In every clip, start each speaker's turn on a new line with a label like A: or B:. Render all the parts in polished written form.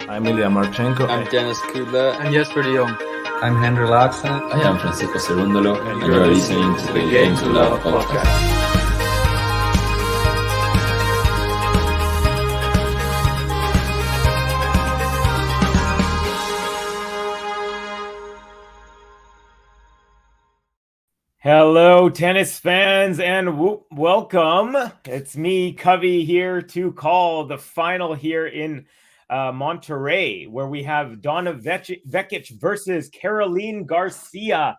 A: I'm Ilya Marchenko.
B: I'm Dennis Kudla.
C: I'm Jesper de Jong.
D: I'm Henry Laxon.
E: I am Francisco Cerundolo, and you are listening to the Game to Love podcast.
F: Hello, tennis fans, and welcome. It's me, Covey, here to call the final here in Monterrey, where we have Donna VEKIC versus Caroline Garcia.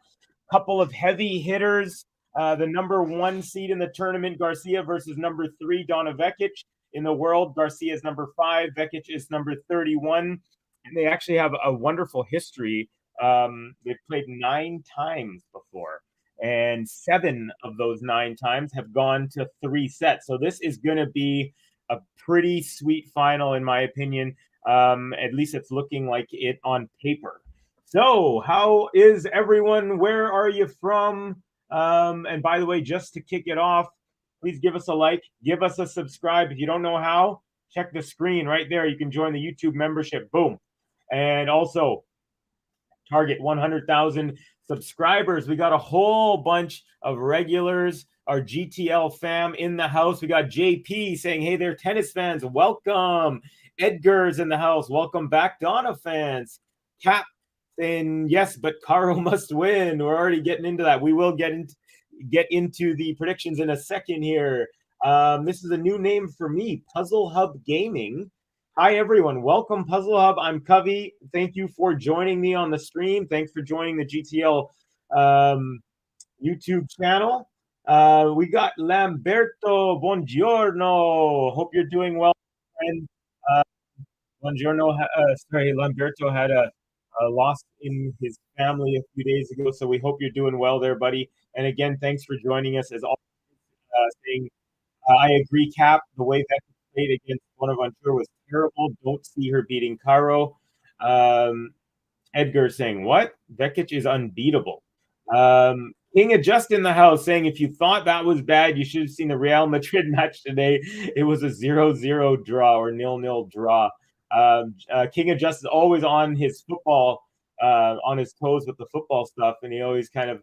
F: Couple of heavy hitters. The number 1 seed in the tournament, Garcia, versus number 3, Donna VEKIC. In the world, Garcia is number 5, VEKIC is number 31. And they actually have a wonderful history. They've played 9 times before. And 7 of those 9 times have gone to 3 sets. So this is going to be a pretty sweet final, in my opinion. At least it's looking like it on paper. So how is everyone? Where are you from? And by the way, just to kick it off, please give us a like, give us a subscribe. If you don't know how, check the screen right there. You can join the YouTube membership. Boom. And also target 100,000 subscribers. We got a whole bunch of regulars, our GTL fam in the house. We got JP saying, hey there, tennis fans, welcome. Edgar's in the house. Welcome back, Donna fans. Cap saying, yes, but Caro must win. We're already getting into that. We will get get into the predictions in a second here. This is a new name for me, Puzzle Hub Gaming. Hi, everyone. Welcome, Puzzle Hub. I'm Covey. Thank you for joining me on the stream. Thanks for joining the GTL YouTube channel. We got Lamberto. Buongiorno. Hope you're doing well, friend. Buongiorno. Lamberto had a loss in his family a few days ago, so we hope you're doing well there, buddy. And again, thanks for joining us. As always, saying I agree, Cap. The way Becky played against Bonaventure was terrible. Don't see her beating Caro. Edgar saying, what? VEKIC is unbeatable. King of Just in the house saying, if you thought that was bad, you should have seen the Real Madrid match today. It was a 0-0 draw or 0-0 draw. King of Just is always on his football, on his toes with the football stuff, and he always kind of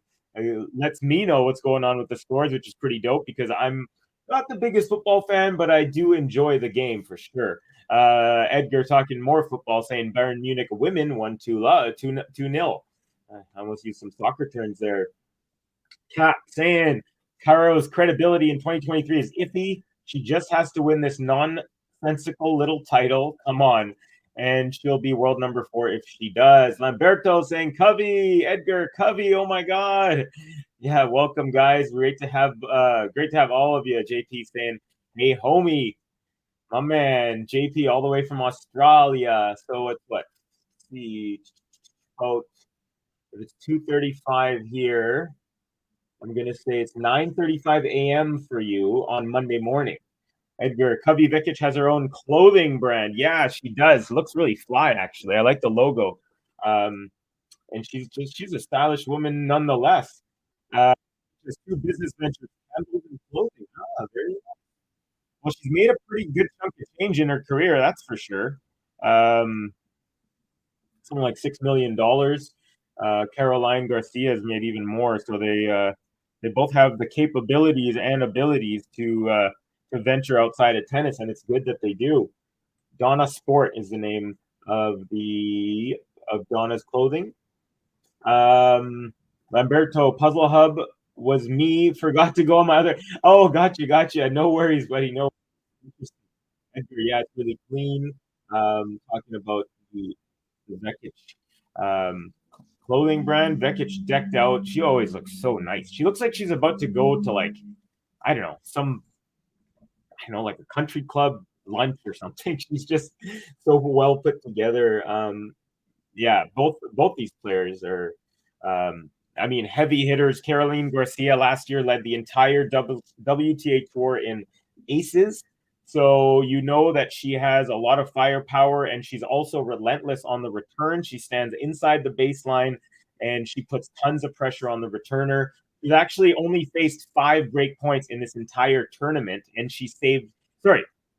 F: lets me know what's going on with the scores, which is pretty dope because I'm not the biggest football fan, but I do enjoy the game for sure. Edgar talking more football, saying Bayern Munich women won 2-0. I almost used some soccer terms there. Cap saying Caro's credibility in 2023 is iffy. She just has to win this nonsensical little title. Come on. And she'll be world number 4 if she does. Lamberto saying Covey, Edgar, Covey. Oh my God. Yeah, welcome, guys. Great to have all of you. JP saying, hey, homie. My man, JP, all the way from Australia. So it's what? Let's see. Oh, it's 2:35 here. I'm going to say it's 9:35 a.m. for you on Monday morning. Edgar, Covey VEKIC has her own clothing brand. Yeah, she does. Looks really fly, actually. I like the logo. And she's a stylish woman nonetheless. There's 2 business ventures, candles and clothing. Ah, there you go. Well, she's made a pretty good chunk of change in her career, that's for sure. Something like $6 million. Caroline Garcia has made even more. So they both have the capabilities and abilities to venture outside of tennis, and it's good that they do. Donna Sport is the name of Donna's clothing. Lamberto, Puzzle Hub was me. Forgot to go on my other. Oh, gotcha. No worries, buddy. No. Yeah, it's really clean. Talking about the VEKIC clothing brand. VEKIC decked out. She always looks so nice. She looks like she's about to go to like, I don't know, like a country club lunch or something. She's just so well put together. Yeah, both these players are heavy hitters. Caroline Garcia last year led the entire WTA tour in aces. So you know that she has a lot of firepower, and she's also relentless on the return. She stands inside the baseline, and she puts tons of pressure on the returner. She's actually only faced 5 break points in this entire tournament, and she's faced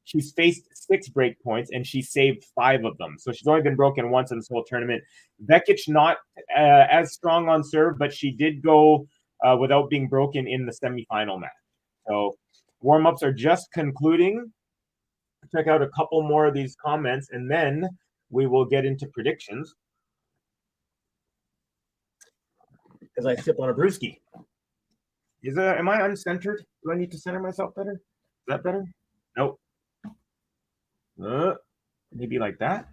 F: 6 break points, and she saved 5 of them. So she's only been broken once in this whole tournament. VEKIC not as strong on serve, but she did go without being broken in the semifinal match. So warm-ups are just concluding. Check out a couple more of these comments, and then we will get into predictions. As I sip on a brewski. Am I uncentered? Do I need to center myself better? Is that better? Nope. Maybe like that.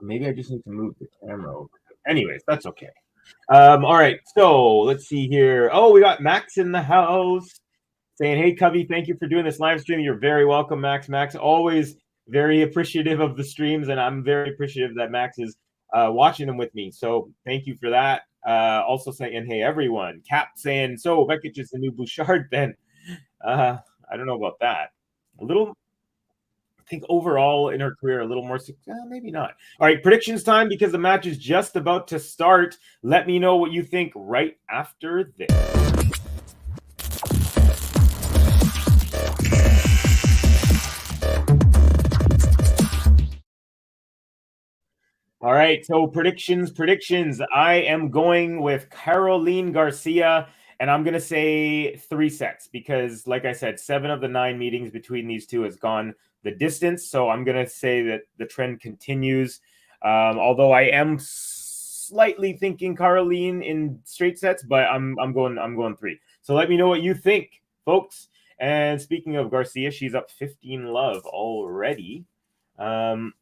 F: Maybe I just need to move the camera over. Anyways, that's okay. All right, so let's see here. Oh, we got Max in the house saying, hey, Covey, thank you for doing this live stream. You're very welcome, Max. Max, always very appreciative of the streams, and I'm very appreciative that Max is watching them with me. So thank you for that. Also saying, hey, everyone. Cap saying, so VEKIC is the new Bouchard then. I don't know about that. I think overall in her career, a little more, maybe not. All right, predictions time, because the match is just about to start. Let me know what you think right after this. All right, so predictions. I am going with Caroline Garcia, and I'm going to say 3 sets because, like I said, 7 of the 9 meetings between these two has gone the distance. So I'm going to say that the trend continues. Although I am slightly thinking Caroline in straight sets, but I'm going 3. So let me know what you think, folks. And speaking of Garcia, she's up 15-love already. Here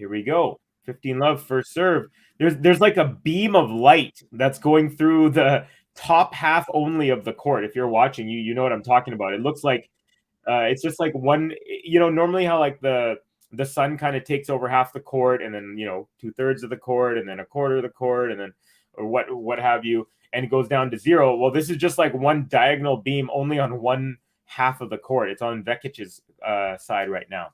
F: we go. 15-love first serve. There's like a beam of light that's going through the top half only of the court. If you're watching, you know what I'm talking about. It looks like it's just like one, normally how like the sun kind of takes over half the court, and then 2/3 of the court, and then a quarter of the court, and then or what have you, and it goes down to 0. Well, this is just like one diagonal beam only on one half of the court. It's on Vekic's side right now.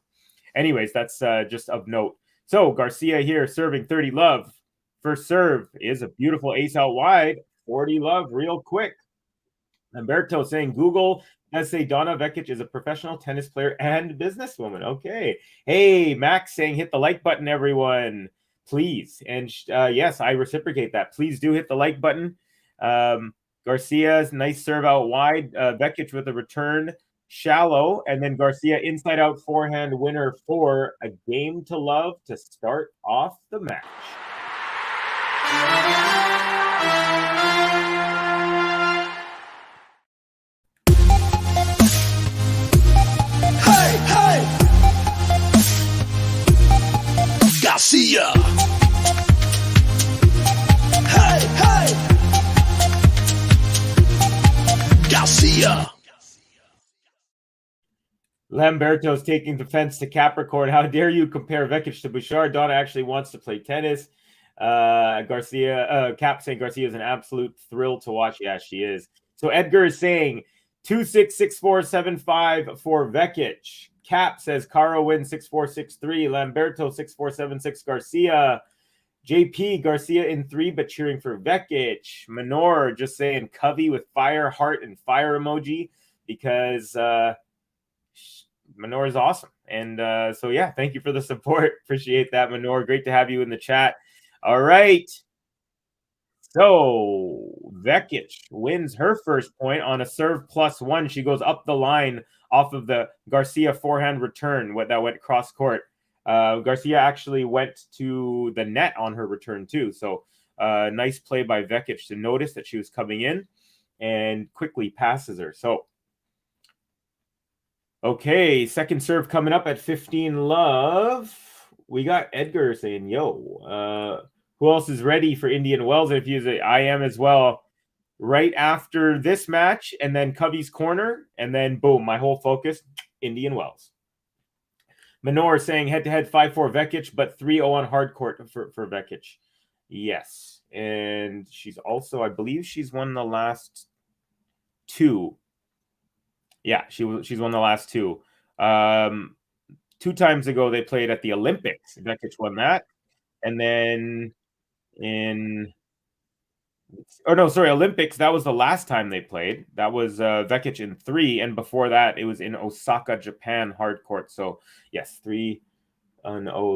F: Anyways, that's just of note. So Garcia here serving 30-love. First serve is a beautiful ace out wide. 40-love real quick. Lamberto saying Google does say Donna Vekic is a professional tennis player and businesswoman. Okay. Hey, Max saying hit the like button, everyone, please. And yes, I reciprocate that. Please do hit the like button. Garcia's nice serve out wide. Vekic with a return. Shallow, and then Garcia inside out forehand winner for a game to love to start off the match.
A: Hey, hey! Garcia! Hey, hey! Garcia!
F: Lamberto's taking defense to Capricorn. How dare you compare Vekic to Bouchard? Donna actually wants to play tennis. Garcia, Cap saying Garcia is an absolute thrill to watch. Yeah, she is. So Edgar is saying 2-6-6-4-7-5 for Vekic. Cap says Caro wins 6-4-6-3. Lamberto 6-4-7-6 Garcia. JP Garcia in 3, but cheering for Vekic. Manor just saying Covey with fire, heart, and fire emoji because Manor is awesome. And so, yeah, thank you for the support. Appreciate that, Manor. Great to have you in the chat. All right. So Vekic wins her first point on a serve +1. She goes up the line off of the Garcia forehand return that went cross court. Garcia actually went to the net on her return too. So nice play by Vekic to notice that she was coming in and quickly passes her. So okay, second serve coming up at 15-love. We got Edgar saying, yo, who else is ready for Indian Wells? And if you say, I am as well. Right after this match, and then Covey's corner, and then boom, my whole focus, Indian Wells. Manor saying head-to-head 5-4 Vekic, but 3-0 on hard court for Vekic. Yes. And she's also, I believe she's won the last 2. Yeah, she's won the last 2. 2 times ago, they played at the Olympics. Vekic won that. And then Olympics, that was the last time they played. That was Vekic in 3. And before that, it was in Osaka, Japan, hard court. So, yes, 3-0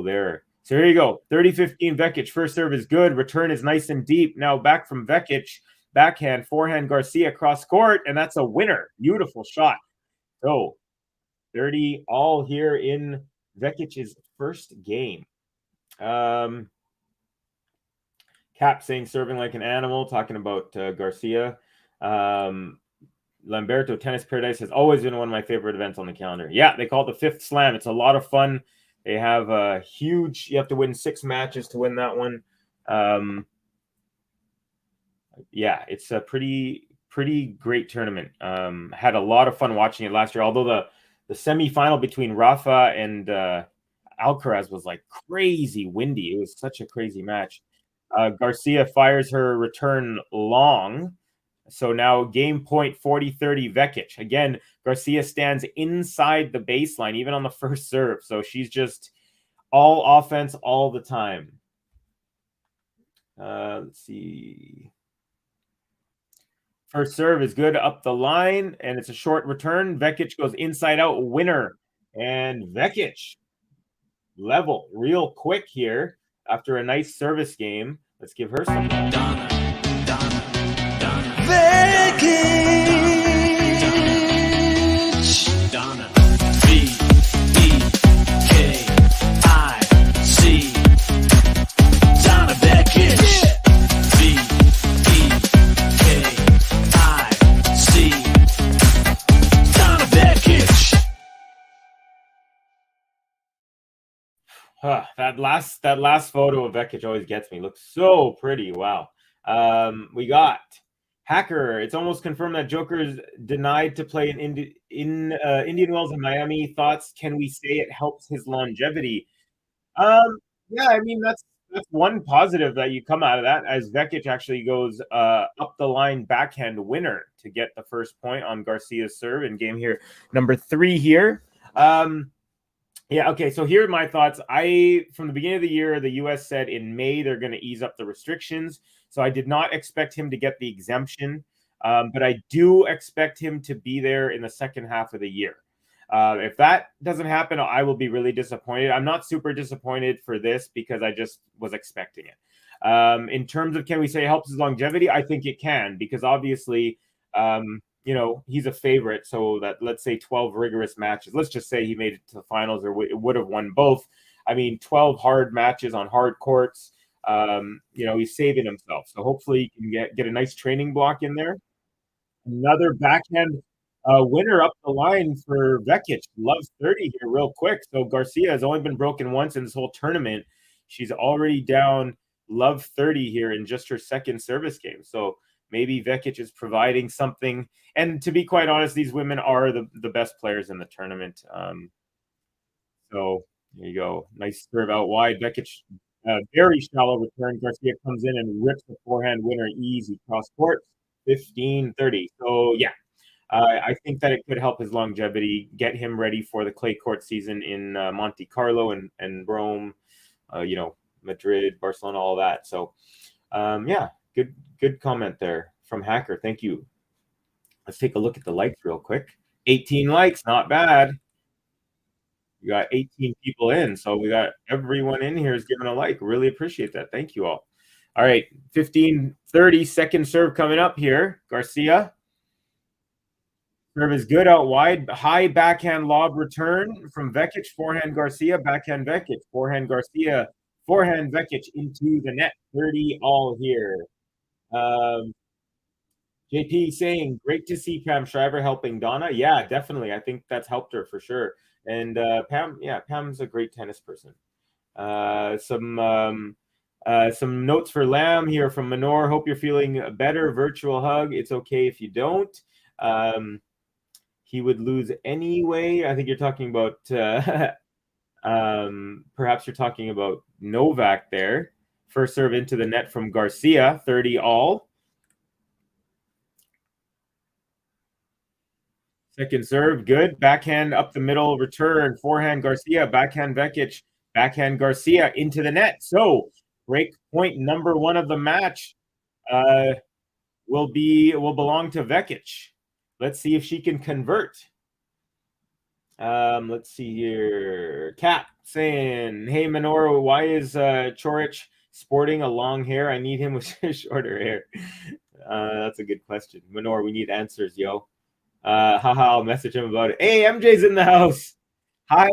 F: there. So here you go. 30-15 Vekic. First serve is good. Return is nice and deep. Now back from Vekic. Backhand, forehand, Garcia cross court, and that's a winner. Beautiful shot. So 30 all here in Vekic's first game. Cap saying serving like an animal, talking about Garcia. Lamberto Tennis Paradise has always been one of my favorite events on the calendar. Yeah, they call it the 5th Slam. It's a lot of fun. They have a huge, you have to win 6 matches to win that one. Yeah, it's a pretty great tournament. Had a lot of fun watching it last year, although the semifinal between Rafa and Alcaraz was like crazy windy. It was such a crazy match. Garcia fires her return long. So now game point 40-30 Vekic. Again, Garcia stands inside the baseline, even on the first serve. So she's just all offense all the time. Let's see. First serve is good up the line, and it's a short return. Vekic goes inside out, winner. And Vekic level real quick here after a nice service game. Let's give her some love.
A: Donna. VEKIC. Donna. VEKIC.
F: That last photo of Vekic always gets me. Looks so pretty. Wow. We got Hacker. It's almost confirmed that Joker's denied to play in Indian Wells and Miami. Thoughts? Can we say it helps his longevity? Yeah, I mean that's one positive that you come out of that, as Vekic actually goes up the line backhand winner to get the first point on Garcia's serve in game here number 3 here. Yeah, okay, so here are my thoughts. From the beginning of the year, the US said in May they're going to ease up the restrictions. So I did not expect him to get the exemption, but I do expect him to be there in the second half of the year. If that doesn't happen, I will be really disappointed. I'm not super disappointed for this because I just was expecting it. In terms of can we say it helps his longevity, I think it can, because obviously he's a favorite. So that, let's say 12 rigorous matches. Let's just say he made it to the finals or would have won both. I mean, 12 hard matches on hard courts. He's saving himself. So hopefully he can get a nice training block in there. Another backhand winner up the line for Vekic. Loves 30 here real quick. So Garcia has only been broken once in this whole tournament. She's already down love 30 here in just her second service game. So maybe Vekic is providing something. And to be quite honest, these women are the best players in the tournament. So there you go. Nice serve out wide. Vekic, very shallow return. Garcia comes in and rips the forehand winner easy cross court. 15-30. So yeah, I think that it could help his longevity, get him ready for the clay court season in Monte Carlo and Rome, Madrid, Barcelona, all that. So yeah, good comment there from Hacker. Thank you. Let's take a look at the likes real quick. 18 likes, not bad. We got 18 people in, so we got everyone in here is giving a like. Really appreciate that. Thank you all. All right, 15-30, second serve coming up here. Garcia. Serve is good out wide. High backhand lob return from Vekic. Forehand Garcia, backhand Vekic. Forehand Garcia, forehand Vekic into the net. 30 all here. JP saying, great to see Pam Shriver helping Donna. Yeah, definitely. I think that's helped her for sure. And Pam's a great tennis person. Some notes for Lamb here from Manor. Hope you're feeling better. Virtual hug. It's okay if you don't. He would lose anyway. I think you're talking about perhaps you're talking about Novak there. First serve into the net from Garcia, 30 all. Second serve, good. Backhand up the middle return. Forehand Garcia, backhand Vekic, backhand Garcia into the net. So break point number 1 of the match will belong to Vekic. Let's see if she can convert. Let's see here. Kat saying, hey, Minoru, why is Chorich sporting a long hair? I need him with shorter hair. That's a good question. Minoru, we need answers, yo. I'll message him about it. Hey, MJ's in the house. Hi,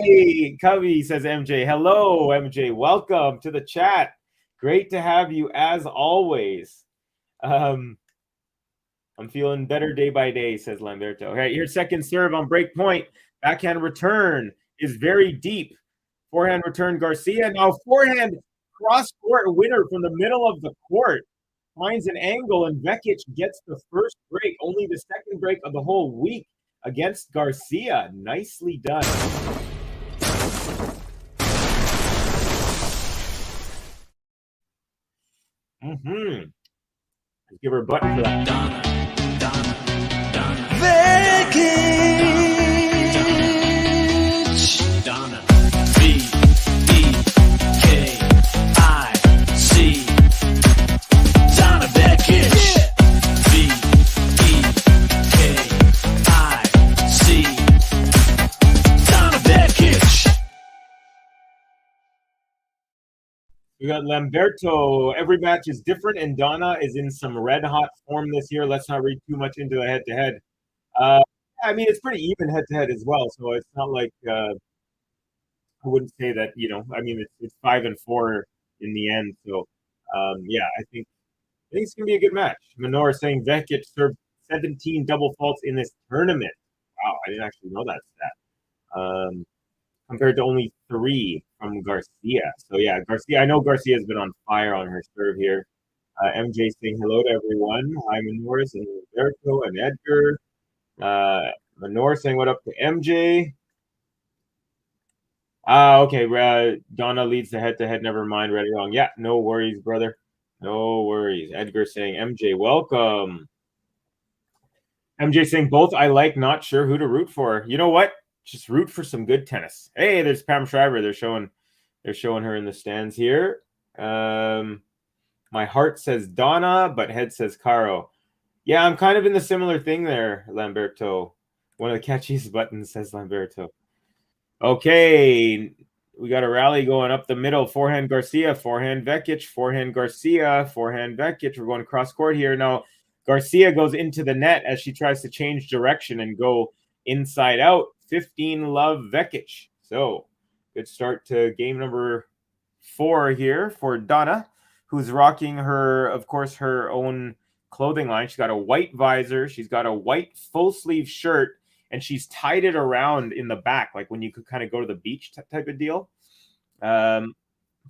F: Covey, says MJ. Hello, MJ. Welcome to the chat. Great to have you as always. I'm feeling better day by day, says Lamberto. All right, here's second serve on break point. Backhand return is very deep. Forehand return Garcia. Now forehand cross-court winner from the middle of the court. Finds an angle, and Vekic gets the first break, only the second break of the whole week against Garcia. Nicely done. Let's give her a button for that.
A: Donna. VEKIC. Donna. VEKIC. Donna Vekic. VEKIC. Donna Vekic.
F: We got Lamberto. Every match is different, and Donna is in some red-hot form this year. Let's not read too much into the head-to-head. I mean, it's pretty even head-to-head as well, so it's not like I wouldn't say that, I mean, it's 5-4 in the end. So, yeah, I think it's going to be a good match. Manor saying Vekic served 17 double faults in this tournament. Wow, I didn't actually know that stat. Compared to only 3 from Garcia. So yeah, Garcia. I know Garcia has been on fire on her serve here. MJ saying hello to everyone. Hi, Manoris and Roberto and Edgar. Manor saying what up to MJ. Okay. Donna leads the head-to-head. Never mind. Ready wrong. Yeah, no worries, brother. No worries. Edgar saying MJ, welcome. MJ saying both I like, not sure who to root for. You know what? Just root for some good tennis. Hey, there's Pam Shriver. They're showing her in the stands here. My heart says Donna, but head says Caro. Yeah, I'm kind of in the similar thing there, Lamberto. One of the catchiest buttons says Lamberto. Okay, we got a rally going up the middle. Forehand Garcia, forehand Vekic, forehand Garcia, forehand Vekic. We're going cross court here. Now, Garcia goes into the net as she tries to change direction and go inside out. 15 love Vekic. So, good start to game number 4 here for Donna, who's rocking her, of course, her own clothing line. She's got a white visor. She's got a white full sleeve shirt, and she's tied it around in the back, like when you could kind of go to the beach type of deal.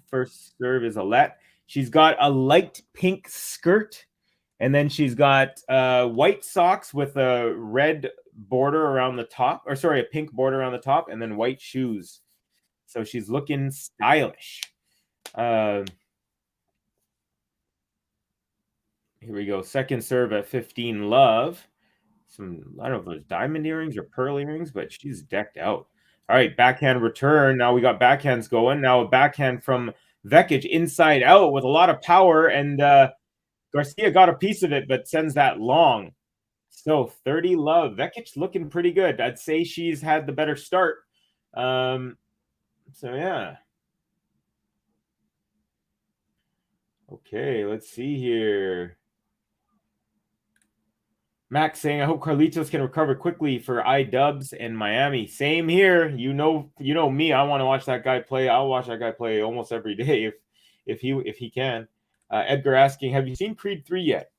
F: First serve is Alette. She's got a light pink skirt, and then she's got white socks with a red border around the top, or sorry, a pink border around the top, and then white shoes. So she's looking stylish. Here we go. Second serve at 15 love. I don't know if those diamond earrings or pearl earrings, but she's decked out. All right, backhand return. Now we got backhands going. Now a backhand from Vekic inside out with a lot of power, and Garcia got a piece of it, but sends that long. So 30 love. Vekic looking pretty good. I'd say she's had the better start. So yeah. Okay, let's see here. Max saying, I hope Carlitos can recover quickly for iDubbbz and Miami. Same here. You know me. I want to watch that guy play. I'll watch that guy play almost every day if he can. Edgar asking, have you seen Creed 3 yet?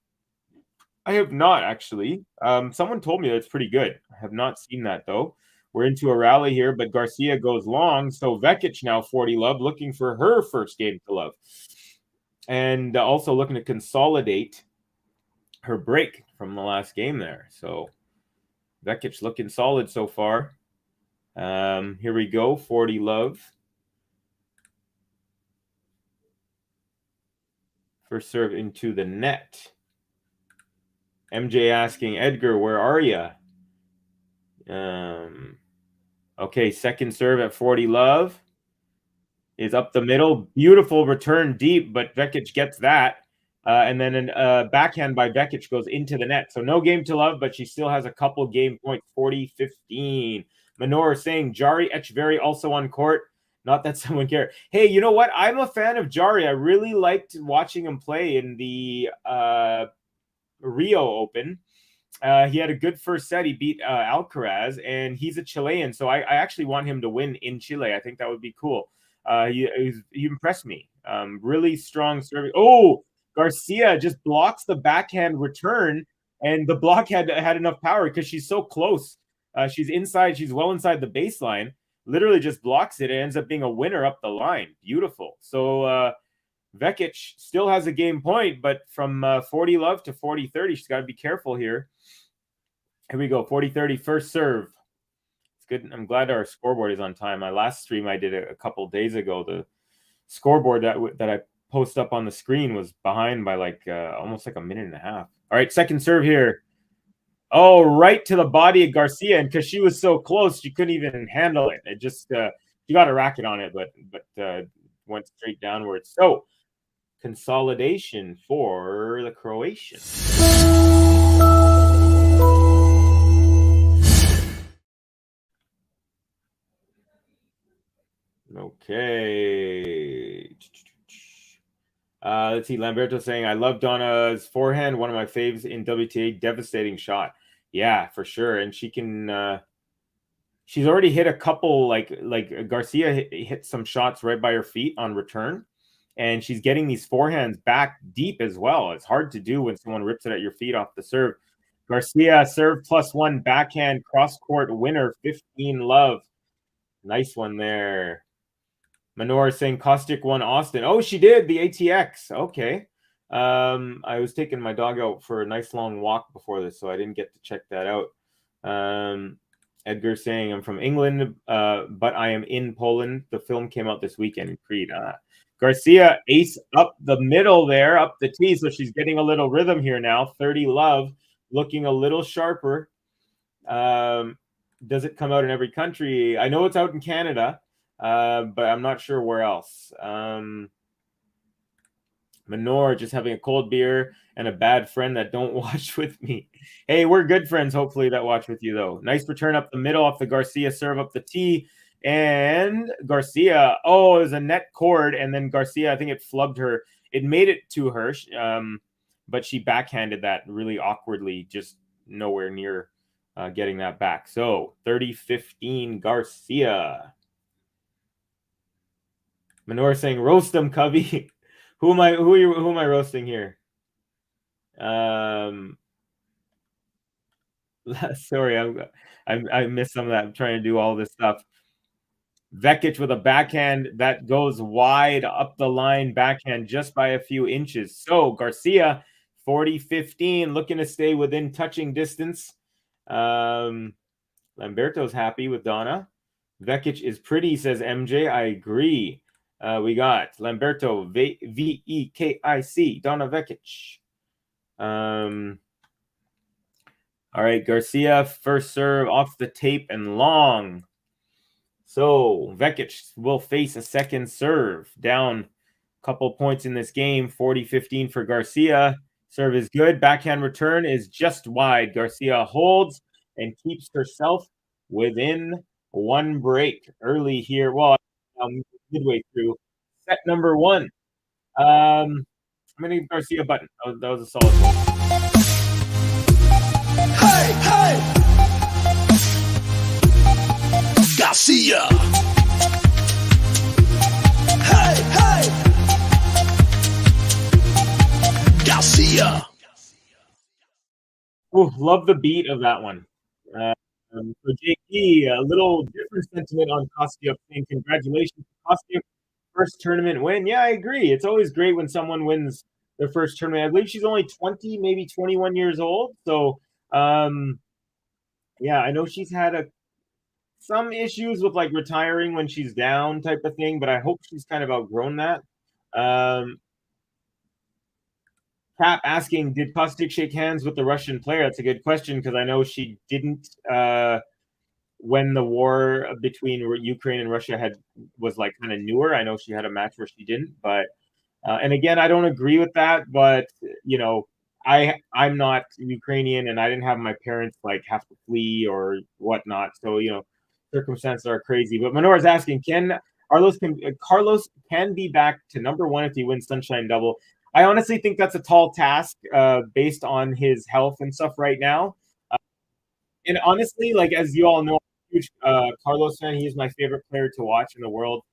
F: I have not, actually. Someone told me that it's pretty good. I have not seen that, though. We're into a rally here, but Garcia goes long. So Vekic now 40 love, looking for her first game to love. And also looking to consolidate her break from the last game there. So Vekic looking solid so far. Here we go, 40 love. First serve into the net. MJ asking, Edgar, where are you? Okay, second serve at 40 love. Is up the middle. Beautiful return deep, but Vekic gets that. And then a backhand by Vekic goes into the net. So no game to love, but she still has a couple game points, 40-15. Manor saying Jari Etcheverry also on court. Not that someone cared. Hey, you know what? I'm a fan of Jari. I really liked watching him play in the Rio Open. He had a good first set. He beat Alcaraz, and he's a Chilean. So I actually want him to win in Chile. I think that would be cool. He impressed me. Really strong service. Oh, Garcia just blocks the backhand return, and the block had enough power because she's so close. She's inside. She's well inside the baseline. Literally just blocks it. It ends up being a winner up the line. Beautiful. So Vekic still has a game point, but from 40 love to 40-30, she's got to be careful here. Here we go. 40-30 first serve. It's good. I'm glad our scoreboard is on time. My last stream I did a couple days ago, the scoreboard that I post up on the screen was behind by like almost like a minute and a half. All right, second serve here. Oh, right to the body of Garcia, and because she was so close, she couldn't even handle it. It just she got a racket on it, but went straight downwards. So consolidation for the Croatians. Okay. Let's see. Lamberto saying, I love Donna's forehand. One of my faves in WTA. Devastating shot. Yeah, for sure. And she can, she's already hit a couple, like Garcia hit some shots right by her feet on return. And she's getting these forehands back deep as well. It's hard to do when someone rips it at your feet off the serve. Garcia serve +1 backhand cross court winner, 15 love. Nice one there. Manor saying Caustic won Austin. Oh, she did, the ATX. Okay. I was taking my dog out for a nice long walk before this, so I didn't get to check that out. Edgar saying I'm from England, but I am in Poland. The film came out this weekend in Creed. Garcia ace up the middle there, up the tee, so she's getting a little rhythm here now. 30 love, looking a little sharper. Does it come out in every country? I know it's out in Canada, but I'm not sure where else. Manor just having a cold beer and a bad friend that don't watch with me. Hey, we're good friends, hopefully, that watch with you, though. Nice return up the middle off the Garcia serve up the tee. And Garcia, oh, it was a net cord. And then Garcia, I think it flubbed her. It made it to her, but she backhanded that really awkwardly, just nowhere near getting that back. So 30-15 Garcia. Manor saying, roast them, Covey. Who am I roasting here? Sorry, I missed some of that. I'm trying to do all this stuff. VEKIC with a backhand that goes wide up the line, backhand just by a few inches. So Garcia, 40-15, looking to stay within touching distance. Lamberto's happy with Donna. VEKIC is pretty, says MJ. I agree. We got Lamberto, VEKIC, Donna VEKIC. All right, Garcia, first serve off the tape and long. So VEKIC will face a second serve. Down a couple points in this game, 40-15 for Garcia. Serve is good. Backhand return is just wide. Garcia holds and keeps herself within one break early here. Well, midway through set number one. I'm going to give Garcia a button. That was a solid one.
A: Hey, hey! Garcia! Hey, hey! Garcia!
F: Ooh, love the beat of that one. For JP, a little different sentiment on Kostyuk saying congratulations to Kostyuk. First tournament win. Yeah, I agree. It's always great when someone wins their first tournament. I believe she's only 20, maybe 21 years old. So, yeah, I know she's had some issues with like retiring when she's down type of thing, but I hope she's kind of outgrown that. Cap asking, did Kostyuk shake hands with the Russian player? That's a good question because I know she didn't when the war between Ukraine and Russia was like kind of newer. I know she had a match where she didn't, but and again, I don't agree with that. But you know, I'm not Ukrainian, and I didn't have my parents like have to flee or whatnot. So you know, circumstances are crazy. But Manora's asking, Carlos can be back to number one if he wins Sunshine Double? I honestly think that's a tall task based on his health and stuff right now. And honestly, like as you all know, I'm a huge Carlos fan. He's my favorite player to watch in the world.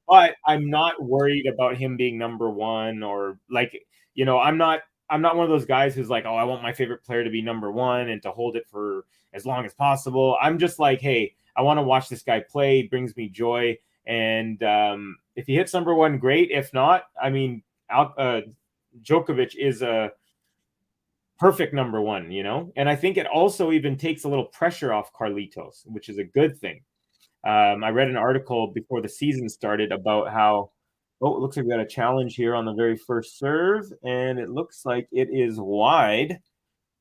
F: But I'm not worried about him being number one or like, you know, I'm not one of those guys who's like, oh, I want my favorite player to be number one and to hold it for as long as possible. I'm just like, hey, I want to watch this guy play. It brings me joy. And if he hits number one, great. If not, I mean, Djokovic is a perfect number one, you know? And I think it also even takes a little pressure off Carlitos, which is a good thing. I read an article before the season started about how, it looks like we got a challenge here on the very first serve, and it looks like it is wide.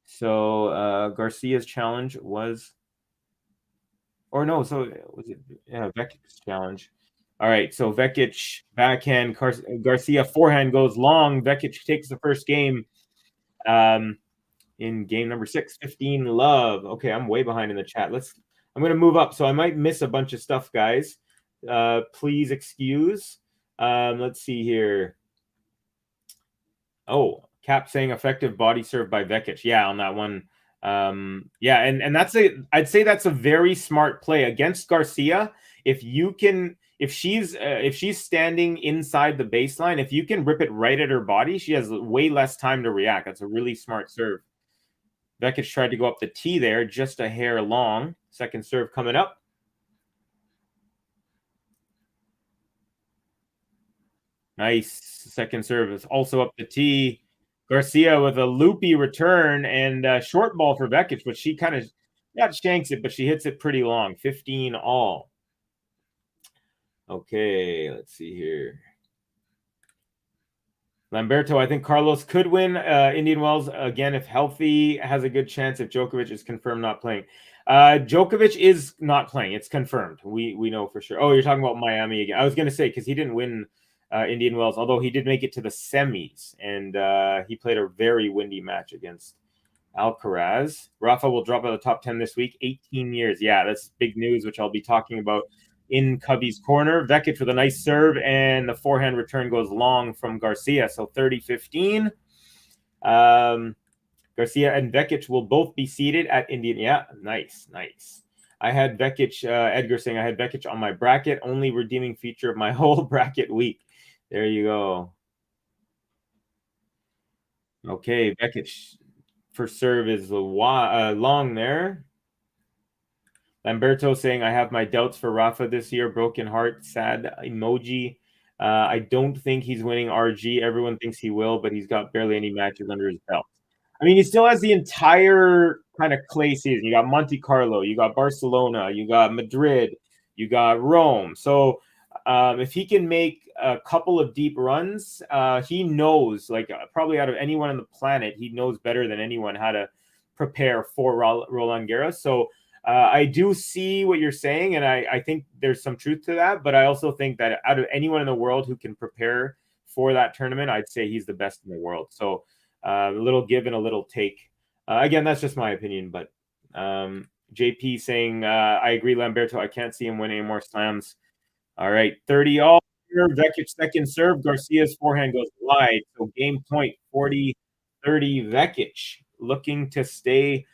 F: So Garcia's challenge was, or no, so was it Vekic's challenge? All right, so Vekic backhand, Garcia forehand goes long. Vekic takes the first game in game number 6, 15 love. Okay, I'm way behind in the chat. I'm going to move up, so I might miss a bunch of stuff, guys. Please excuse. Let's see here. Oh, Cap saying effective body serve by Vekic. Yeah, on that one. Yeah, and I'd say that's a very smart play against Garcia. If she's standing inside the baseline, if you can rip it right at her body, she has way less time to react. That's a really smart serve. Vekic tried to go up the tee there, just a hair long. Second serve coming up. Nice second service. Also up the tee. Garcia with a loopy return and short ball for VEKIC, but she kind of not shanks it, but she hits it pretty long. 15 all. Okay, let's see here. Lamberto, I think Carlos could win Indian Wells again if healthy, has a good chance if Djokovic is confirmed not playing. Djokovic is not playing. It's confirmed. We know for sure. Oh, you're talking about Miami again. I was going to say, because he didn't win Indian Wells, although he did make it to the semis, and he played a very windy match against Alcaraz. Rafa will drop out of the top 10 this week. 18 years. Yeah, that's big news, which I'll be talking about in Cubby's corner. VEKIC with a nice serve, and the forehand return goes long from Garcia. So 30-15. Garcia and VEKIC will both be seated at Indian. Yeah, nice. I had VEKIC, Edgar saying I had VEKIC on my bracket, only redeeming feature of my whole bracket week. There you go. Okay, VEKIC for serve is long there. Lamberto saying, I have my doubts for Rafa this year. Broken heart, sad emoji. I don't think he's winning RG. Everyone thinks he will, but he's got barely any matches under his belt. I mean, he still has the entire kind of clay season. You got Monte Carlo, you got Barcelona, you got Madrid, you got Rome. So if he can make a couple of deep runs, he knows, like probably out of anyone on the planet, he knows better than anyone how to prepare for Roland Garros. So I do see what you're saying, and I think there's some truth to that. But I also think that out of anyone in the world who can prepare for that tournament, I'd say he's the best in the world. So a little give and a little take. Again, that's just my opinion. But JP saying, I agree, Lamberto. I can't see him win any more slams. All right, 30 all. VEKIC second serve. Garcia's forehand goes wide. So game point 40-30 VEKIC. Looking to stay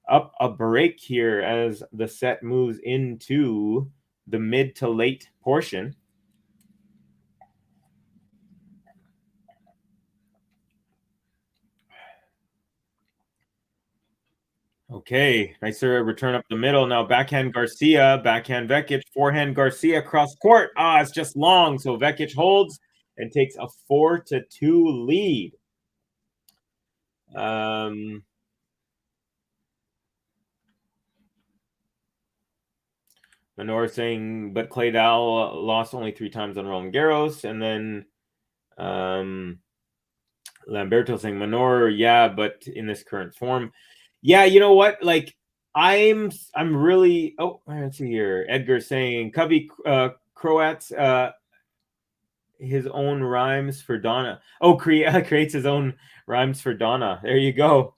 F: up a break here as the set moves into the mid to late portion. Okay, nicer return up the middle. Now backhand Garcia, backhand VEKIC, forehand Garcia cross court. It's just long. So VEKIC holds and takes a 4-2 lead. Manor saying, but Clay Dow lost only 3 times on Roland Garros. And then Lamberto saying, Manor, yeah, but in this current form. Yeah, you know what? Like, I'm really. Oh, let's see here. Edgar saying, Cubby Croats his own rhymes for Donna. Oh, creates his own rhymes for Donna. There you go.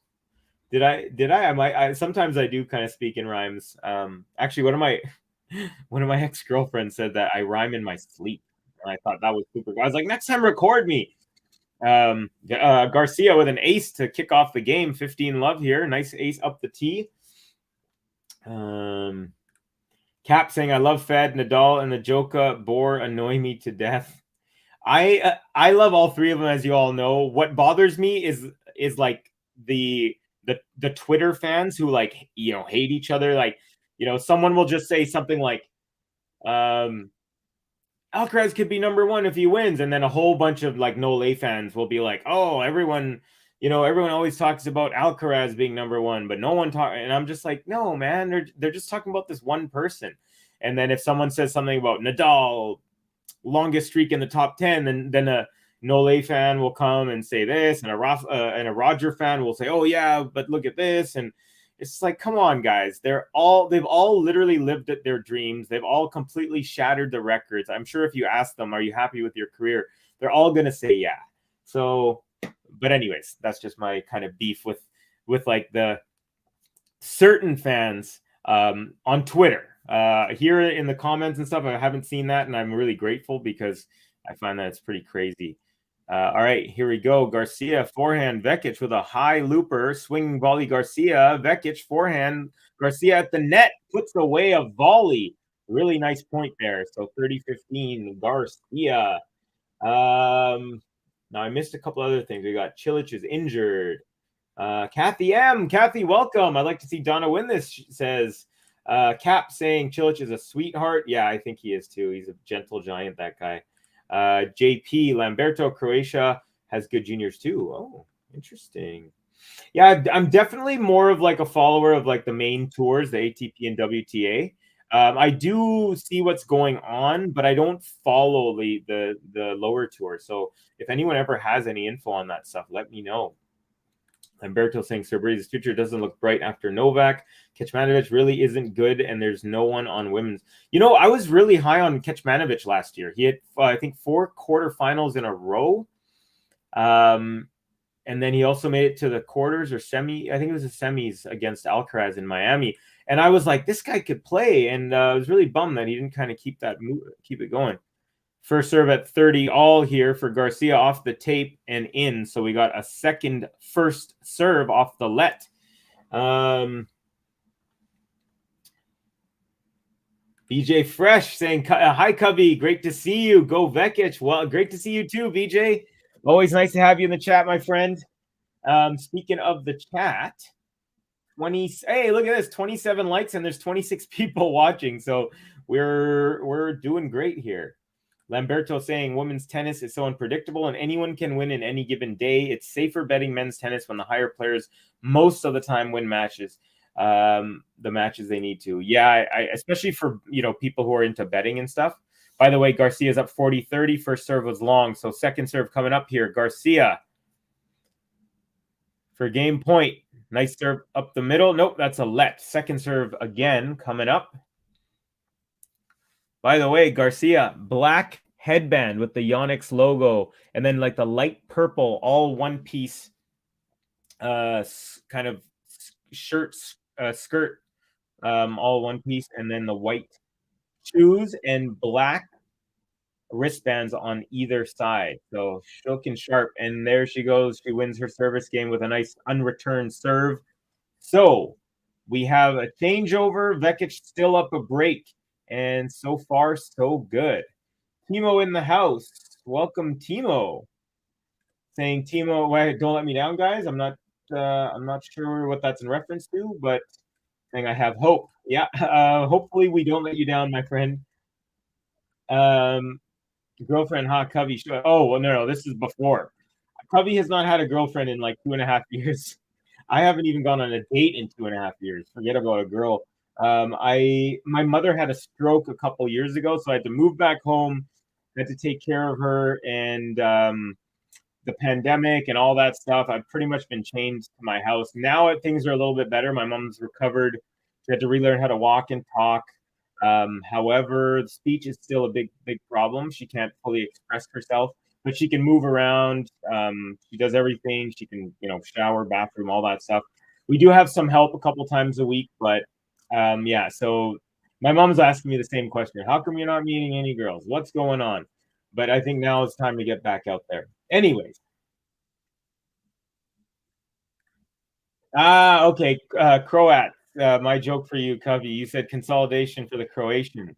F: Did I sometimes I do kind of speak in rhymes. Actually, one of my ex-girlfriends said that I rhyme in my sleep. And I thought that was super. I was like, next time record me. Garcia with an ace to kick off the game. 15 love here. Nice ace up the tee. Cap saying, I love Fed, Nadal, and the Joka Boar annoy me to death. I love all 3 of them, as you all know. What bothers me is like the Twitter fans who, like, you know, hate each other. Like, you know, someone will just say something like, Alcaraz could be number 1 if he wins, and then a whole bunch of like no-lay fans will be like, oh, everyone always talks about Alcaraz being number 1, but no one talk. And I'm just like, no, man, they're just talking about this one person. And then if someone says something about Nadal, longest streak in the top 10, then a no-lay fan will come and say this, and a Roger fan will say, oh yeah, but look at this. And it's like, come on, guys. They've all literally lived their dreams. They've all completely shattered the records. I'm sure if you ask them, are you happy with your career? They're all going to say yeah. So, but anyways, that's just my kind of beef with like the certain fans on Twitter. Here in the comments and stuff, I haven't seen that, and I'm really grateful because I find that it's pretty crazy. All right, here we go. Garcia forehand, VEKIC with a high looper, swinging volley. Garcia, VEKIC forehand. Garcia at the net puts away a volley. Really nice point there. So 30-15, Garcia. Now I missed a couple other things. We got Cilic is injured. Kathy M. Kathy, welcome. I'd like to see Donna win this, says. Cap saying Cilic is a sweetheart. Yeah, I think he is too. He's a gentle giant, that guy. JP Lamberto, Croatia has good juniors too. Oh, interesting. Yeah, I'm definitely more of like a follower of like the main tours, the ATP and WTA. I do see what's going on, but I don't follow the lower tour. So if anyone ever has any info on that stuff, let me know. Lamberto saying Cerberez's future doesn't look bright after Novak. Kecmanovic really isn't good, and there's no one on women's. You know, I was really high on Kecmanovic last year. He had, I think, 4 quarterfinals in a row. And then he also made it to the quarters or semi. I think it was the semis against Alcaraz in Miami. And I was like, this guy could play. And I was really bummed that he didn't kind of keep it going. First serve at 30 all here for Garcia off the tape and in. So we got a second first serve off the let. BJ Fresh saying, hi, Cubby. Great to see you. Go VEKIC. Well, great to see you too, BJ. Always nice to have you in the chat, my friend. Speaking of the chat, hey, look at this, 27 likes and there's 26 people watching. So we're doing great here. Lamberto saying women's tennis is so unpredictable and anyone can win in any given day. It's safer betting men's tennis when the higher players most of the time win matches, the matches they need to. Yeah, I especially for, you know, people who are into betting and stuff. By the way, Garcia's up 40-30. First serve was long. So second serve coming up here. Garcia for game point. Nice serve up the middle. Nope, that's a let. Second serve again coming up. By the way, Garcia, black headband with the Yonex logo, and then like the light purple, all one piece kind of skirt, all one piece, and then the white shoes and black wristbands on either side. So shook and sharp. And there she goes. She wins her service game with a nice unreturned serve. So we have a changeover. Vekic still up a break. And so far, so good. Timo in the house. Welcome, Timo. Saying, Timo, wait, don't let me down, guys. I'm not sure what that's in reference to, but saying I have hope. Yeah, hopefully we don't let you down, my friend. Girlfriend, Cubby. Oh, well, no, this is before. Cubby has not had a girlfriend in like 2.5 years. I haven't even gone on a date in 2.5 years. Forget about a girl. My mother had a stroke a couple years ago, so I had to move back home. I had to take care of her, and the pandemic and all that stuff. I've pretty much been chained to my house. Now things are a little bit better. My mom's recovered. She had to relearn how to walk and talk. However, speech is still a big problem. She can't fully express herself, but she can move around. She does everything. She can, shower, bathroom, all that stuff. We do have some help a couple times a week, but yeah. So my mom's asking me the same question. How come you're not meeting any girls? What's going on? But I think now it's time to get back out there. Anyways. Okay. Croat. My joke for you, Covey. You said consolidation for the Croatian.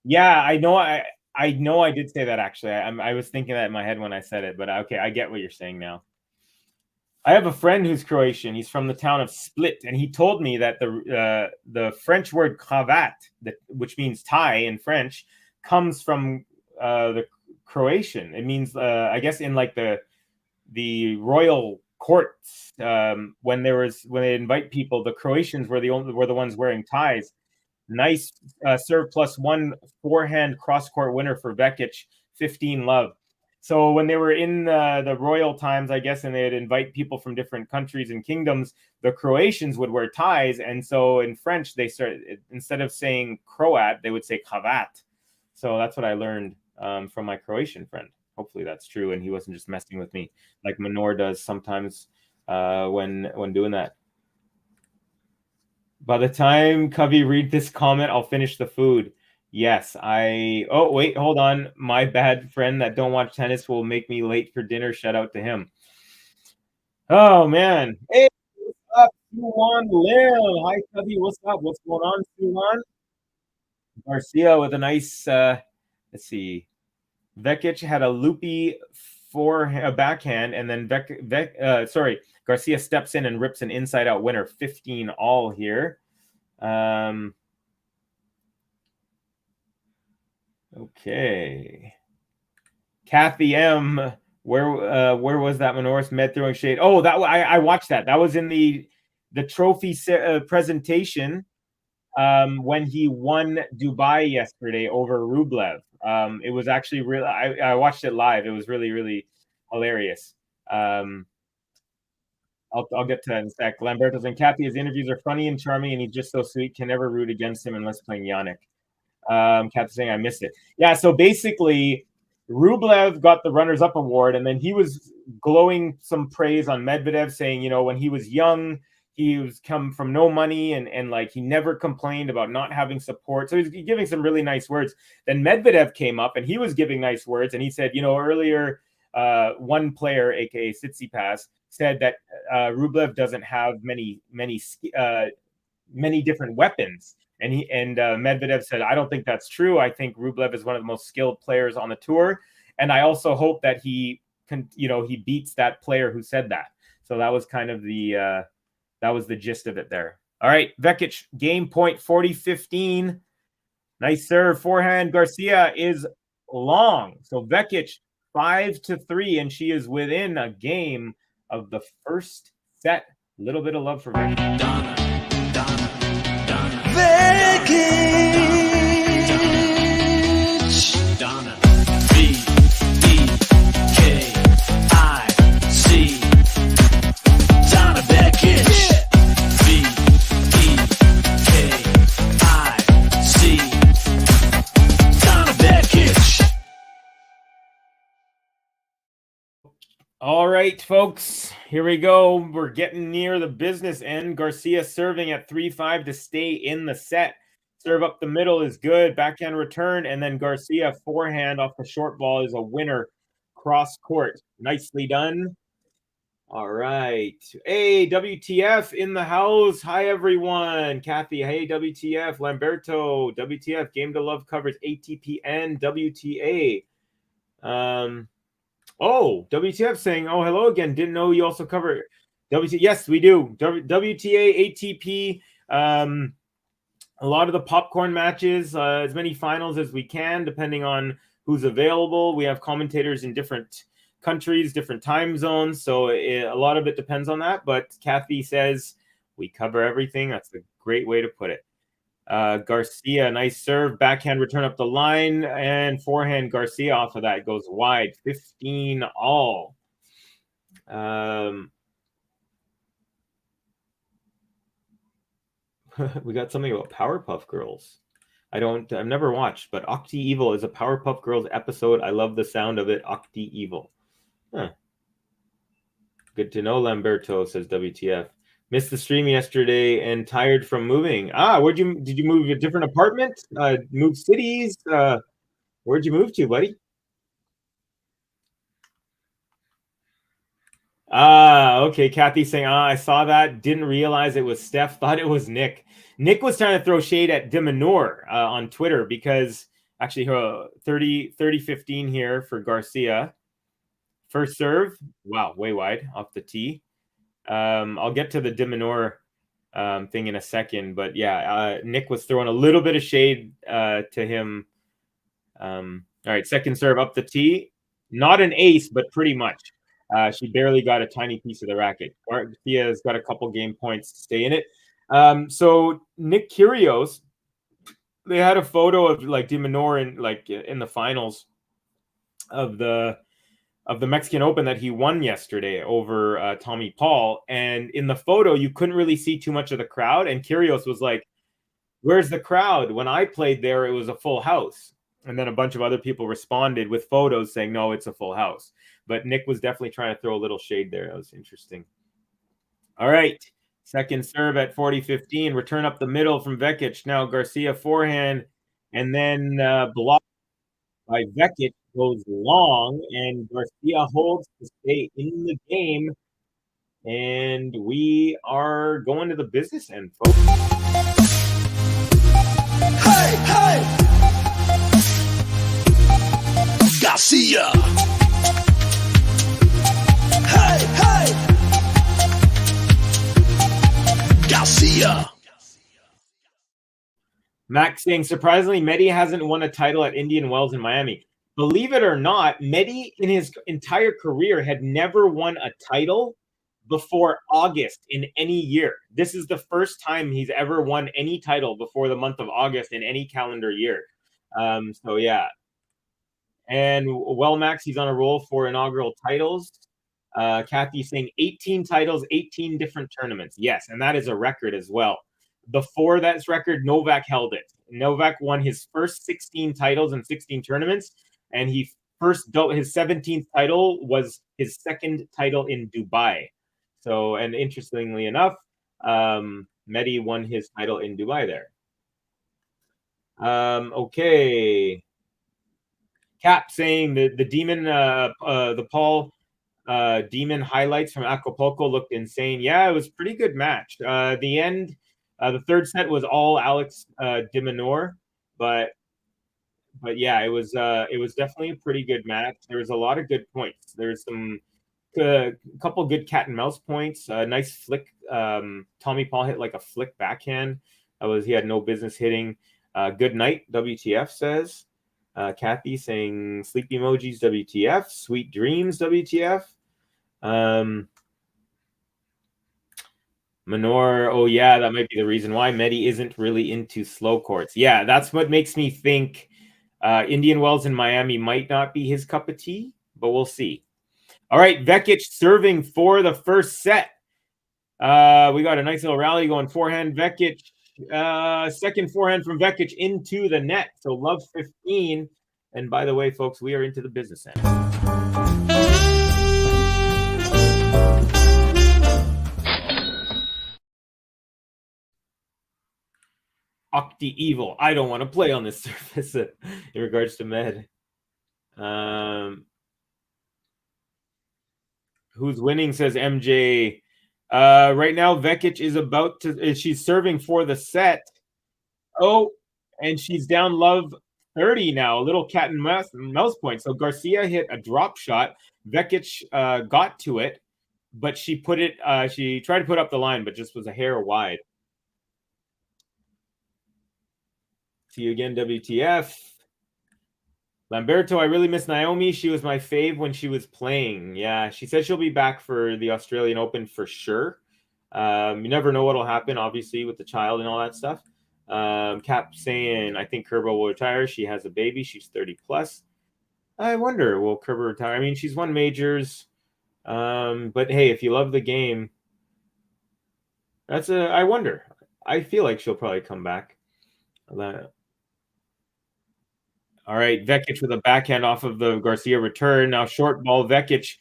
F: Yeah, I know. I know I did say that actually. I was thinking that in my head when I said it, but okay, I get what you're saying now. I have a friend who's Croatian. He's from the town of Split, and he told me that the French word cravat, which means tie in French, comes from the Croatian. It means, I guess, in like the royal courts, when they invite people, the Croatians were the ones wearing ties. Nice serve +1 forehand cross court winner for Vekic, 15 love. So when they were in the royal times, I guess, and they'd invite people from different countries and kingdoms, the Croatians would wear ties. And so in French, they started, instead of saying Croat, they would say cravat. So that's what I learned from my Croatian friend. Hopefully that's true, and he wasn't just messing with me like Manor does sometimes when doing that. By the time Covey read this comment, I'll finish the food. Yes, oh, wait, hold on. My bad friend that don't watch tennis will make me late for dinner. Shout out to him. Oh, man. Hey, what's up, Suwan Lim? Hi, Covey. What's up? What's going on, Suwan? Garcia with a nice, let's see. Vekic had a loopy backhand, and then Garcia steps in and rips an inside-out winner. 15 all here. Okay. Kathy M. Where was that Manoris Med throwing shade? Oh, that I watched that. That was in the trophy presentation when he won Dubai yesterday over Rublev. It was actually really. I watched it live. It was really, really hilarious. I'll get to that in a sec. Lamberto's and Kathy, his interviews are funny and charming, and he's just so sweet. Can never root against him unless playing Yannick. Kathy's saying I missed it. Yeah, so basically, Rublev got the runners-up award, and then he was glowing some praise on Medvedev, saying, when he was young, he was come from no money, and like he never complained about not having support. So he's giving some really nice words. Then Medvedev came up, and he was giving nice words, and he said, earlier, one player, aka Tsitsipas, said that Rublev doesn't have many different weapons. And Medvedev said, I don't think that's true. I think Rublev is one of the most skilled players on the tour. And I also hope that he beats that player who said that. So that was kind of the gist of it there. All right, VEKIC, game point 40-15. Nice serve. Forehand, Garcia is long. So VEKIC 5-3, and she is within a game of the first set. A little bit of love for VEKIC.
A: Donna. VEKIC. Donna. VEKIC. Donna VEKIC. Donna VEKIC.
F: All right, folks, here we go. We're getting near the business end. Garcia serving at 3-5 to stay in the set. Serve up the middle is good. Backhand return, and then Garcia forehand off the short ball is a winner. Cross court. Nicely done. All right. Hey, WTF in the house. Hi, everyone. Kathy, hey, WTF. Lamberto, WTF. Game to Love covers ATP and WTA. Oh, WTF saying, oh, hello again. Didn't know you also cover WTA. Yes, we do. WTA, ATP, a lot of the popcorn matches, as many finals as we can, depending on who's available. We have commentators in different countries, different time zones. So a lot of it depends on that. But Kathy says we cover everything. That's a great way to put it. Garcia, nice serve, backhand return up the line, and forehand Garcia off of that goes wide. 15 all. We got something about Powerpuff Girls. I've never watched, but Octi Evil is a Powerpuff Girls episode. I love the sound of it. Octi Evil. Huh. Good to know, Lamberto, says WTF. Missed the stream yesterday and tired from moving. Did you move a different apartment? Move cities? Where'd you move to, buddy? Okay. Kathy saying, I saw that. Didn't realize it was Steph. Thought it was Nick. Nick was trying to throw shade at de Minaur on Twitter because actually 30-15 here for Garcia. First serve. Wow, way wide off the tee. I'll get to the de Minaur thing in a second, but yeah, Nick was throwing a little bit of shade to him. All right, second serve up the tee. Not an ace, but pretty much. She barely got a tiny piece of the racket. Garcia's got a couple game points to stay in it. So Nick Kyrgios, they had a photo of like de Minaur in the finals of the Mexican Open that he won yesterday over Tommy Paul. And in the photo, you couldn't really see too much of the crowd. And Kyrgios was like, where's the crowd? When I played there, it was a full house. And then a bunch of other people responded with photos saying, no, it's a full house. But Nick was definitely trying to throw a little shade there. That was interesting. All right. Second serve at 40-15. Return up the middle from VEKIC. Now Garcia forehand. And then blocked by VEKIC. Goes long, and Garcia holds to stay in the game. And we are going to the business end, folks.
A: Hey, hey! Garcia! Hey, hey! Garcia!
F: Max saying, surprisingly, Medi hasn't won a title at Indian Wells in Miami. Believe it or not, Mehdi in his entire career had never won a title before August in any year. This is the first time he's ever won any title before the month of August in any calendar year. So yeah. And well, Max, he's on a roll for inaugural titles. Kathy saying 18 titles, 18 different tournaments. Yes, and that is a record as well. Before that record, Novak held it. Novak won his first 16 titles and 16 tournaments, and his 17th title was his second title in Dubai. So, and interestingly enough, Mehdi won his title in Dubai there. Okay. Cap saying the demon, the Paul demon highlights from Acapulco looked insane. Yeah, it was a pretty good match. The end, the third set was all Alex de Minaur, but yeah, it was definitely a pretty good match. There was a lot of good points. There's some couple good cat and mouse points. Nice flick. Tommy Paul hit like a flick backhand. He had no business hitting. Good night, WTF says. Kathy saying sleep emojis, WTF. Sweet dreams, WTF. Minor, oh yeah, that might be the reason why Mehdi isn't really into slow courts. Yeah, that's what makes me think Indian Wells in Miami might not be his cup of tea, but we'll see. All right, VEKIC serving for the first set. We got a nice little rally going. Forehand VEKIC. Second forehand from VEKIC into the net. So love 15. And by the way, folks, we are into the business end. Octi Evil. I don't want to play on this surface in regards to Med. Who's winning, says MJ. Right now, VEKIC is about to, she's serving for the set. Oh, and she's down love 30 now, a little cat and mouse point. So Garcia hit a drop shot. VEKIC got to it, but she put it, she tried to put up the line, but just was a hair wide. See you again, WTF. Lamberto, I really miss Naomi. She was my fave when she was playing. Yeah, she said she'll be back for the Australian Open for sure. You never know what'll happen, obviously, with the child and all that stuff. Cap saying, I think Kerber will retire. She has a baby. She's 30 plus. I wonder, will Kerber retire? I mean, she's won majors. But hey, if you love the game, I wonder. I feel like she'll probably come back. All right, VEKIC with a backhand off of the Garcia return. Now short ball, VEKIC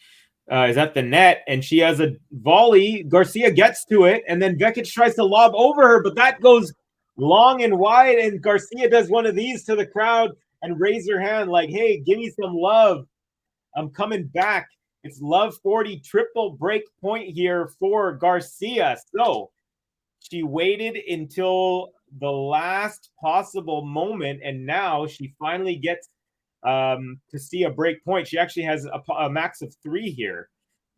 F: is at the net, and she has a volley. Garcia gets to it, and then VEKIC tries to lob over her, but that goes long and wide, and Garcia does one of these to the crowd and raise her hand like, hey, give me some love. I'm coming back. It's love 40, triple break point here for Garcia. So she waited until the last possible moment, and now she finally gets to see a break point. She actually has a max of 3 here.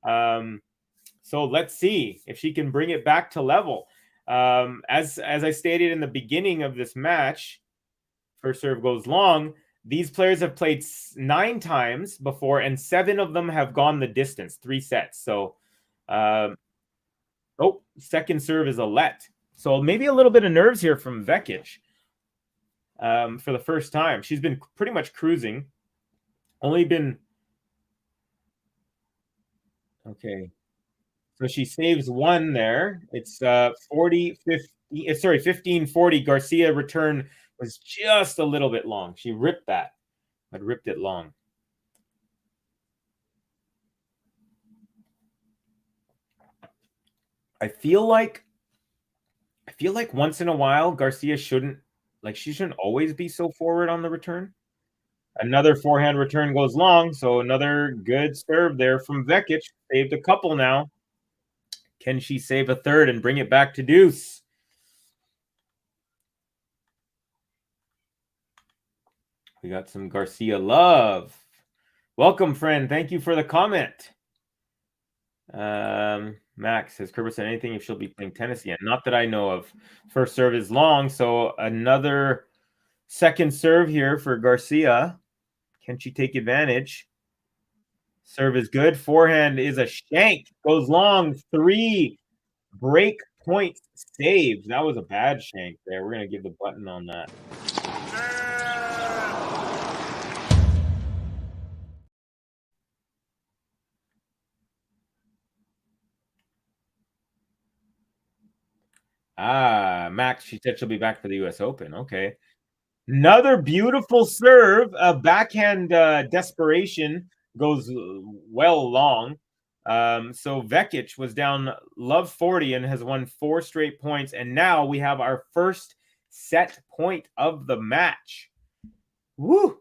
F: So let's see if she can bring it back to level. As I stated in the beginning of this match, first serve goes long. These players have played 9 times before, and 7 of them have gone the distance, 3 sets. So, second serve is a let. So maybe a little bit of nerves here from VEKIC for the first time. She's been pretty much cruising. Only been... Okay. So she saves 1 there. It's 15-40. Garcia return was just a little bit long. She ripped that, but ripped it long. I feel like once in a while, Garcia shouldn't always be so forward on the return. Another forehand return goes long, so another good serve there from VEKIC. Saved a couple now. Can she save a third and bring it back to deuce? We got some Garcia love. Welcome, friend. Thank you for the comment. Max, has Kerber said anything if she'll be playing tennis again? Not that I know of. First serve is long, so another second serve here for Garcia. Can she take advantage? Serve is good. Forehand is a shank. Goes long. 3 break point saves. That was a bad shank there. We're going to give the button on that. Max, she said she'll be back for the US Open. Okay. Another beautiful serve. A backhand desperation goes well long. So VEKIC was down love 40 and has won 4 straight points. And now we have our first set point of the match. Woo!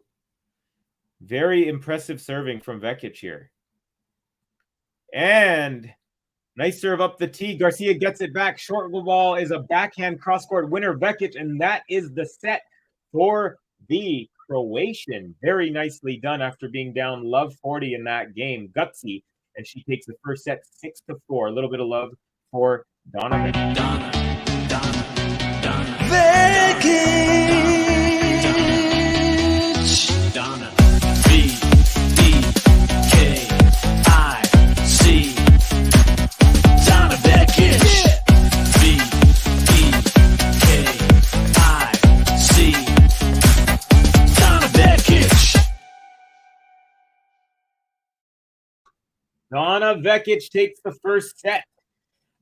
F: Very impressive serving from VEKIC here. And nice serve up the tee. Garcia gets it back. Short ball is a backhand cross-court winner, VEKIC, and that is the set for the Croatian. Very nicely done after being down love 40 in that game. Gutsy, and she takes the first set 6-4. A little bit of love for Donna.
A: VEKIC.
B: Donna. V-E-K-I-C. Donna VEKIC. V-E-K-I-C. Donna VEKIC.
F: Donna VEKIC takes the first set.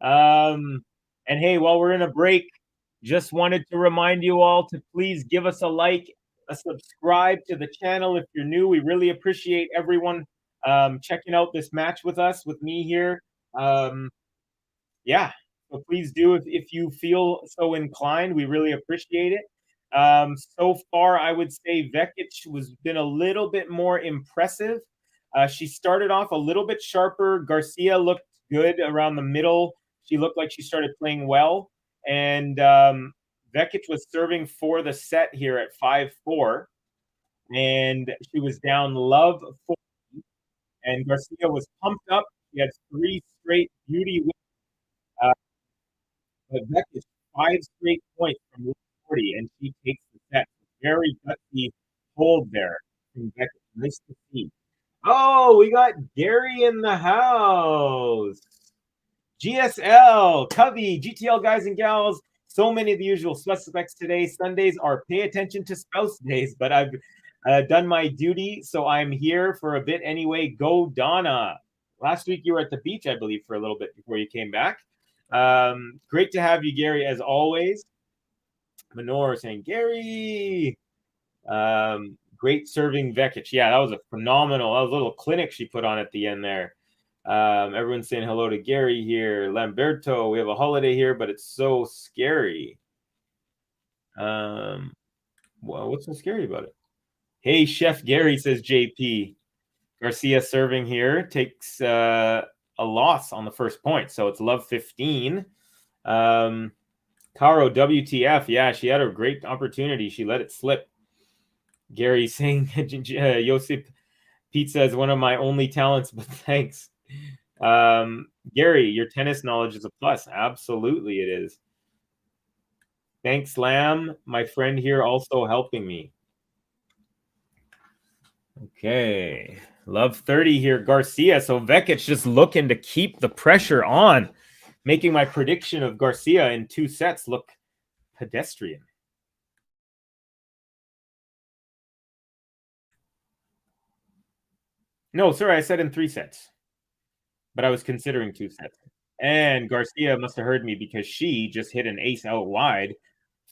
F: And hey, while we're in a break, just wanted to remind you all to please give us a like, a subscribe to the channel if you're new. We really appreciate everyone checking out this match with us, with me here. Yeah, so please do if you feel so inclined. We really appreciate it. So far, I would say VEKIC was been a little bit more impressive. She started off a little bit sharper. Garcia looked good around the middle. She looked like she started playing well. And VEKIC was serving for the set here at 5-4. And she was down love 40. And Garcia was pumped up. She had 3 straight beauty wins. But VEKIC 5 straight points from love 40. And she takes the set. Very gutsy hold there from VEKIC. Nice to see. Oh, we got Gary in the house. GSL, Covey, GTL guys and gals. So many of the usual suspects today. Sundays are pay attention to spouse days, but I've done my duty, so I'm here for a bit anyway. Go Donna. Last week you were at the beach, I believe, for a little bit before you came back. Great to have you, Gary, as always. Manor saying, Gary. Great serving VEKIC. Yeah, that was a phenomenal. That was a little clinic she put on at the end there. Everyone's saying hello to Gary here. Lamberto, we have a holiday here, but it's so scary. Well, what's so scary about it? Hey, Chef Gary, says JP. Garcia serving here takes a loss on the first point, so it's love 15. Caro, WTF. Yeah, she had a great opportunity. She let it slip. Gary saying, Josip Pizza is one of my only talents, but thanks. Gary, your tennis knowledge is a plus. Absolutely it is. Thanks, Lamb. My friend here also helping me. Okay. Love 30 here. Garcia. So VEKIC just looking to keep the pressure on, making my prediction of Garcia in 2 sets look pedestrian. No, sorry, I said in 3 sets. But I was considering 2 sets. And Garcia must have heard me because she just hit an ace out wide.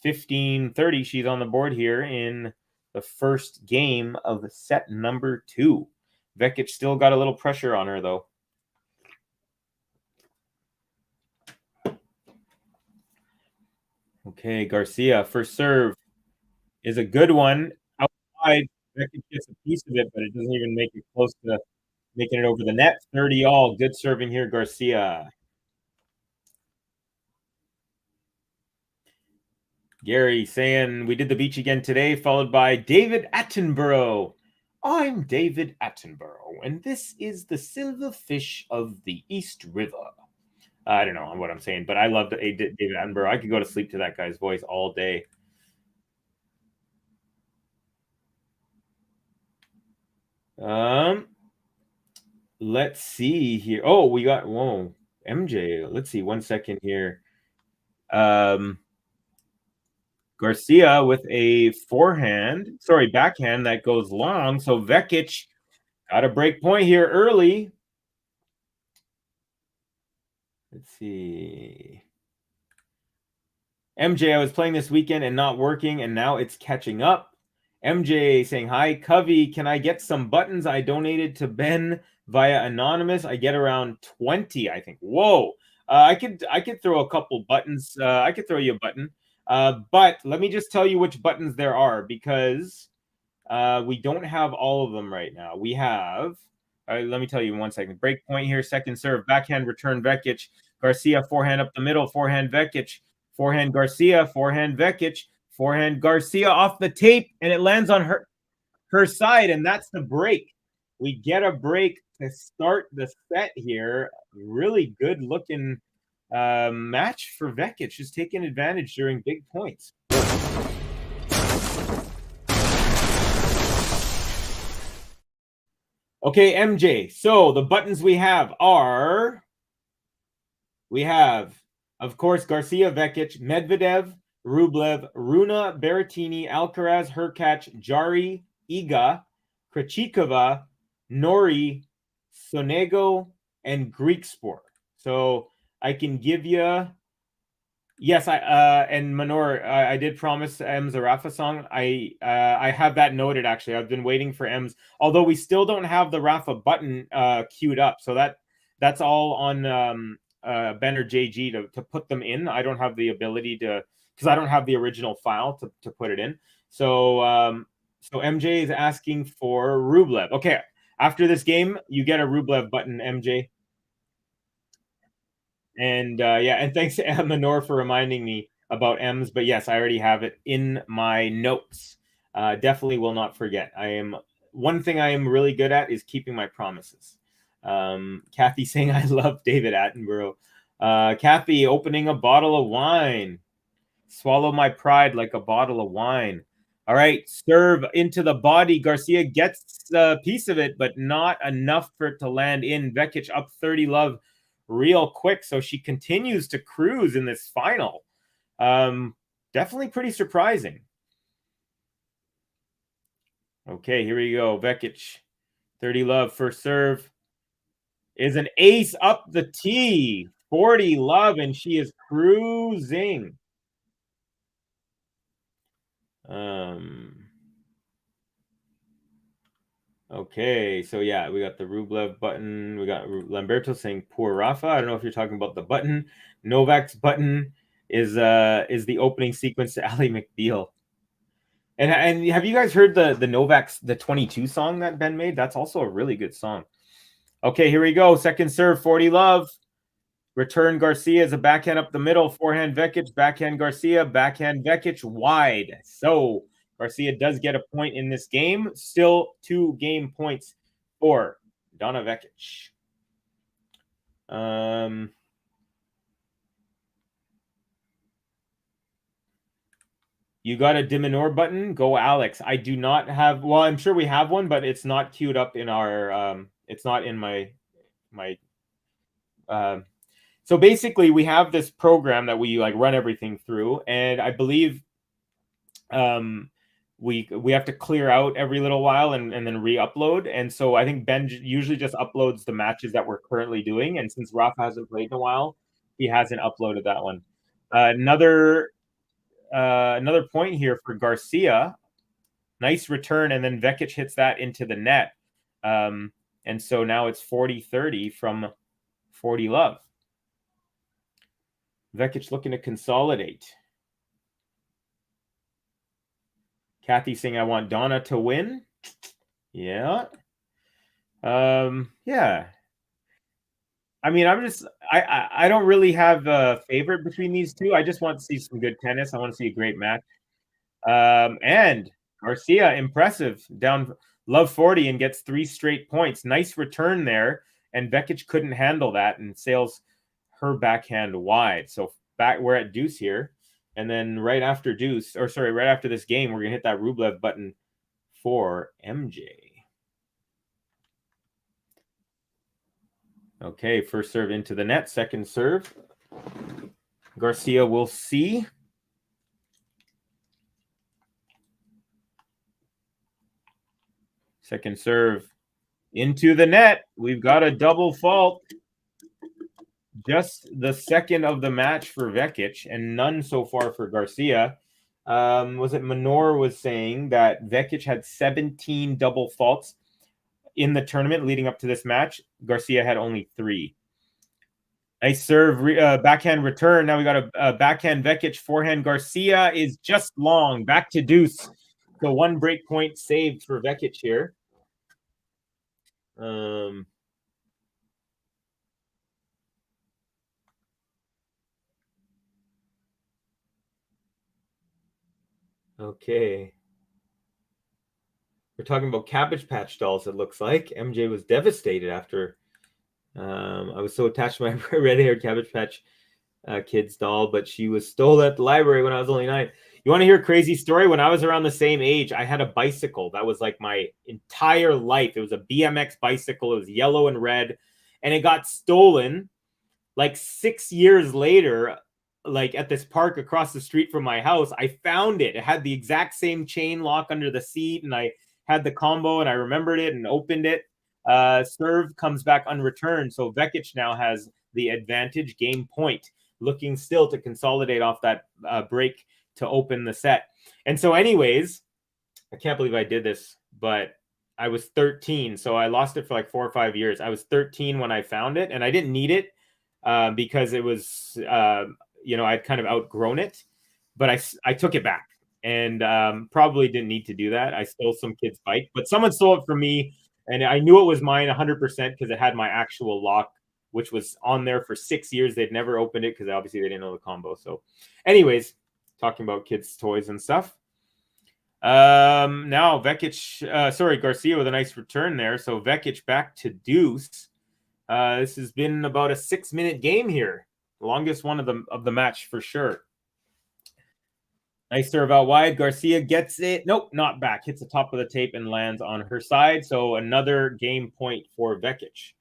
F: 15-30, she's on the board here in the first game of set number 2. VEKIC still got a little pressure on her, though. Okay, Garcia, first serve is a good one. Outside, VEKIC gets a piece of it, but it doesn't even make it close to making it over the net. 30 all. Good serving here, Garcia. Gary saying we did the beach again today, followed by David Attenborough. I'm David Attenborough, and this is the silverfish of the East River. I don't know what I'm saying, but I love David Attenborough. I could go to sleep to that guy's voice all day. Let's see here. Oh, we got MJ. Let's see 1 second here. Garcia with a backhand that goes long. So Vekic got a break point here early. Let's see. MJ, I was playing this weekend and not working, and now it's catching up. MJ saying, hi, Covey, can I get some buttons? I donated to Ben via Anonymous. I get around 20, I think. Whoa. I could throw a couple buttons. I could throw you a button. But let me just tell you which buttons there are, because we don't have all of them right now. We have, let me tell you in 1 second. Break point here, second serve, backhand return Vekic. Garcia, forehand up the middle, forehand Vekic. Forehand Garcia, forehand Vekic, forehand Garcia off the tape, and it lands on her side, and that's the break. We get a break to start the set here. Really good looking match for Vekic, just taking advantage during big points. Okay, MJ. So the buttons we have are, of course, Garcia, Vekic, Medvedev, Rublev, Runa, Berrettini, Alcaraz, Hurkacz, Jari, Iga, Krejcikova, Nori, Sonego, and Greek Sport. So I can give you, yes, and Manor, I did promise M's a Rafa song. I have that noted, actually. I've been waiting for M's, although we still don't have the Rafa button queued up. So that's all on Ben or JG to put them in. I don't have the ability to, because I don't have the original file to put it in. So so MJ is asking for Rublev. Okay, after this game, you get a Rublev button, MJ. And yeah, and thanks to Manor for reminding me about M's. But yes, I already have it in my notes. Definitely will not forget. One thing I am really good at is keeping my promises. Kathy saying I love David Attenborough. Kathy opening a bottle of wine. Swallow my pride like a bottle of wine. All right, serve into the body. Garcia gets a piece of it, but not enough for it to land in. Vekic up 30 love real quick, so she continues to cruise in this final. Definitely pretty surprising. Okay, here we go. Vekic, 30 love, first serve is an ace up the tee. 40 love, and she is cruising. Okay, so yeah, we got the Rublev button. We got Lamberto saying poor Rafa. I don't know if you're talking about the button. Novak's button is the opening sequence to Ally McBeal. And have you guys heard the Novak's the 22 song that Ben made? That's also a really good song. Okay, here we go. Second serve, 40 love. Return Garcia is a backhand up the middle. Forehand Vekic, backhand Garcia, backhand Vekic wide. So Garcia does get a point in this game. Still 2 game points for Donna Vekic. You got a Diminor button? Go Alex. I do not have, well, I'm sure we have one, but it's not queued up in our it's not in my so basically we have this program that we like run everything through, and I believe we have to clear out every little while and then re-upload. And so I think Ben usually just uploads the matches that we're currently doing, and since Rafa hasn't played in a while, he hasn't uploaded that one. Another point here for Garcia. Nice return, and then Vekic hits that into the net. And so now it's 40-30 from 40 love. Vekic looking to consolidate. Kathy saying, I want Donna to win. Yeah. Yeah. I mean, I don't really have a favorite between these two. I just want to see some good tennis. I want to see a great match. And Garcia, impressive. Down love 40 and gets 3 straight points. Nice return there. And Vekic couldn't handle that and sails her backhand wide. So we're at deuce here. And then right after this game, we're going to hit that Rublev button for MJ. Okay, first serve into the net, second serve. Garcia will see. Second serve into the net. We've got a double fault. Just the second of the match for VEKIC and none so far for Garcia. Was it Manor was saying that VEKIC had 17 double faults in the tournament leading up to this match. Garcia had only 3. Nice serve, backhand return. Now we got a backhand VEKIC, forehand Garcia is just long. Back to deuce. So 1 break point saved for VEKIC here. Okay. We're talking about Cabbage Patch dolls, it looks like. MJ was devastated after I was so attached to my red-haired Cabbage Patch Kids doll, but she was stolen at the library when I was only 9. You want to hear a crazy story? When I was around the same age, I had a bicycle. That was like my entire life. It was a BMX bicycle. It was yellow and red, and it got stolen like 6 years later, like at this park across the street from my house. I found it. It had the exact same chain lock under the seat, and I had the combo, and I remembered it and opened it. Serve comes back unreturned, so VEKIC now has the advantage, game point, looking still to consolidate off that break to open the set. And so anyways, I can't believe I did this, but I was 13, so I lost it for like 4 or 5 years. I was 13 when I found it, and I didn't need it because it was, I'd kind of outgrown it, but I took it back, and probably didn't need to do that. I stole some kid's bike, but someone stole it from me, and I knew it was mine 100% because it had my actual lock, which was on there for 6 years. They'd never opened it because obviously they didn't know the combo. So anyways, talking about kids' toys and stuff. Now VEKIC, Garcia with a nice return there. So VEKIC back to deuce. This has been about a 6-minute game here. The longest one of the match for sure. Nice serve out wide. Garcia gets it. Nope, not back. Hits the top of the tape and lands on her side. So another game point for VEKIC.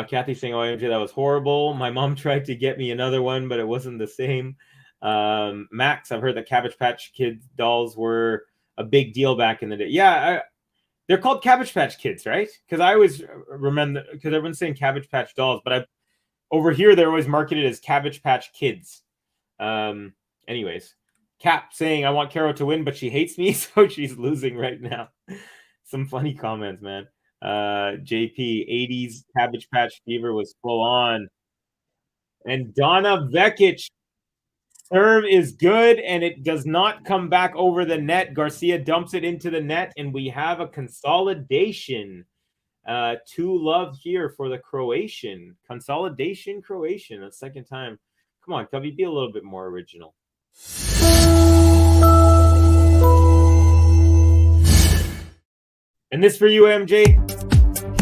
F: Kathy saying, "OMG, that was horrible. My mom tried to get me another one, but it wasn't the same." Max, I've heard that Cabbage Patch Kids dolls were a big deal back in the day. Yeah, they're called Cabbage Patch Kids, right? Because I always remember, because everyone's saying Cabbage Patch dolls, but over here they're always marketed as Cabbage Patch Kids. Anyways, Cap saying, "I want Caro to win, but she hates me, so she's losing right now." Some funny comments, man. JP, 80s Cabbage Patch fever was full on. And Donna VEKIC, serve is good, and it does not come back over the net. Garcia dumps it into the net, and we have a consolidation. 2-love here for the Croatian. Consolidation Croatian, the second time. Come on, Cubby, be a little bit more original. And this for you, MJ.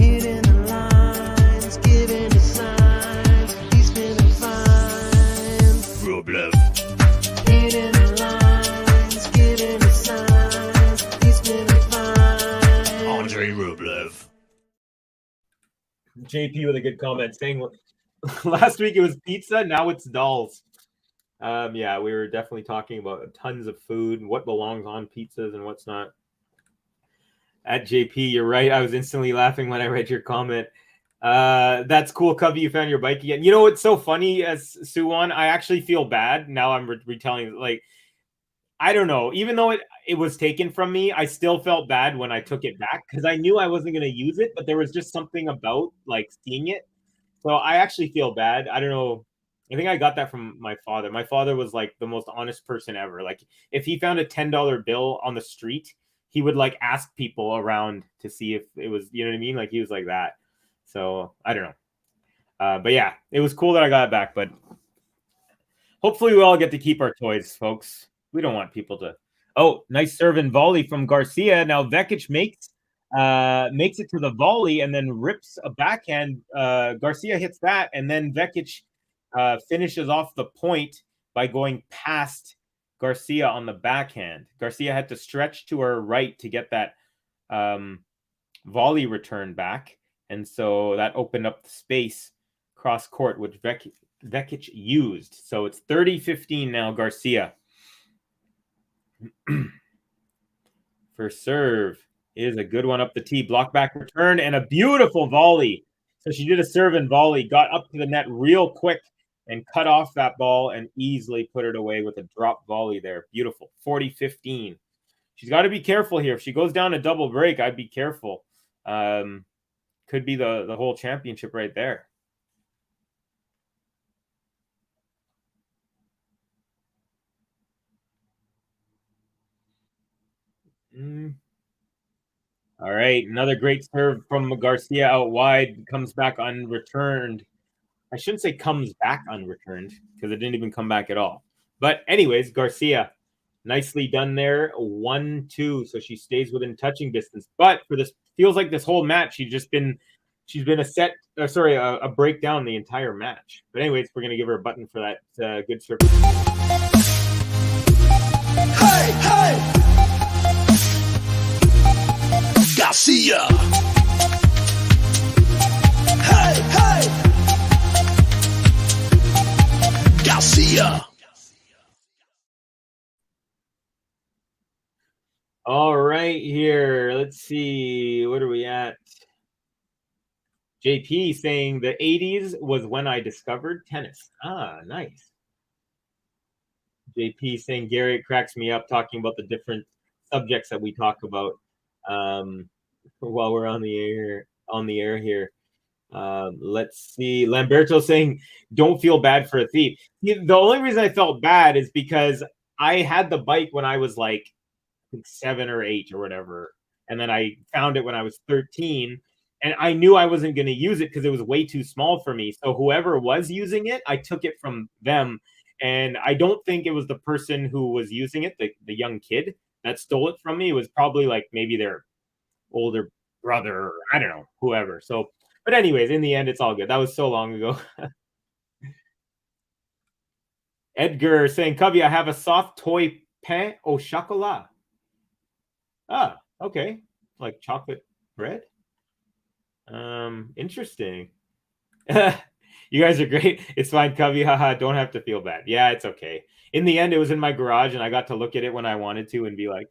C: Hitting the lines, giving the signs, he's feeling fine.
A: Rublev.
C: Hitting the lines, giving the signs, he's feeling fine.
A: Andre Rublev.
F: JP with a good comment saying last week it was pizza, now it's dolls. Yeah, we were definitely talking about tons of food, what belongs on pizzas and what's not. At JP, you're right. I was instantly laughing when I read your comment. That's cool, Cubby. You found your bike again. You know what's so funny, as Suwon? I actually feel bad now. I'm retelling. Like, I don't know. Even though it was taken from me, I still felt bad when I took it back because I knew I wasn't going to use it. But there was just something about like seeing it. So I actually feel bad. I don't know. I think I got that from my father. My father was like the most honest person ever. Like, if he found a $10 bill on the street, he would like ask people around to see if it was, you know what I mean? Like, he was like that. So I don't know. But yeah, it was cool that I got it back, but hopefully we all get to keep our toys, folks. We don't want people to. Oh, nice serve and volley from Garcia. Now VEKIC makes it to the volley and then rips a backhand. Garcia hits that, and then VEKIC finishes off the point by going past Garcia on the backhand. Garcia had to stretch to her right to get that volley return back. And so that opened up the space cross court, which Vekic used. So it's 30-15 now, Garcia. First serve is a good one up the tee. Block back return and a beautiful volley. So she did a serve and volley, got up to the net real quick and cut off that ball and easily put it away with a drop volley there. Beautiful. 40-15. She's got to be careful here. If she goes down a double break, I'd be careful. Could be the whole championship right there. All right, another great serve from Garcia out wide. Comes back unreturned. I shouldn't say comes back unreturned because it didn't even come back at all. But anyways, Garcia, nicely done there. 1-2, so she stays within touching distance. But for this, feels like this whole match, she's been a breakdown the entire match. But anyways, we're gonna give her a button for that good serve.
B: Hey, hey! Garcia! Hey, hey! Garcia!
F: All right, here. Let's see. What are we at? JP saying the 80s was when I discovered tennis. Ah, nice. JP saying Gary, it cracks me up talking about the different subjects that we talk about while we're on the air here. Let's see. Lamberto saying, don't feel bad for a thief. The only reason I felt bad is because I had the bike when I was like 7 or 8 or whatever. And then I found it when I was 13. And I knew I wasn't going to use it because it was way too small for me. So whoever was using it, I took it from them. And I don't think it was the person who was using it, the young kid that stole it from me. It was probably like maybe their older brother, or I don't know, whoever. So, but anyways, in the end, it's all good. That was so long ago. Edgar saying, Cubby, I have a soft toy pain au chocolat. Ah, okay. Like chocolate bread. Interesting. You guys are great. It's fine, Cubby. Haha, don't have to feel bad. Yeah, it's okay. In the end, it was in my garage and I got to look at it when I wanted to and be like,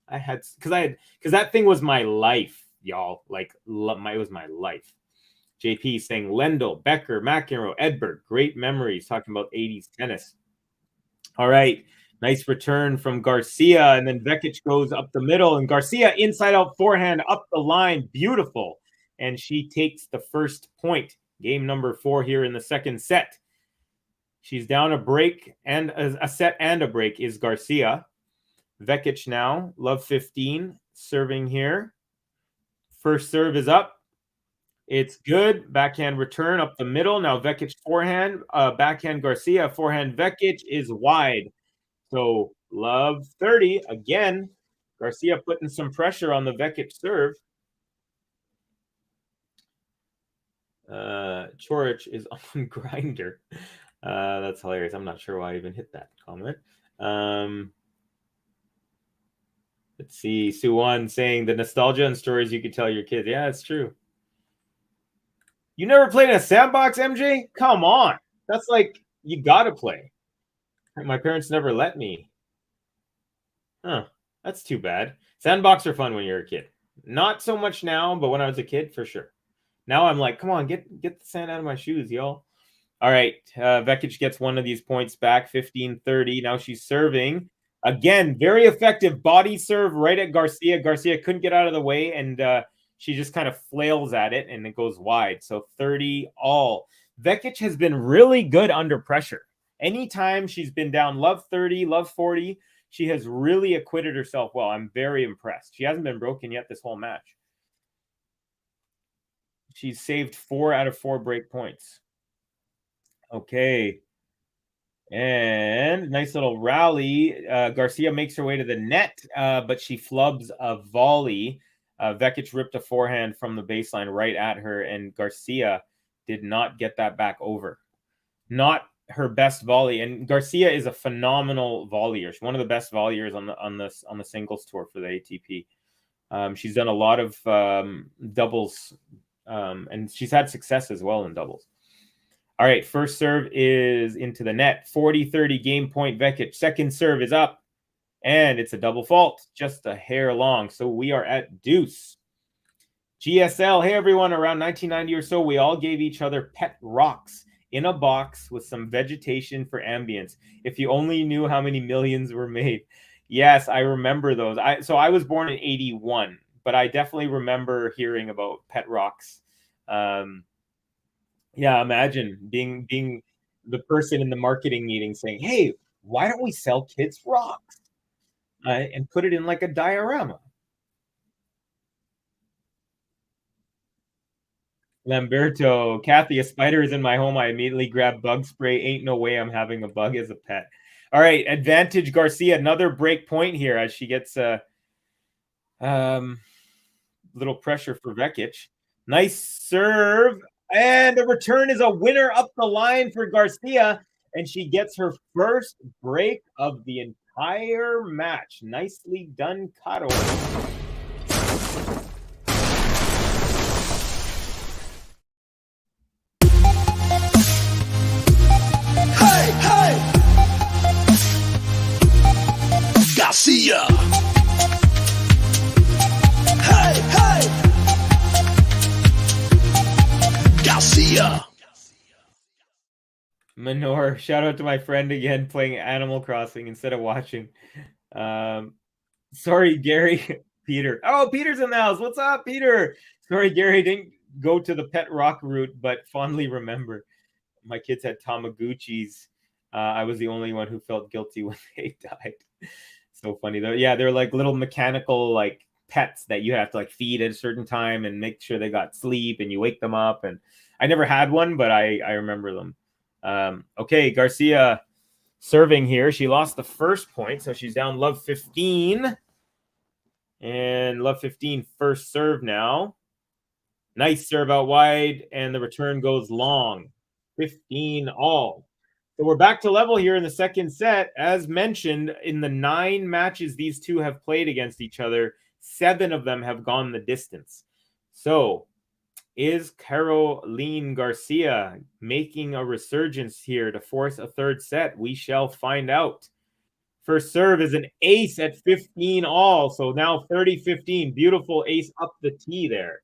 F: because that thing was my life, y'all. Like, it was my life. JP saying Lendl, Becker, McEnroe, Edberg, great memories talking about 80s tennis. All right. Nice return from Garcia, and then Vekic goes up the middle, and Garcia inside out forehand up the line. Beautiful. And she takes the first point. Game number 4 here in the second set. She's down a break and a set and a break is Garcia. Vekic now, love 15, serving here. First serve is up. It's good. Backhand return up the middle. Now Vekic forehand, backhand Garcia, forehand Vekic is wide. So love 30 again. Garcia putting some pressure on the Vekic serve. Chorich is on grinder. That's hilarious. I'm not sure why I even hit that comment. Let's see. Suwan saying the nostalgia and stories you could tell your kids. Yeah, it's true. You never played in a sandbox, MJ? Come on. That's like, you got to play. My parents never let me. Huh. That's too bad. Sandbox are fun when you're a kid. Not so much now, but when I was a kid, for sure. Now I'm like, come on, get the sand out of my shoes, y'all. All right. Vekic gets one of these points back, 15-30. Now she's serving. Again, very effective body serve right at Garcia. Garcia couldn't get out of the way, and she just kind of flails at it, and it goes wide. So 30 all. Vekic has been really good under pressure. Anytime she's been down love 30, love 40, she has really acquitted herself well. I'm very impressed. She hasn't been broken yet this whole match. She's saved 4 out of 4 break points. Okay. And nice little rally. Garcia makes her way to the net, but she flubs a volley. Vekic ripped a forehand from the baseline right at her, and Garcia did not get that back over. Not her best volley, and Garcia is a phenomenal volleyer. She's one of the best volleyers on the singles tour for the ATP. She's done a lot of doubles, and she's had success as well in doubles. All right, first serve is into the net. 40-30 game point VEKIC. Second serve is up, and it's a double fault, just a hair long. So we are at deuce. GSL, hey everyone, around 1990 or so, we all gave each other pet rocks in a box with some vegetation for ambience. If you only knew how many millions were made. Yes, I remember those. So I was born in 81, but I definitely remember hearing about pet rocks. Yeah, imagine being the person in the marketing meeting saying, "Hey, why don't we sell kids rocks and put it in like a diorama?" Lamberto, Kathy, a spider is in my home. I immediately grab bug spray. Ain't no way I'm having a bug as a pet. All right, advantage Garcia. Another break point here as she gets a little pressure for VEKIC. Nice serve. And the return is a winner up the line for Garcia. And she gets her first break of the entire match. Nicely done, Caro.
B: Hey, hey! Garcia! Hey, hey! Garcia!
F: Manor, shout out to my friend again playing Animal Crossing instead of watching. Sorry, Gary. Peter. Oh, Peter's in the house. What's up, Peter? Sorry, Gary, didn't go to the pet rock route, but fondly remember. My kids had Tamagotchis. I was the only one who felt guilty when they died. So funny though. Yeah, they're like little mechanical like pets that you have to like feed at a certain time and make sure they got sleep and you wake them up. And I never had one, but I remember them. Okay, Garcia serving here. She lost the first point, so she's down love 15. And love 15 first serve now. Nice serve out wide, and the return goes long. 15 all. So we're back to level here in the second set. As mentioned, in the 9 matches these two have played against each other, 7 of them have gone the distance. So is Caroline Garcia making a resurgence here to force a third set? We shall find out. First serve is an ace at 15 all. So now 30-15. Beautiful ace up the tee there.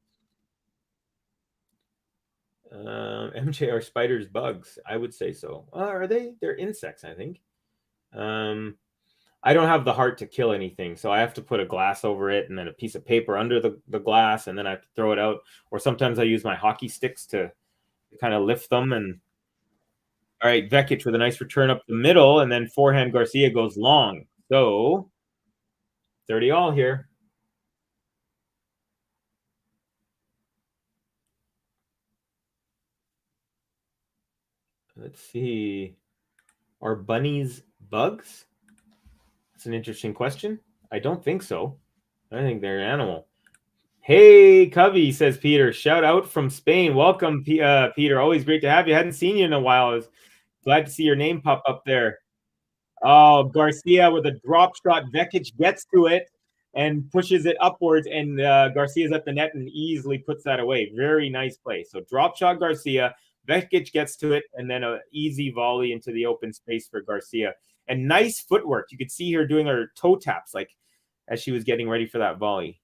F: MJ, are spiders bugs? I would say so. Are they? They're insects, I think. I don't have the heart to kill anything, so I have to put a glass over it and then a piece of paper under the glass, and then I have to throw it out. Or sometimes I use my hockey sticks to kind of lift them. And all right, VEKIC with a nice return up the middle, and then forehand Garcia goes long. So 30 all here. Let's see. Are bunnies bugs? That's an interesting question. I don't think so. I think they're an animal. Hey, Covey, says Peter. Shout out from Spain. Welcome, Peter. Always great to have you. Hadn't seen you in a while. I was glad to see your name pop up there. Oh, Garcia with a drop shot. VEKIC gets to it and pushes it upwards, and Garcia's at the net and easily puts that away. Very nice play. So drop shot Garcia. VEKIC gets to it, and then an easy volley into the open space for Garcia. And nice footwork. You could see her doing her toe taps like as she was getting ready for that volley.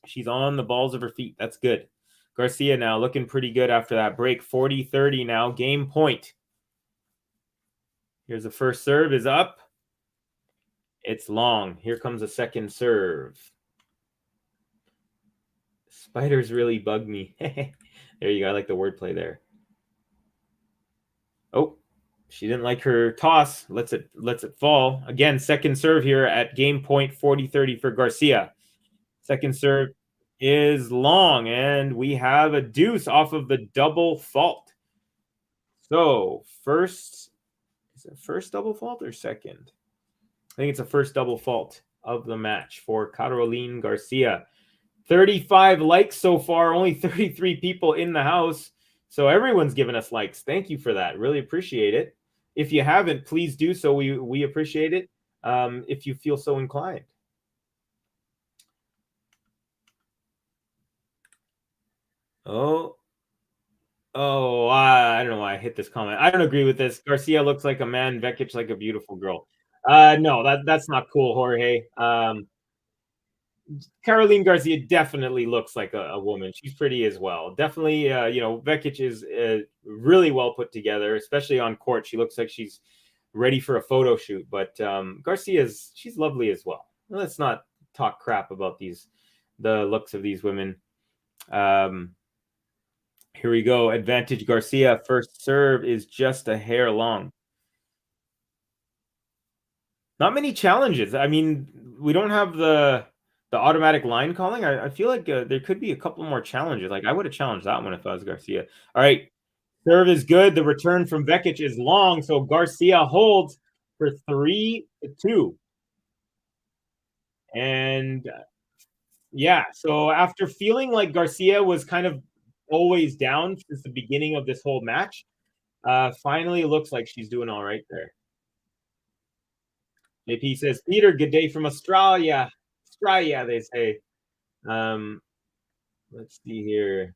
F: She's on the balls of her feet. That's good. Garcia now looking pretty good after that break. 40-30 now. Game point. Here's the first serve is up. It's long. Here comes a second serve. Spiders really bug me. There you go. I like the wordplay there. Oh, she didn't like her toss. Lets it fall. Again, second serve here at game point 40-30 for Garcia. Second serve is long, and we have a deuce off of the double fault. So first, is it first double fault or second? I think it's a first double fault of the match for Caroline Garcia. 35 likes so far, only 33 people in the house. So everyone's given us likes. Thank you for that. Really appreciate it. If you haven't, please do so. We appreciate it if you feel so inclined. I don't know why I hit this comment. I don't agree with this. Garcia looks like a man, Vekic like a beautiful girl. No, that's not cool, Jorge. Caroline Garcia definitely looks like a woman. She's pretty as well. Definitely, Vekic is really well put together, especially on court. She looks like she's ready for a photo shoot. But she's lovely as well. Let's not talk crap about the looks of these women. Here we go. Advantage Garcia. First serve is just a hair long. Not many challenges. I mean, we don't have the automatic line calling. I feel like there could be a couple more challenges. Like I would have challenged that one if I was Garcia. All right. Serve is good. The return from Vekic is long. So Garcia holds for 3-2. And yeah, so after feeling like Garcia was kind of always down since the beginning of this whole match, finally it looks like she's doing all right there. JP says, Peter, good day from Australia. Australia, they say. Let's see here.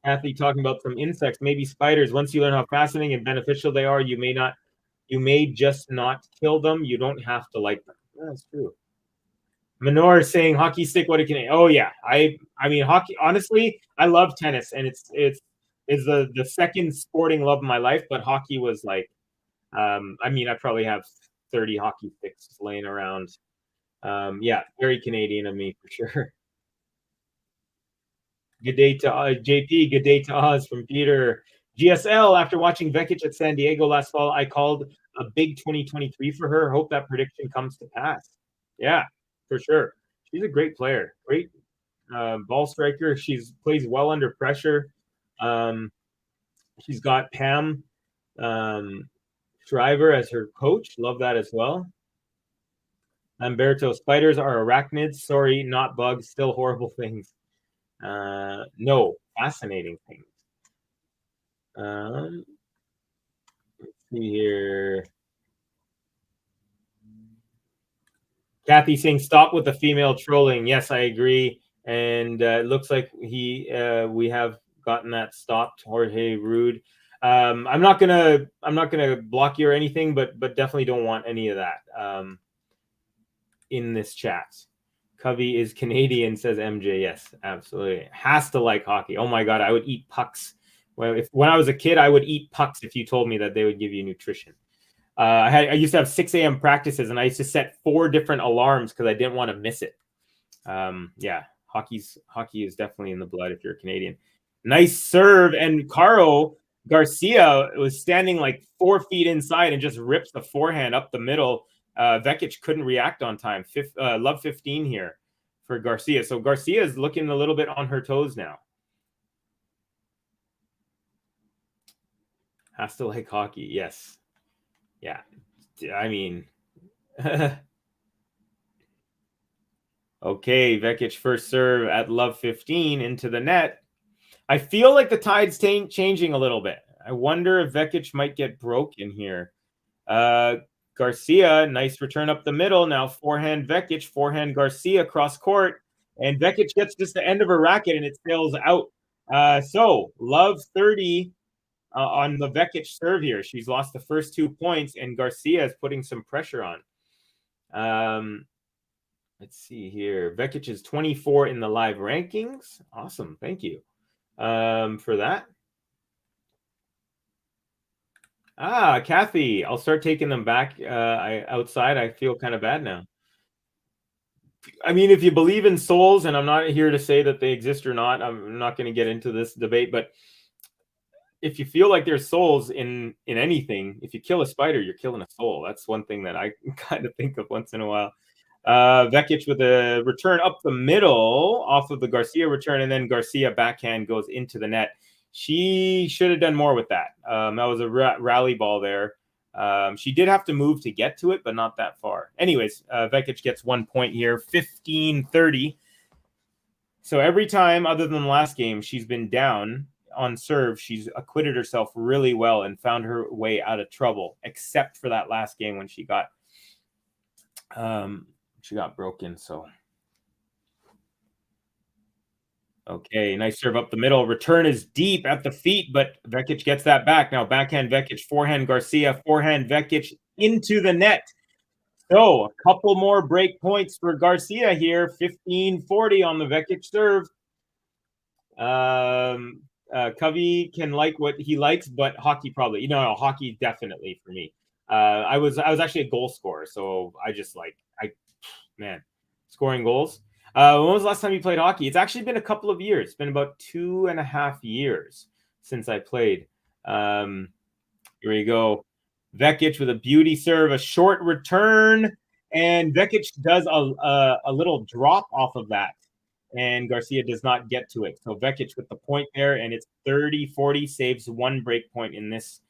F: Kathy talking about some insects, maybe spiders. Once you learn how fascinating and beneficial they are, you may just not kill them. You don't have to like them. That's true. Manor is saying hockey stick. What it can. Oh yeah, I mean hockey. Honestly, I love tennis, and it's the second sporting love of my life. But hockey was like, I mean, I probably have 30 hockey sticks laying around. Yeah, very Canadian of me for sure. Good day to JP. Good day to Oz from Peter. GSL, after watching Vekic at San Diego last fall, I called a big 2023 for her. Hope that prediction comes to pass. Yeah, for sure. She's a great player. Great ball striker. She's plays well under pressure. She's got Pam Shriver as her coach. Love that as well. Lamberto, spiders are arachnids. Sorry, not bugs. Still horrible things. No, fascinating things. Let's see here. Kathy saying, "Stop with the female trolling." Yes, I agree, and it looks like we have gotten that stopped. Jorge Rude. I'm not gonna block you or anything, but definitely don't want any of that in this chat. Covey is Canadian, says MJ. Yes, absolutely. Has to like hockey. Oh my God, I would eat pucks. Well, when I was a kid, I would eat pucks if you told me that they would give you nutrition. I used to have 6 a.m. practices, and I used to set 4 different alarms because I didn't want to miss it. Yeah, hockey is definitely in the blood if you're a Canadian. Nice serve, and Caro Garcia was standing like 4 feet inside and just rips the forehand up the middle. Vekic couldn't react on time. Love 15 here for Garcia. So Garcia is looking a little bit on her toes now. Has to like hockey. Yes. Yeah. I mean, okay. Vekic first serve at love 15 into the net. I feel like the tide's changing a little bit. I wonder if Vekic might get broken here. Garcia, nice return up the middle. Now forehand Vekic, forehand Garcia cross court. And Vekic gets just the end of her racket and it sails out. So love 30 on the Vekic serve here. She's lost the first 2 points, and Garcia is putting some pressure on. Let's see here. Vekic is 24 in the live rankings. Awesome. Thank you for that. Kathy, I'll start taking them back outside. I feel kind of bad now. I mean, if you believe in souls, and I'm not here to say that they exist or not, I'm not going to get into this debate, but if you feel like there's souls in anything, if you kill a spider, you're killing a soul. That's one thing that I kind of think of once in a while. Vekic with a return up the middle off of the Garcia return, and then Garcia backhand goes into the net. She should have done more with that. That was a rally ball there. She did have to move to get to it, but not that far. Anyways, Vekic gets 1 point here, 15-30. So every time other than the last game, she's been down on serve. She's acquitted herself really well and found her way out of trouble, except for that last game when she got broken. So Okay, nice serve up the middle. Return is deep at the feet, but Vekic gets that back. Now backhand Vekic, forehand Garcia, forehand Vekic into the net. So a couple more break points for Garcia here. 15-40 on the Vekic serve. Covey can like what he likes, but hockey probably. No, hockey definitely for me. I was actually a goal scorer, so man, scoring goals. When was the last time you played hockey? It's actually been a couple of years. It's been about 2.5 years since I played. Here we go. Vekic with a beauty serve, a short return, and Vekic does a little drop off of that, and Garcia does not get to it. So Vekic with the point there, and it's 30-40, saves one break point in this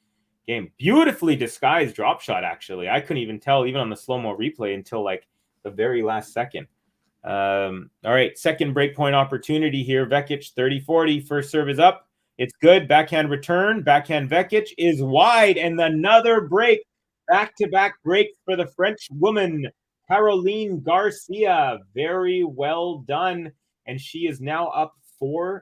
F: game. Beautifully disguised drop shot, actually. I couldn't even tell, even on the slow-mo replay, until like the very last second. All right, second break point opportunity here. Vekic, 30-40. First serve is up. It's good. Backhand return. Backhand Vekic is wide, and another break. Back-to-back breaks for the French woman, Caroline Garcia. Very well done. And she is now up 4-2.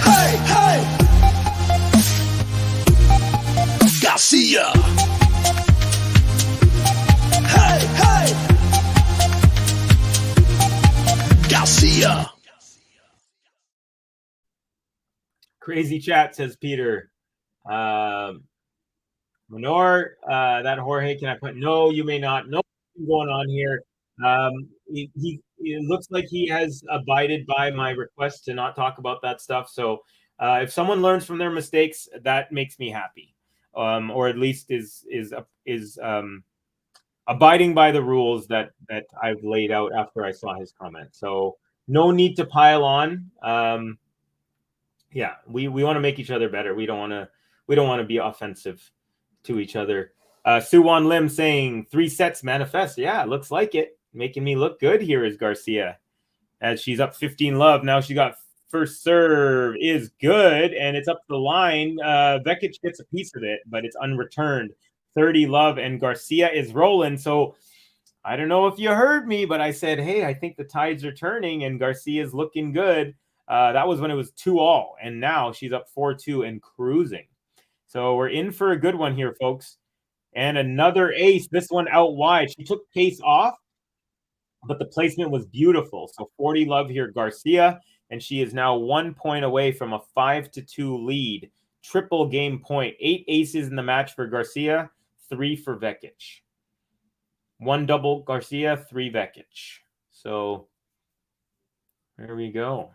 B: Hey, hey! Garcia! Hey, hey! Garcia!
F: Crazy chat, says Peter. Menor, that Jorge, can I put? No, you may not. No going on here. It looks like he has abided by my request to not talk about that stuff. So if someone learns from their mistakes, that makes me happy, or at least is abiding by the rules that I've laid out after I saw his comment. So no need to pile on. Yeah, we want to make each other better. We don't want to be offensive to each other. Suwon Lim saying 3 sets manifest. Yeah, looks like it. Making me look good here is Garcia, as she's up 15-love. Now she got first serve is good, and it's up the line. Vekic gets a piece of it, but it's unreturned. 30-love, and Garcia is rolling. So I don't know if you heard me, but I said, hey, I think the tides are turning, and Garcia's looking good. That was when it was 2-all, and now she's up 4-2 and cruising. So we're in for a good one here, folks. And another ace, this one out wide. She took pace off, but the placement was beautiful. So 40-love here, Garcia, and she is now 1 point away from a 5-2 lead. Triple game point. 8 aces in the match for Garcia, 3 for Vekic. 1 double Garcia, 3 Vekic. So there we go.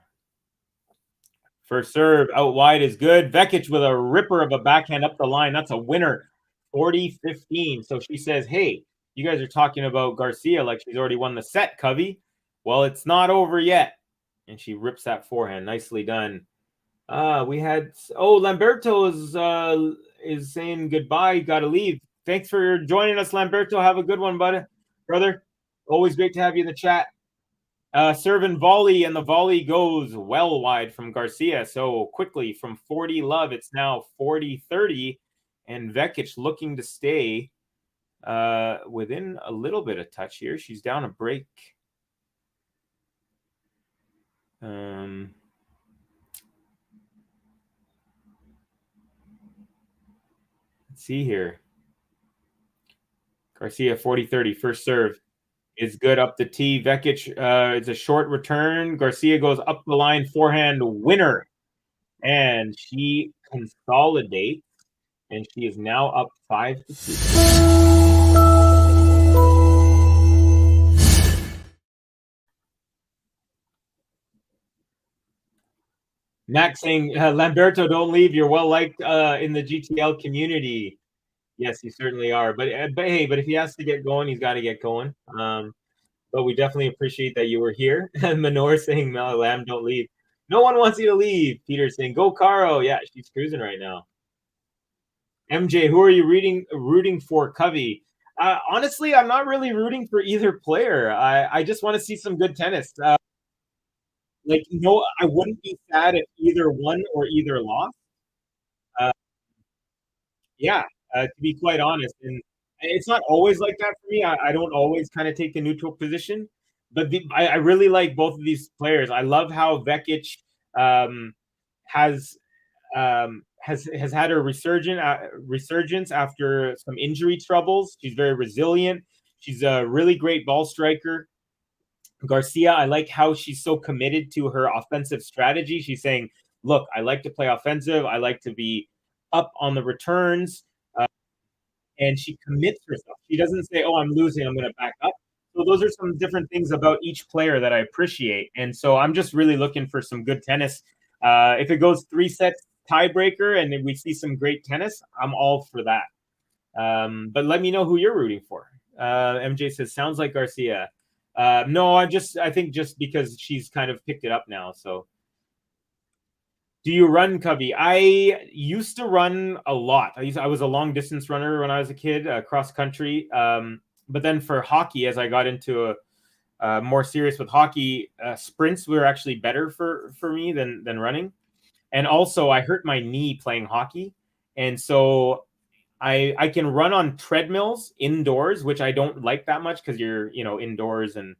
F: First serve out wide is good. Vekic with a ripper of a backhand up the line. That's a winner. 40-15. So she says, hey, you guys are talking about Garcia like she's already won the set, Covey. Well, it's not over yet. And she rips that forehand. Nicely done. Lamberto is saying goodbye. Got to leave. Thanks for joining us, Lamberto. Have a good one, brother. Always great to have you in the chat. Serve and volley, and the volley goes well wide from Garcia. So quickly from 40-love, it's now 40-30, and Vekic looking to stay within a little bit of touch here. She's down a break. Let's see here. Garcia 40-30, first serve is good up the tee. Vekic, it's a short return. Garcia goes up the line, forehand winner. And she consolidates, and she is now up 5-2. Max saying, Lamberto, don't leave. You're well liked in the GTL community. Yes, you certainly are. But if he has to get going, he's got to get going. But we definitely appreciate that you were here. Manor saying, Lamb, don't leave. No one wants you to leave. Peter saying, go Caro. Yeah, she's cruising right now. MJ, who are you rooting for, Covey? Honestly, I'm not really rooting for either player. I just want to see some good tennis. I wouldn't be sad if either won or either lost. To be quite honest, It's not always like that for me. I don't always kind of take the neutral position, but I really like both of these players. I love how Vekic um, has has had a resurgence after some injury troubles. She's very resilient. She's a really great ball striker. Garcia, I like how she's so committed to her offensive strategy. She's saying, "Look, I like to play offensive. I like to be up on the returns." And she commits herself. She doesn't say, "Oh, I'm losing. I'm going to back up." So those are some different things about each player that I appreciate. And so I'm just really looking for some good tennis. If it goes 3 sets tiebreaker and we see some great tennis, I'm all for that. But let me know who you're rooting for. MJ says, sounds like Garcia. No, I think just because she's kind of picked it up now. So do you run, Covey? I used to run a lot. I was a long distance runner when I was a kid, cross country. But then for hockey, as I got into more serious with hockey, sprints were actually better for me than running. And also, I hurt my knee playing hockey, and so I can run on treadmills indoors, which I don't like that much because you're indoors and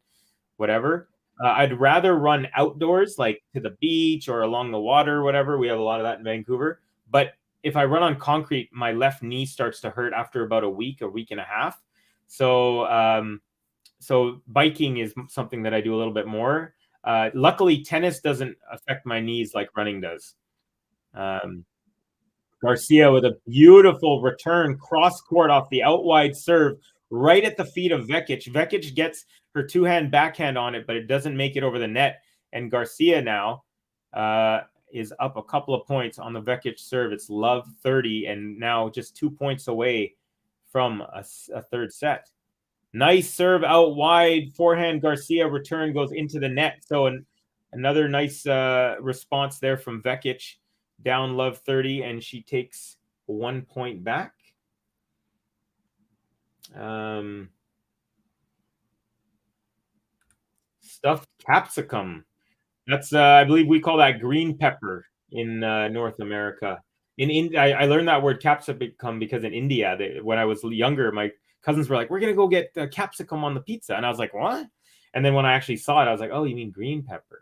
F: whatever. I'd rather run outdoors, like to the beach or along the water, or whatever. We have a lot of that in Vancouver. But if I run on concrete, my left knee starts to hurt after about a week and a half. So, so biking is something that I do a little bit more. Luckily, tennis doesn't affect my knees like running does. Garcia with a beautiful return cross court off the out wide serve right at the feet of Vekic. Vekic gets her 2-hand backhand on it, but it doesn't make it over the net. And Garcia now is up a couple of points on the Vekic serve. It's love 30 and now just 2 points away from a third set. Nice serve out wide. Forehand Garcia return goes into the net. So another nice response there from Vekic. Down love 30, and she takes 1 point back. Stuffed capsicum. That's I believe we call that green pepper in North America. I learned that word capsicum because in India, when I was younger, my cousins were like, "We're gonna go get capsicum on the pizza," and I was like, "What?" And then when I actually saw it, I was like, "Oh, you mean green pepper?"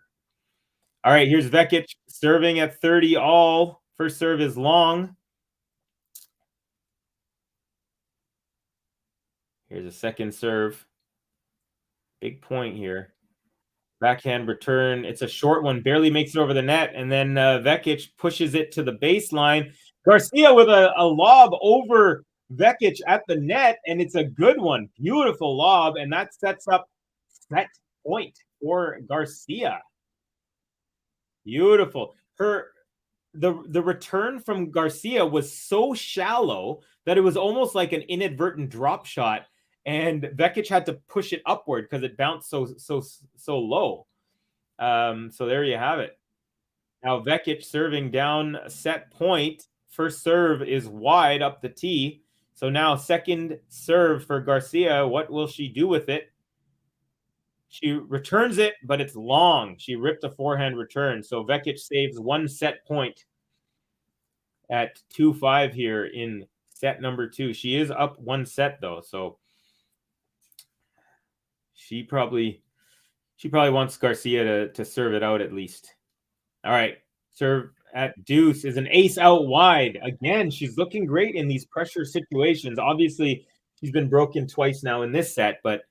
F: All right, here's Vekic serving at 30 all. First serve is long. Here's a second serve. Big point here. Backhand return. It's a short one. Barely makes it over the net. And then Vekic pushes it to the baseline. Garcia with a lob over Vekic at the net. And it's a good one. Beautiful lob. And that sets up set point for Garcia. Beautiful. The return from Garcia was so shallow that it was almost like an inadvertent drop shot, and Vekic had to push it upward because it bounced so low. So there you have it. Now Vekic serving down set point. First serve is wide up the tee. So now second serve for Garcia. What will she do with it? She returns it, but it's long. She ripped a forehand return. So Vekic saves 1 set point at 2-5 here in set number 2. She is up 1 set though, so she probably wants Garcia to serve it out at least. All right, serve at deuce is an ace out wide. Again, she's looking great in these pressure situations. Obviously, she's been broken twice now in this set, but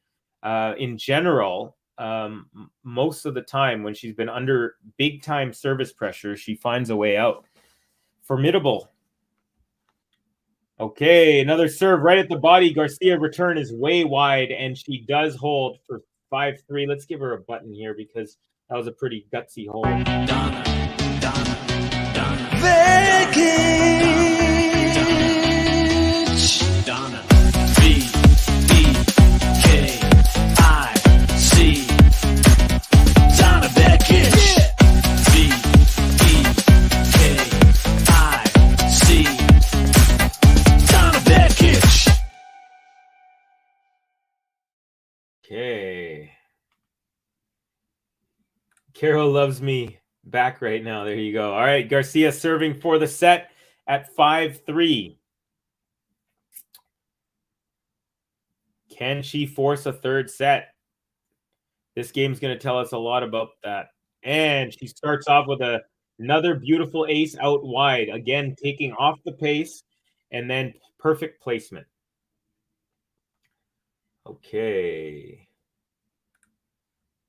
F: in general, most of the time when she's been under big time service pressure, she finds a way out. Formidable. Okay, another serve right at the body. Garcia return is way wide, and she does hold for 5-3. Let's give her a button here because that was a pretty gutsy hold.
B: Donna.
C: VEKIC.
B: Donna. VEKIC. Donna Vekic. VEKIC. Donna Vekic.
F: Okay. Carol loves me back right now. There you go. All right, Garcia serving for the set at 5-3. Can she force a third set? This game's going to tell us a lot about that. And she starts off with another beautiful ace out wide. Again, taking off the pace and then perfect placement. Okay.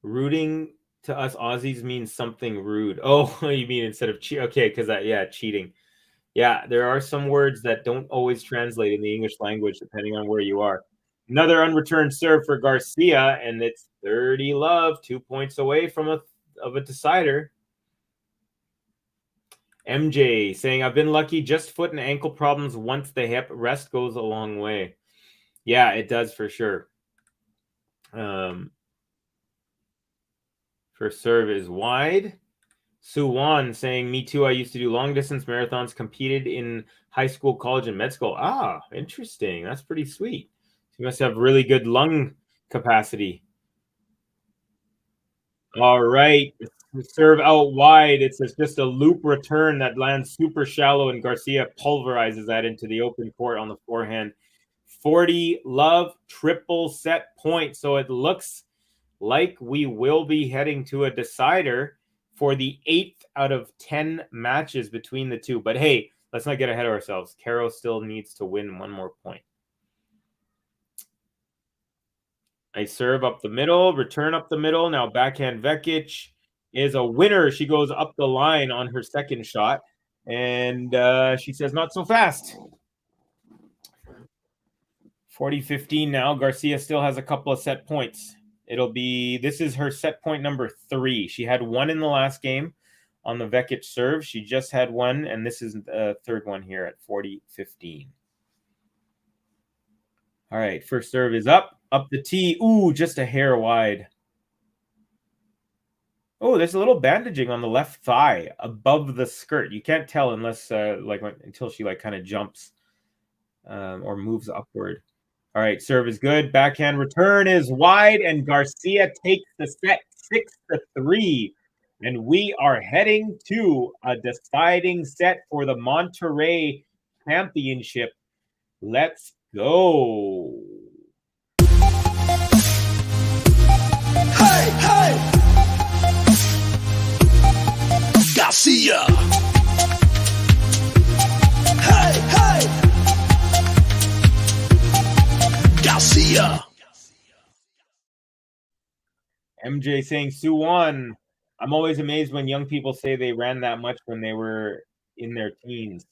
F: Rooting to us Aussies means something rude. Oh, you mean instead of cheat? Okay, because cheating. Yeah, there are some words that don't always translate in the English language depending on where you are. Another unreturned serve for Garcia, and it's 30 love, 2 points away from a decider. MJ saying, I've been lucky, just foot and ankle problems once the hip. Rest goes a long way. Yeah, it does for sure. First serve is wide. Suwan saying, me too. I used to do long distance marathons, competed in high school, college, and med school. Ah, interesting. That's pretty sweet. You must have really good lung capacity. All right. Serve out wide. It's just a loop return that lands super shallow, and Garcia pulverizes that into the open court on the forehand. 40 love, triple set point. So it looks like we will be heading to a decider for the 8th out of 10 matches between the two. But hey, let's not get ahead of ourselves. Caro still needs to win one more point. I serve up the middle, return up the middle. Now backhand VEKIC is a winner. She goes up the line on her second shot. And she says, not so fast. 40-15 now. Garcia still has a couple of set points. This is her set point number 3. She had one in the last game on the VEKIC serve. She just had one, and this is the third one here at 40-15. All right, first serve is up the tee. Ooh, just a hair wide. Oh, there's a little bandaging on the left thigh above the skirt. You can't tell unless until she kind of jumps or moves upward. All right, serve is good. Backhand return is wide, and Garcia takes the set 6-3. And we are heading to a deciding set for the Monterrey Championship. Let's go.
B: Hey, hey! Garcia! Hey, hey! Garcia!
F: MJ saying, Suwan, I'm always amazed when young people say they ran that much when they were in their teens.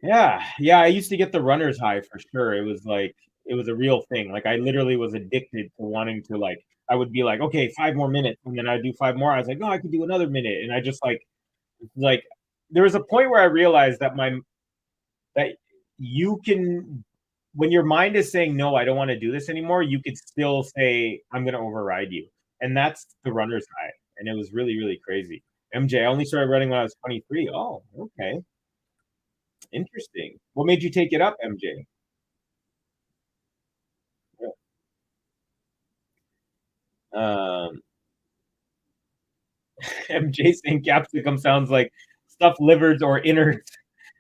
F: Yeah, I used to get the runner's high for sure. It was a real thing. I literally was addicted to wanting to I would be like, okay, 5 more minutes, and then I'd do 5 more. I was like, no, I could do another minute, and I just there was a point where I realized that that you can, when your mind is saying no, I don't want to do this anymore, you could still say I'm going to override you, and that's the runner's high, and it was really, really crazy. MJ, I only started running when I was 23. Oh, okay. Interesting. What made you take it up, MJ? MJ saying capsicum sounds like stuffed livers or innards.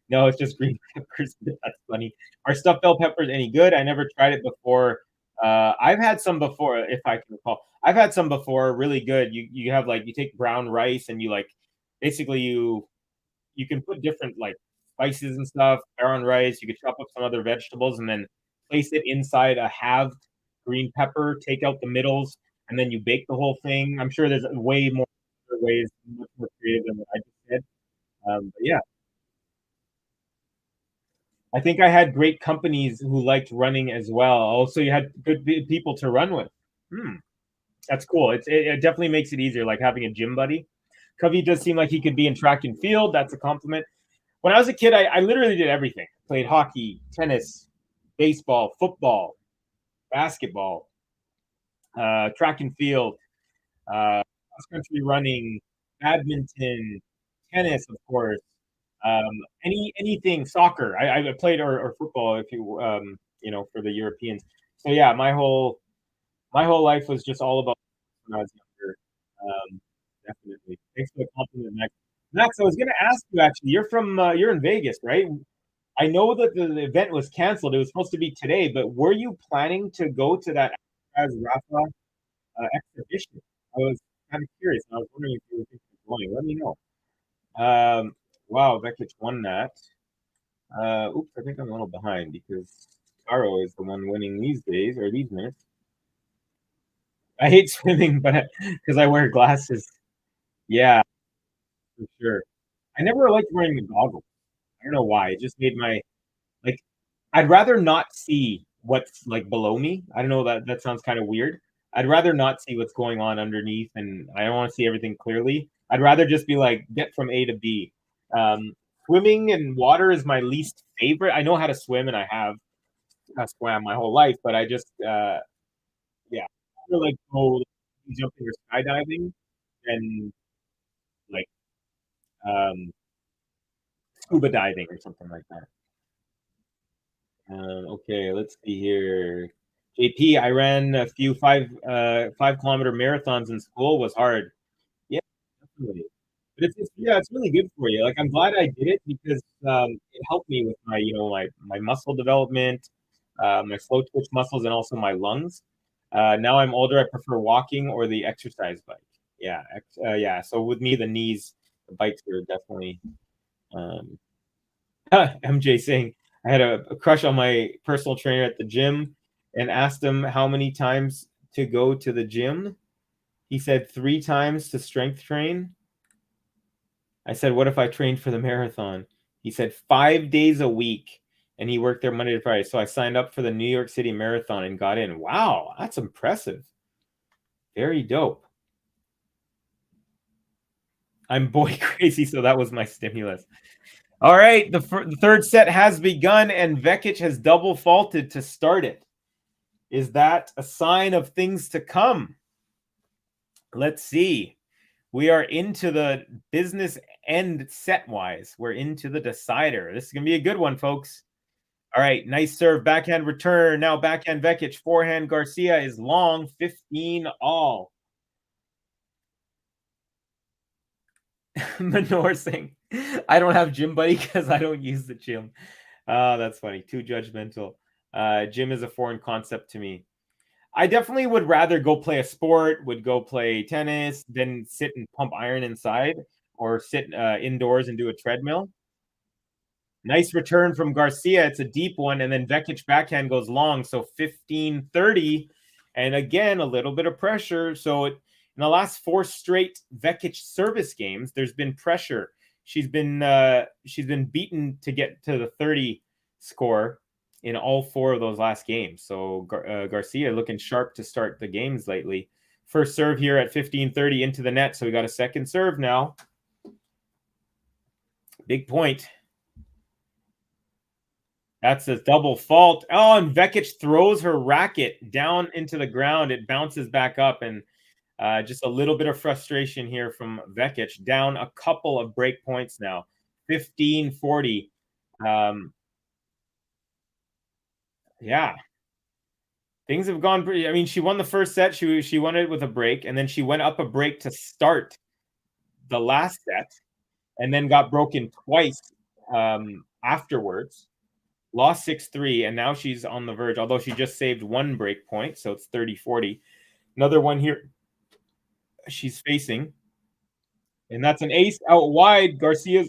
F: No, it's just green peppers. That's funny. Are stuffed bell peppers any good? I never tried it before. I've had some before, if I can recall. I've had some before, really good. You have you take brown rice and you basically you can put different spices and stuff, brown rice. You could chop up some other vegetables and then place it inside a halved green pepper, take out the middles, and then you bake the whole thing. I'm sure there's way more ways, much more creative than what I just said. But yeah. I think I had great companies who liked running as well. Also, you had good people to run with. That's cool. It definitely makes it easier, having a gym buddy. Covey does seem like he could be in track and field. That's a compliment. When I was a kid, I literally did everything. Played hockey, tennis, baseball, football, basketball, track and field, cross-country running, badminton, tennis, of course. Anything, soccer. I played or football if you for the Europeans. So yeah, my whole life was just all about when I was younger. Definitely. Thanks for the compliment, Max. Max, I was going to ask you actually. You're in Vegas, right? I know that the event was canceled. It was supposed to be today, but were you planning to go to that as Rafa exhibition? I was kind of curious. I was wondering if you were thinking of going. Let me know. Wow, VEKIC won that. Oops, I think I'm a little behind because Caro is the one winning these days or these minutes. I hate swimming, but because I wear glasses. Yeah, for sure. I never liked wearing the goggles. I don't know why. It just made my like. I'd rather not see what's like below me. I don't know that sounds kind of weird. I'd rather not see what's going on underneath, and I don't want to see everything clearly. I'd rather just be like get from A to B. Um, Swimming in water is my least favorite. I know how to swim, and I have swam my whole life, but I just yeah, I feel like go jumping or skydiving and like um, scuba diving or something like that. Okay, let's see here. JP, I ran a few 5 kilometer marathons in school. Was hard. Yeah, definitely. But yeah, it's really good for you. Like I'm glad I did it because it helped me with my my muscle development, my slow twitch muscles, and also my lungs. Now I'm older. I prefer walking or the exercise bike. Yeah, yeah. So with me, the bikes are definitely. Um, MJ saying I had a crush on my personal trainer at the gym and asked him how many times to go to the gym. He said 3 times to strength train. I said, what if I trained for the marathon? He said 5 days a week, and he worked there Monday to Friday. So I signed up for the New York City Marathon and got in. Wow, that's impressive. Very dope. I'm boy crazy, so that was my stimulus. All right, the third set has begun, and VEKIC has double faulted to start it. Is that a sign of things to come? Let's see. We are into the business end set-wise. We're into the decider. This is going to be a good one, folks. All right, nice serve, backhand return. Now backhand VEKIC, forehand GARCIA is long, 15 all. Manor saying, I don't have gym buddy because I don't use the gym. That's funny. Too judgmental. Gym is a foreign concept to me. I definitely would rather go play a sport, would go play tennis, than sit and pump iron inside or sit indoors and do a treadmill. Nice return from GARCIA. It's a deep one. And then VEKIC backhand goes long. So 15-30. And again, a little bit of pressure. So in the last 4 straight VEKIC service games, there's been pressure. She's been beaten to get to the 30 score in all 4 of those last games. So GARCIA looking sharp to start the games lately. First serve here at 15-30 into the net. So we got a second serve now. Big point. That's a double fault. Oh, and VEKIC throws her racket down into the ground. It bounces back up, and just a little bit of frustration here from VEKIC. Down a couple of break points now. 15-40. Yeah. Things have gone pretty. I mean, she won the first set. She won it with a break, and then she went up a break to start the last set, and then got broken twice afterwards. Lost 6-3, and now she's on the verge, although she just saved 1 break point, so it's 30-40. Another one here she's facing, and that's an ace out wide. GARCIA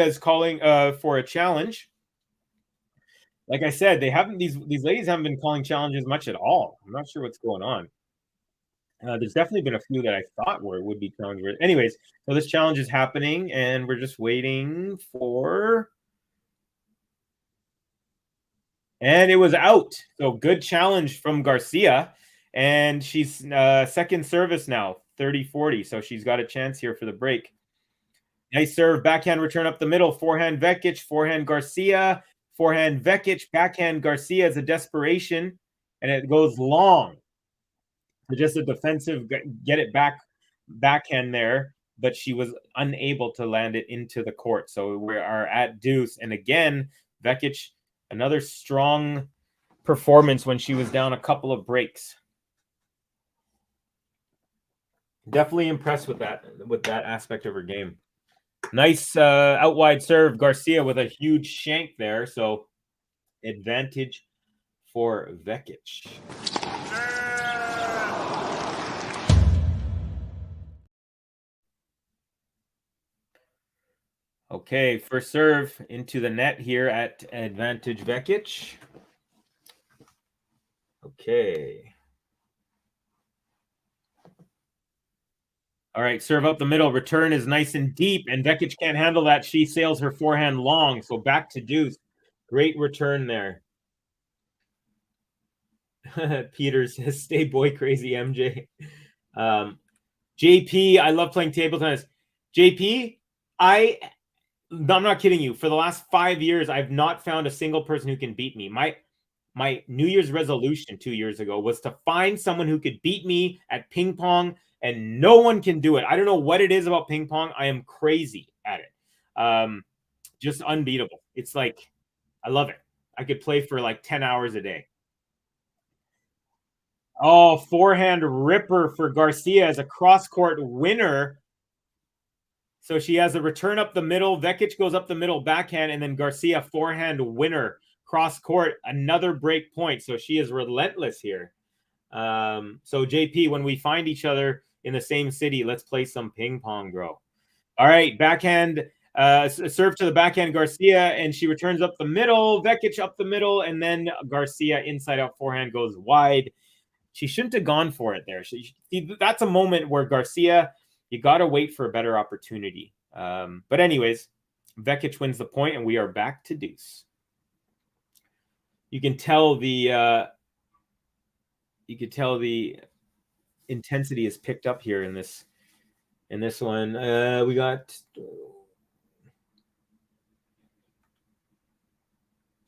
F: is calling for a challenge. Like I said, they haven't these ladies haven't been calling challenges much at all. I'm not sure what's going on. There's definitely been a few that I thought would be challenges. Anyways, so this challenge is happening, and we're just waiting for. And it was out. So good challenge from GARCIA. And she's second service now, 30-40. So she's got a chance here for the break. Nice serve, backhand return up the middle. Forehand VEKIC, forehand GARCIA, forehand VEKIC, backhand GARCIA is a desperation. And it goes long. So just a defensive, get it backhand there. But she was unable to land it into the court. So we are at deuce. And again, VEKIC, another strong performance when she was down a couple of breaks. Definitely impressed with that aspect of her game. Nice out wide serve. Garcia with a huge shank there. So advantage for VEKIC. Okay, first serve into the net here at advantage VEKIC. Okay. All right, serve up the middle. Return is nice and deep, and VEKIC can't handle that. She sails her forehand long, so back to deuce. Great return there. Peter says, stay boy crazy, MJ. JP, I love playing table tennis. JP, I'm not kidding you. For the last 5 years, I've not found a single person who can beat me. My New Year's resolution 2 years ago was to find someone who could beat me at ping pong, and no one can do it. I don't know what it is about ping pong. I am crazy at it. Just unbeatable. It's like, I love it. I could play for like 10 hours a day. Oh, forehand ripper for Garcia as a cross-court winner. So she has a return up the middle. VEKIC goes up the middle backhand, and then Garcia forehand winner cross-court, another break point. So she is relentless here. So JP, when we find each other in the same city, let's play some ping pong, bro. All right, backhand serve to the backhand Garcia, and she returns up the middle. VEKIC up the middle, and then Garcia inside out forehand goes wide. She shouldn't have gone for it there. That's a moment where Garcia, you got to wait for a better opportunity. But anyways, VEKIC wins the point, and we are back to deuce. You can tell the intensity is picked up here in this one. We got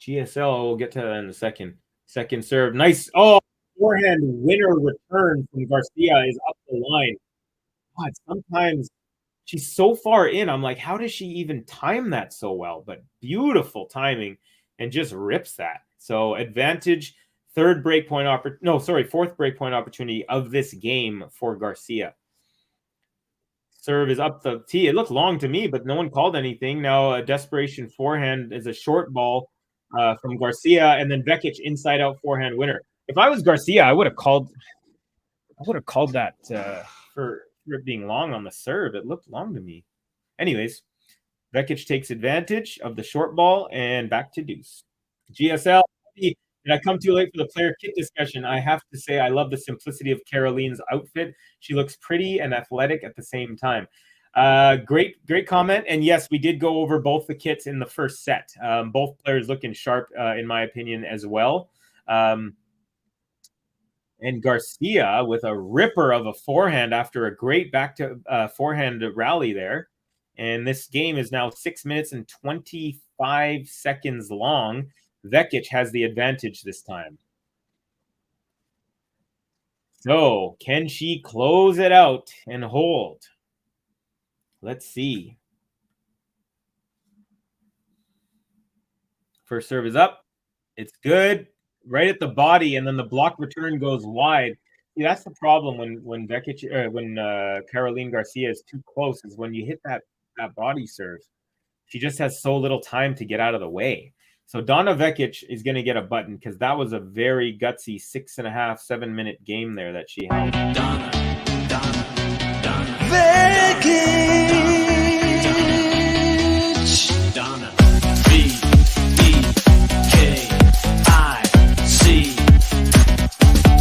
F: GSL. We'll get to that in a second. Second serve, nice. Oh, forehand winner return from Garcia is up the line. God, sometimes she's so far in. I'm like, how does she even time that so well? But beautiful timing, and just rips that. So advantage, fourth break point opportunity of this game for Garcia. Serve is up the tee. It looked long to me, but no one called anything. Now a desperation forehand is a short ball from Garcia, and then VEKIC inside out forehand winner. If I was Garcia, I would have called that for it being long on the serve. It looked long to me. Anyways, VEKIC takes advantage of the short ball, and back to deuce. GSL, did I come too late for the player kit discussion? I have to say I love the simplicity of Caroline's outfit. She looks pretty and athletic at the same time. Great comment. And yes, we did go over both the kits in the first set. Both players looking sharp, in my opinion, as well. And Garcia with a ripper of a forehand after a great back to forehand rally there. And this game is now 6 minutes and 25 seconds long. VEKIC has the advantage this time. So can she close it out and hold? Let's see. First serve is up. It's good. Right at the body, and then the block return goes wide. See, that's the problem when Caroline Garcia is too close, is when you hit that body serve. She just has so little time to get out of the way. So Donna VEKIC is going to get a button, because that was a very gutsy 6.5, 7 minute game there that she held.
B: Donna. VEKIC. Donna. VEKIC.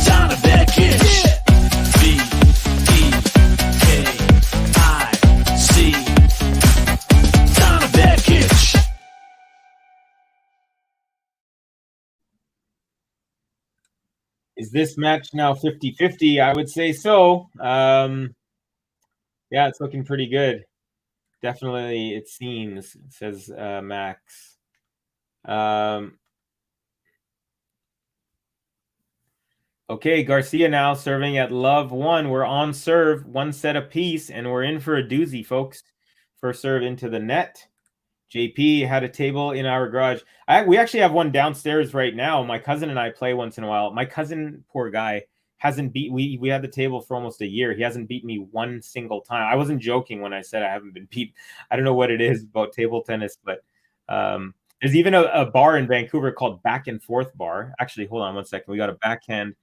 B: Donna VEKIC. VEKIC. Donna VEKIC.
F: Is this match now 50-50? I would say so. Yeah, it's looking pretty good. Definitely, it seems, says Max. Okay, Garcia now serving at love 1. We're on serve, 1 set apiece, and we're in for a doozy, folks. First serve into the net. JP had a table in our garage. We actually have one downstairs right now. My cousin and I play once in a while. My cousin, poor guy, hasn't beat we had the table for almost a year. He hasn't beat me one single time. I wasn't joking when I said I haven't been beat. I don't know what it is about table tennis, but there's even a bar in Vancouver called Back and Forth Bar. Actually, hold on one second. We got a backhand.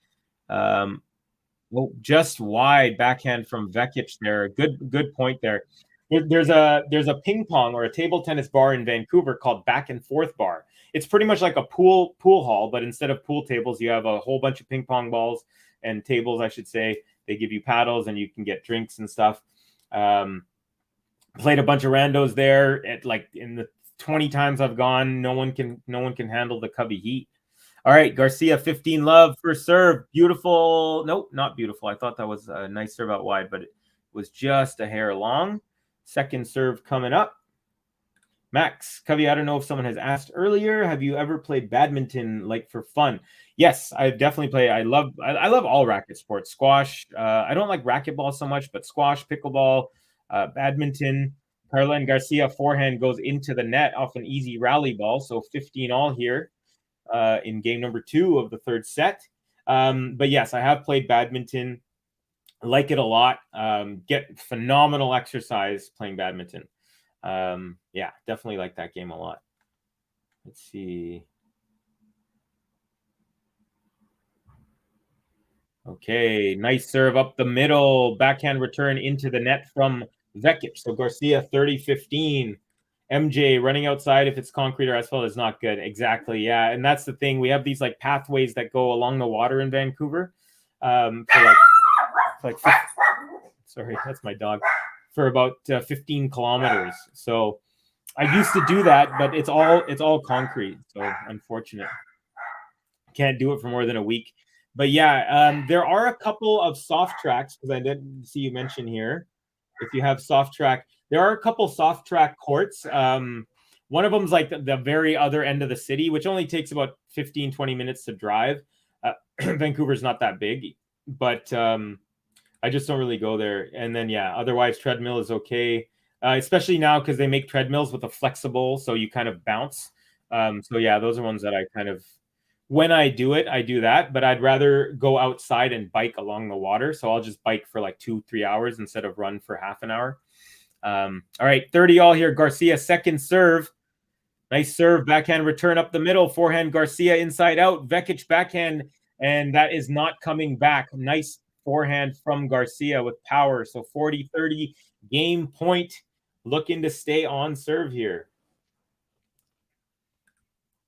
F: Well, just wide backhand from VEKIC there. Good point there. There's a ping pong or a table tennis bar in Vancouver called Back and Forth Bar. It's pretty much like a pool hall, but instead of pool tables, you have a whole bunch of ping pong balls and tables, I should say. They give you paddles and you can get drinks and stuff. Played a bunch of randos there. At like in the 20 times I've gone, no one can handle the Covey heat. All right, Garcia, 15 love for serve. Beautiful. Nope, not beautiful. I thought that was a nice serve out wide, but it was just a hair long. Second serve coming up. Max, Covey, I don't know if someone has asked earlier, have you ever played badminton like for fun? Yes, I've definitely played. I love all racket sports. Squash. I don't like racquetball so much, but squash, pickleball, badminton. Carla and Garcia forehand goes into the net off an easy rally ball. So 15 all here in game number 2 of the third set. But yes, I have played badminton. I like it a lot. Get phenomenal exercise playing badminton. Yeah, definitely like that game a lot. Let's see. Okay, nice serve up the middle. Backhand return into the net from VEKIC. So Garcia 30-15. MJ running outside if it's concrete or asphalt is not good. Exactly. Yeah. And that's the thing. We have these like pathways that go along the water in Vancouver. For like sorry, that's my dog. For about 15 kilometers. So I used to do that, but it's all concrete. So unfortunate. Can't do it for more than a week. But yeah, there are a couple of soft tracks because I didn't see you mention here. If you have soft track, there are a couple soft track courts. One of them's like the very other end of the city, which only takes about 15-20 minutes to drive. Vancouver's not that big, but I just don't really go there. And then yeah, otherwise treadmill is okay, especially now because they make treadmills with a flexible, so you kind of bounce. So yeah, those are ones that I kind of, when I do it, I do that, but I'd rather go outside and bike along the water. So I'll just bike for like 2-3 hours instead of run for half an hour. All right, 30 all here. Garcia, second serve. Nice serve. Backhand return up the middle. Forehand Garcia inside out. VEKIC backhand, and that is not coming back. Nice forehand from Garcia with power. So 40-30 game point. Looking to stay on serve here.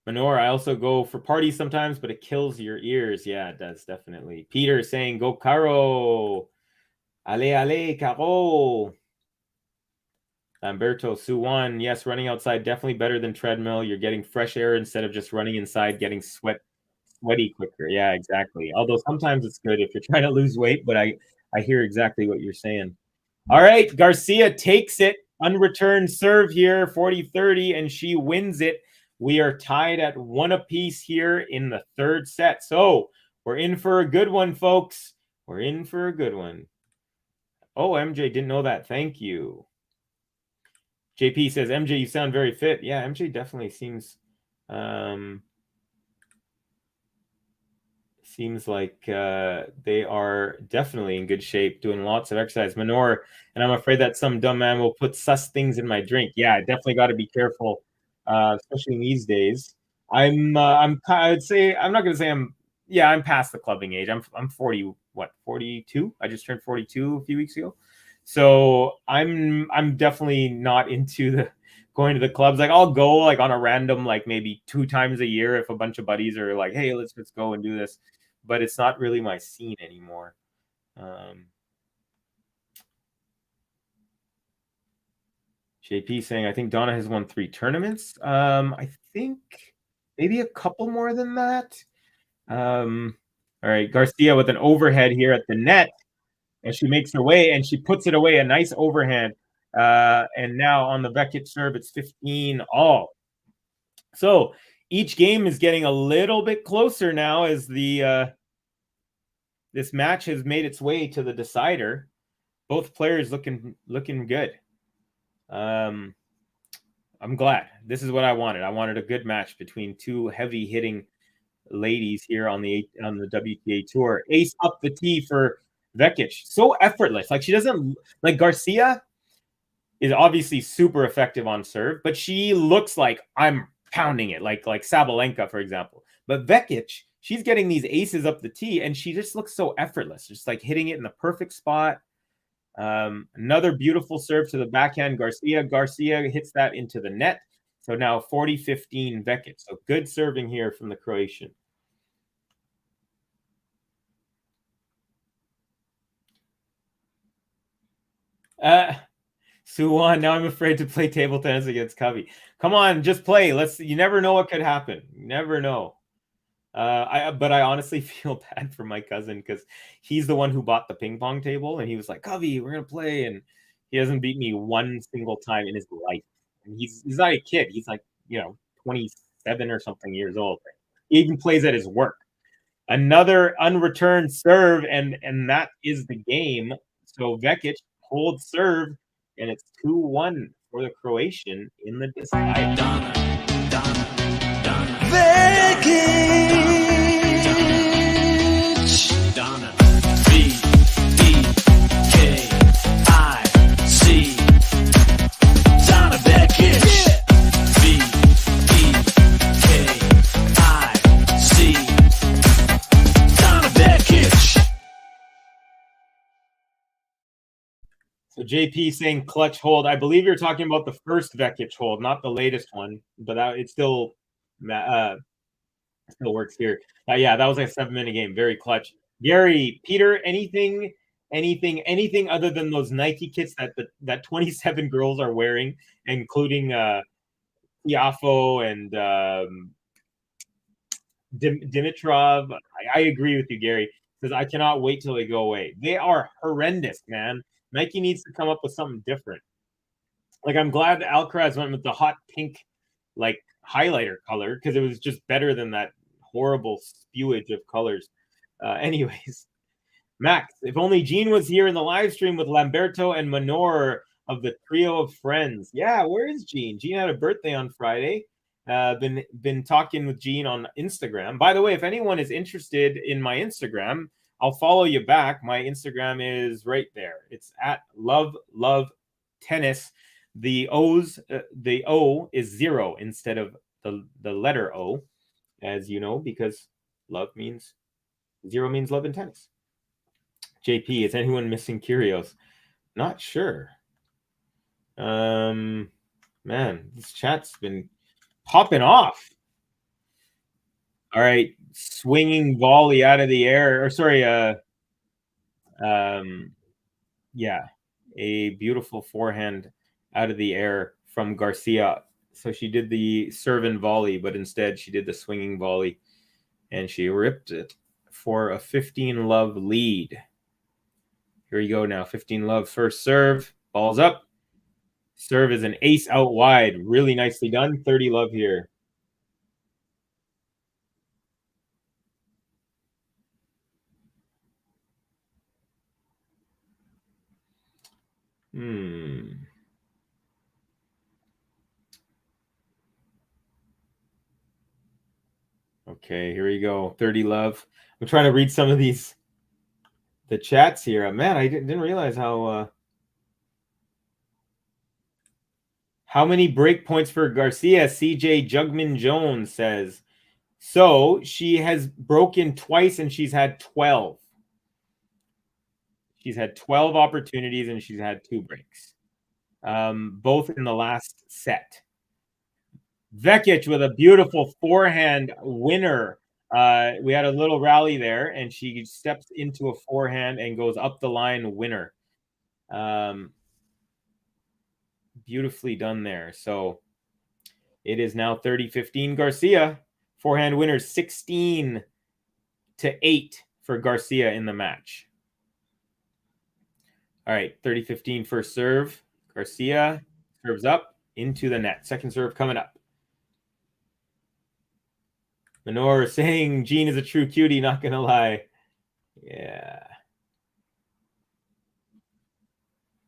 F: Manor, I also go for parties sometimes, but it kills your ears. Yeah, it does, definitely. Peter saying, go Caro. Ale, Caro. Lamberto, Suwan, yes, running outside, definitely better than treadmill. You're getting fresh air instead of just running inside, getting sweaty quicker. Yeah, exactly. Although sometimes it's good if you're trying to lose weight, but I hear exactly what you're saying. All right, Garcia takes it. Unreturned serve here, 40-30, and she wins it. We are tied at 1 apiece here in the third set. So we're in for a good one, folks. We're in for a good one. Oh, MJ, didn't know that. Thank you. JP says, MJ, you sound very fit. Yeah, MJ definitely seems like they are definitely in good shape, doing lots of exercise. Manor, and I'm afraid that some dumb man will put sus things in my drink. Yeah, I definitely got to be careful. Especially in these days. I'd say I'm not gonna say I'm past the clubbing age. I'm 42? I just turned 42 a few weeks ago. So I'm definitely not into the going to the clubs. Like I'll go like on a random, like maybe 2 times a year if a bunch of buddies are like, hey, let's go and do this. But it's not really my scene anymore. JP saying, I think Donna has won 3 tournaments. I think maybe a couple more than that. All right, Garcia with an overhead here at the net. And she makes her way, and she puts it away. A nice overhand. And now on the VEKIC serve, it's 15 all. So each game is getting a little bit closer now as the this match has made its way to the decider. Both players looking good. I'm glad. This is what I wanted. I wanted a good match between 2 heavy hitting ladies here on the WTA tour. Ace up the tee for VEKIC. So effortless. Like she doesn't like Garcia is obviously super effective on serve, but she looks like I'm pounding it, like Sabalenka, for example. But VEKIC, she's getting these aces up the tee, and she just looks so effortless, just like hitting it in the perfect spot. Another beautiful serve to the backhand. Garcia hits that into the net. So now 40-15 VEKIC. So good serving here from the Croatian. Suwon, now I'm afraid to play table tennis against Covey. Come on, just play. You never know what could happen. You never know. But I honestly feel bad for my cousin because he's the one who bought the ping pong table, and he was like, Covey, we're gonna play, and he hasn't beat me one single time in his life. And he's not a kid. He's like, 27 or something years old. He even plays at his work. Another unreturned serve, and that is the game. So VEKIC holds serve, and it's 2-1 for the Croatian in the decide.
B: Donna.
C: VEKIC.
B: Donna. VEKIC. Donna VEKIC. VEKIC. Donna VEKIC.
F: So JP saying clutch hold. I believe you're talking about the first VEKIC hold, not the latest one, but it still works here. Yeah, that was like a 7-minute game. Very clutch. Gary, Peter, anything other than those Nike kits that 27 girls are wearing, including Tiafo and Dimitrov. I agree with you, Gary, because I cannot wait till they go away. They are horrendous, man. Nike needs to come up with something different. Like, I'm glad Alcaraz went with the hot pink, like, highlighter color, because it was just better than that horrible spewage of colors. Anyways, Max, if only Gene was here in the live stream with Lamberto and Manor of the trio of friends. Yeah, where is Gene? Gene had a birthday on Friday. Been talking with Gene on Instagram. By the way, if anyone is interested in my Instagram, I'll follow you back. My Instagram is right there. It's at love tennis. The O is 0 instead of the letter O, as you know, because love means 0 means love in tennis. JP, is anyone missing Curios? Not sure. Man, this chat's been popping off. All right, swinging volley out of the air, or sorry, yeah, a beautiful forehand out of the air from Garcia. So she did the serve and volley, but instead she did the swinging volley, and she ripped it for a 15-love lead. Here we go now. 15-love first serve. Ball's up. Serve is an ace out wide. Really nicely done. 30-love here. Okay, here we go. 30-love. I'm trying to read some of the chats here. Man, I didn't realize how many break points for Garcia. CJ Jugman Jones says. So she has broken twice and she's had 12. She's had 12 opportunities and she's had 2 breaks. Both in the last set. VEKIC with a beautiful forehand winner. We had a little rally there, and she steps into a forehand and goes up the line winner. Beautifully done there. So it is now 30-15 Garcia. Forehand winner 16-8 for Garcia in the match. All right, 30-15 first serve. Garcia serves up into the net. Second serve coming up. Manor saying Gene is a true cutie, not going to lie. Yeah.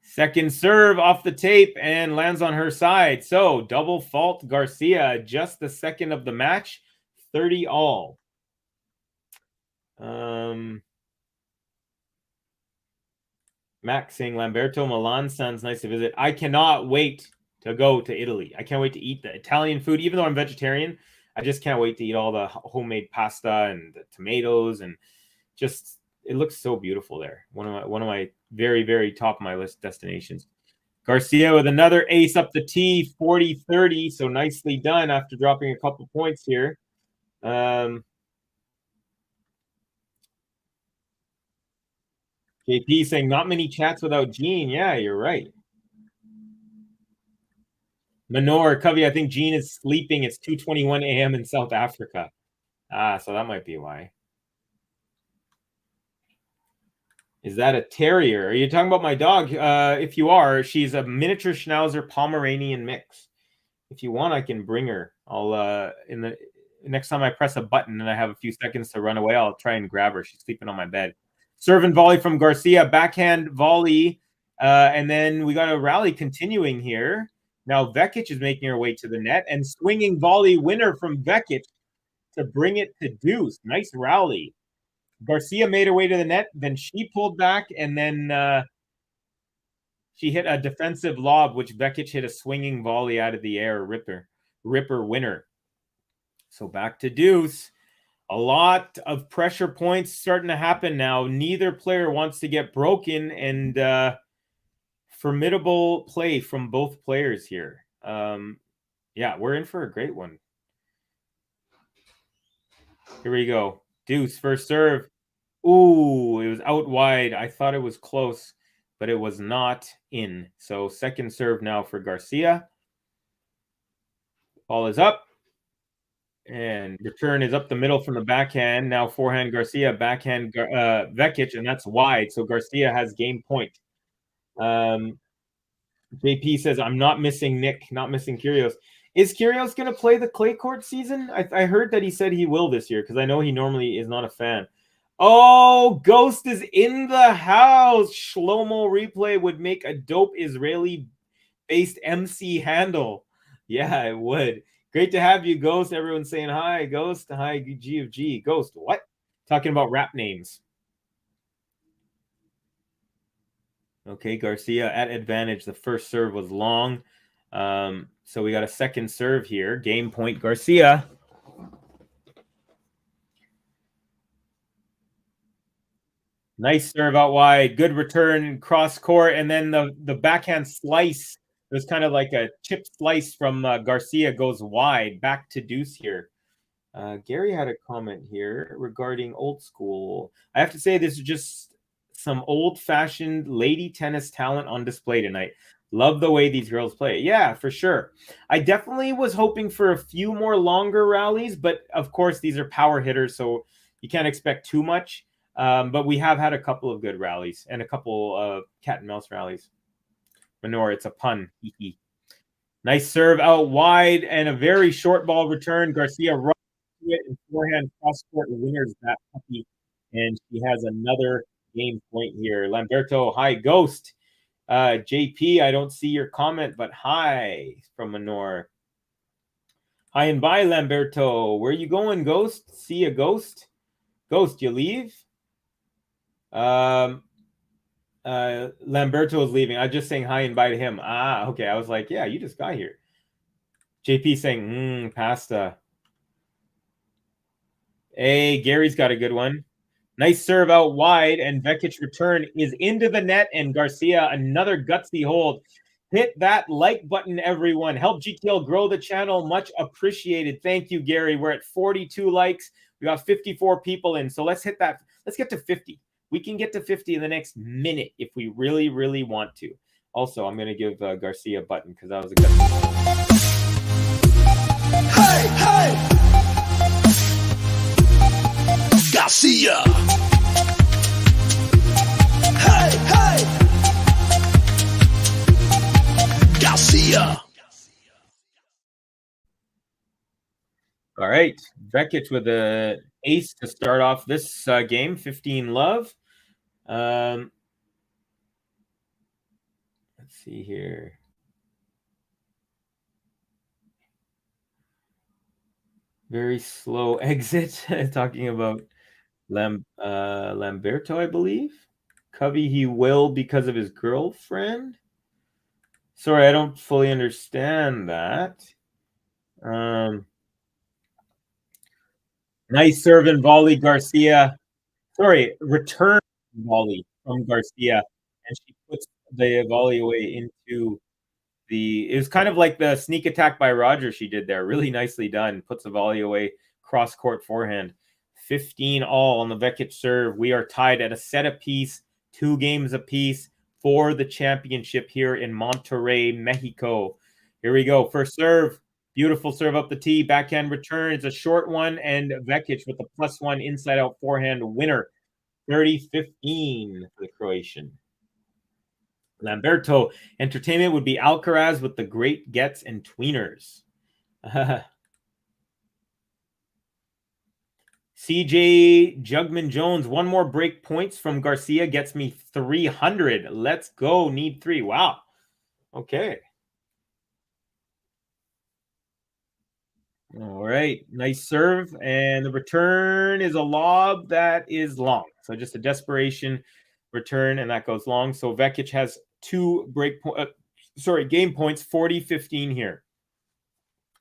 F: Second serve off the tape and lands on her side. So double fault Garcia, just the second of the match, 30 all. Max saying Lamberto Milan sounds nice to visit. I cannot wait to go to Italy. I can't wait to eat the Italian food. Even though I'm vegetarian, I just can't wait to eat all the homemade pasta and the tomatoes, and just it looks so beautiful there. One of my very, very top of my list destinations. Garcia with another ace up the tee, 40-30. So nicely done after dropping a couple points here. JP saying not many chats without Gene. Yeah, you're right. Manor, Covey, I think Gene is sleeping. It's 2:21 a.m. in South Africa. So that might be why. Is that a terrier? Are you talking about my dog? If you are, she's a miniature Schnauzer Pomeranian mix. If you want, I can bring her. I'll in the next time I press a button and I have a few seconds to run away, I'll try and grab her. She's sleeping on my bed. Serve and volley from Garcia, backhand volley, and then we got a rally continuing here. Now VEKIC is making her way to the net, and swinging volley winner from VEKIC to bring it to deuce. Nice rally. Garcia made her way to the net, then she pulled back, and then she hit a defensive lob, which VEKIC hit a swinging volley out of the air, ripper winner. So back to deuce. A lot of pressure points starting to happen now. Neither player wants to get broken, and formidable play from both players here. Yeah, we're in for a great one. Here we go. Deuce, first serve. Ooh, it was out wide. I thought it was close, but it was not in. So second serve now for Garcia. Ball is up. And return is up the middle from the backhand. Now forehand Garcia, backhand VEKIC, and that's wide. So Garcia has game point. JP says, I'm not missing Nick, not missing Kyrgios. Is Kyrgios going to play the clay court season? I heard that he said he will this year, because I know he normally is not a fan. Oh, Ghost is in the house. Shlomo Replay would make a dope Israeli-based MC handle. Yeah, it would. Great to have you, Ghost. Everyone's saying hi, Ghost. Hi, G of G. Ghost, what? Talking about rap names. Okay, Garcia at advantage. The first serve was long. So we got a second serve here. Game point, Garcia. Nice serve out wide. Good return, cross court. And then the backhand slice. It was kind of like a chip slice from Garcia, goes wide. Back to deuce here. Gary had a comment here regarding old school. I have to say this is just some old-fashioned lady tennis talent on display tonight. Love the way these girls play. Yeah, for sure. I definitely was hoping for a few more longer rallies, but of course these are power hitters, so you can't expect too much. But we have had a couple of good rallies and a couple of cat and mouse rallies. Manor, it's a pun. Nice serve out wide and a very short ball return. Garcia runs to it and forehand cross court winners that puppy, and she has another game point here. Lamberto, hi, Ghost. JP, I don't see your comment, but hi from Manor. Hi and bye, Lamberto. Where you going, Ghost? See a Ghost? Ghost, you leave? Lamberto is leaving. I'm just saying hi and bye to him. Okay. I was like, yeah, you just got here. JP saying, pasta. Hey, Gary's got a good one. Nice serve out wide, and VEKIC return is into the net, and Garcia, another gutsy hold. Hit that like button, everyone. Help GTL grow the channel. Much appreciated. Thank you, Gary. We're at 42 likes. We got 54 people in, so let's hit that. Let's get to 50. We can get to 50 in the next minute if we really, really want to. Also, I'm going to give Garcia a button because that was a good one.
B: Hey, hey! Garcia! Hey, hey! Garcia!
F: All right. VEKIC with the ace to start off this game, 15 love. Let's see here. Very slow exit. Talking about Lamberto, I believe. Covey, he will because of his girlfriend. Sorry, I don't fully understand that. Nice serve and volley, Garcia. Sorry, return volley from Garcia, and she puts the volley away into the. It was kind of like the sneak attack by Roger she did there. Really nicely done. Puts the volley away, cross court forehand. 15 all on the VEKIC serve. We are tied at a set apiece, 2 games apiece for the championship here in Monterrey, Mexico. Here we go. First serve. Beautiful serve up the tee. Backhand return. It's a short one, and VEKIC with the +1 inside out forehand winner. 30-15 for the Croatian. Lamberto. Entertainment would be Alcaraz with the great gets and tweeners. CJ Jugman Jones. 1 more break points from Garcia gets me 300. Let's go. Need 3. Wow. Okay. All right. Nice serve. And the return is a lob that is long. So just a desperation return, and that goes long. So VEKIC has 2 game points, 40-15 here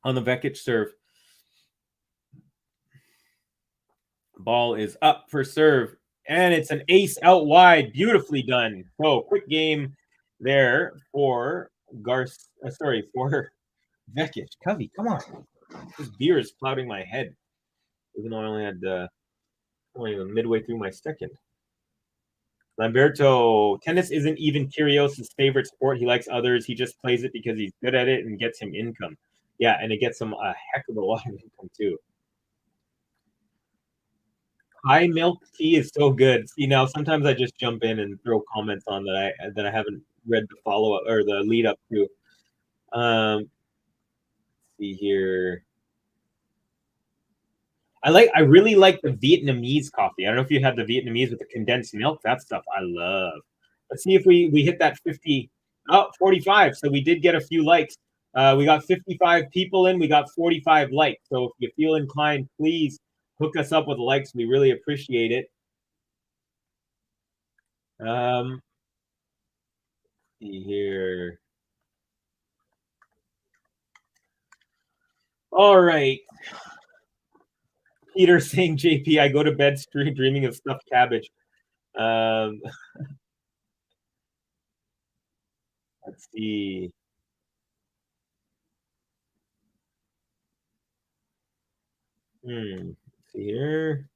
F: on the VEKIC serve. Ball is up for serve, and it's an ace out wide. Beautifully done. So quick game there for for VEKIC. Covey, come on. This beer is clouding my head, even though I only had only midway through my second. Lamberto. Tennis isn't even Kyrgios' favorite sport. He likes others. He just plays it because he's good at it and gets him income. Yeah, and it gets him a heck of a lot of income too. High milk tea is so good. See, now sometimes I just jump in and throw comments on that I haven't read the follow up or the lead up to. Let's see here. I really like the Vietnamese coffee. I don't know if you had the Vietnamese with the condensed milk. That stuff I love. Let's see if we hit that 50. Oh, 45. So we did get a few likes. We got 55 people in. We got 45 likes. So if you feel inclined, please hook us up with likes. We really appreciate it. See here. All right. Peter saying, JP, I go to bed dreaming of stuffed cabbage. Let's see. Let's see here.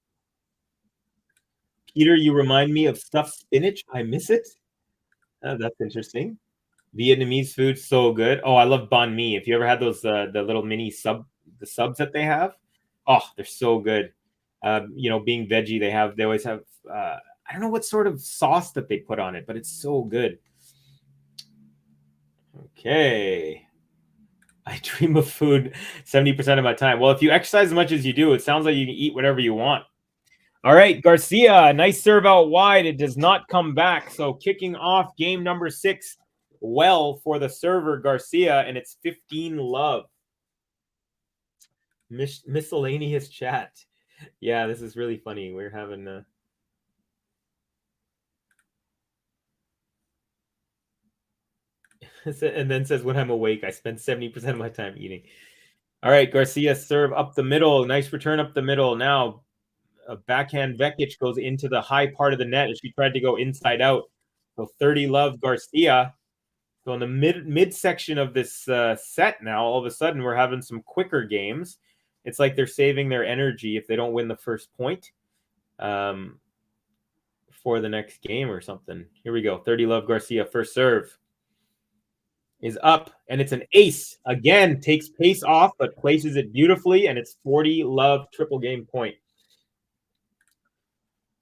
F: Peter, you remind me of stuffed spinach. I miss it. That's interesting. Vietnamese food, so good. Oh, I love banh mi. If you ever had those, the little mini subs that they have, oh, they're so good. Being veggie, they always have. I don't know what sort of sauce that they put on it, but it's so good. Okay. I dream of food 70% of my time. Well, if you exercise as much as you do, it sounds like you can eat whatever you want. All right, Garcia, nice serve out wide. It does not come back. So kicking off game number 6 well for the server, Garcia, and it's 15-love. Miscellaneous chat. Yeah, this is really funny. We're having and then says, when I'm awake, I spend 70% of my time eating. All right, Garcia serve up the middle. Nice return up the middle. Now, a backhand VEKIC goes into the high part of the net, and she tried to go inside out. So 30-love Garcia. So in the midsection of this set now, all of a sudden, we're having some quicker games. It's like they're saving their energy if they don't win the first point for the next game or something. Here we go. 30-love Garcia, first serve is up, and it's an ace. Again, takes pace off, but places it beautifully, and it's 40-love triple game point.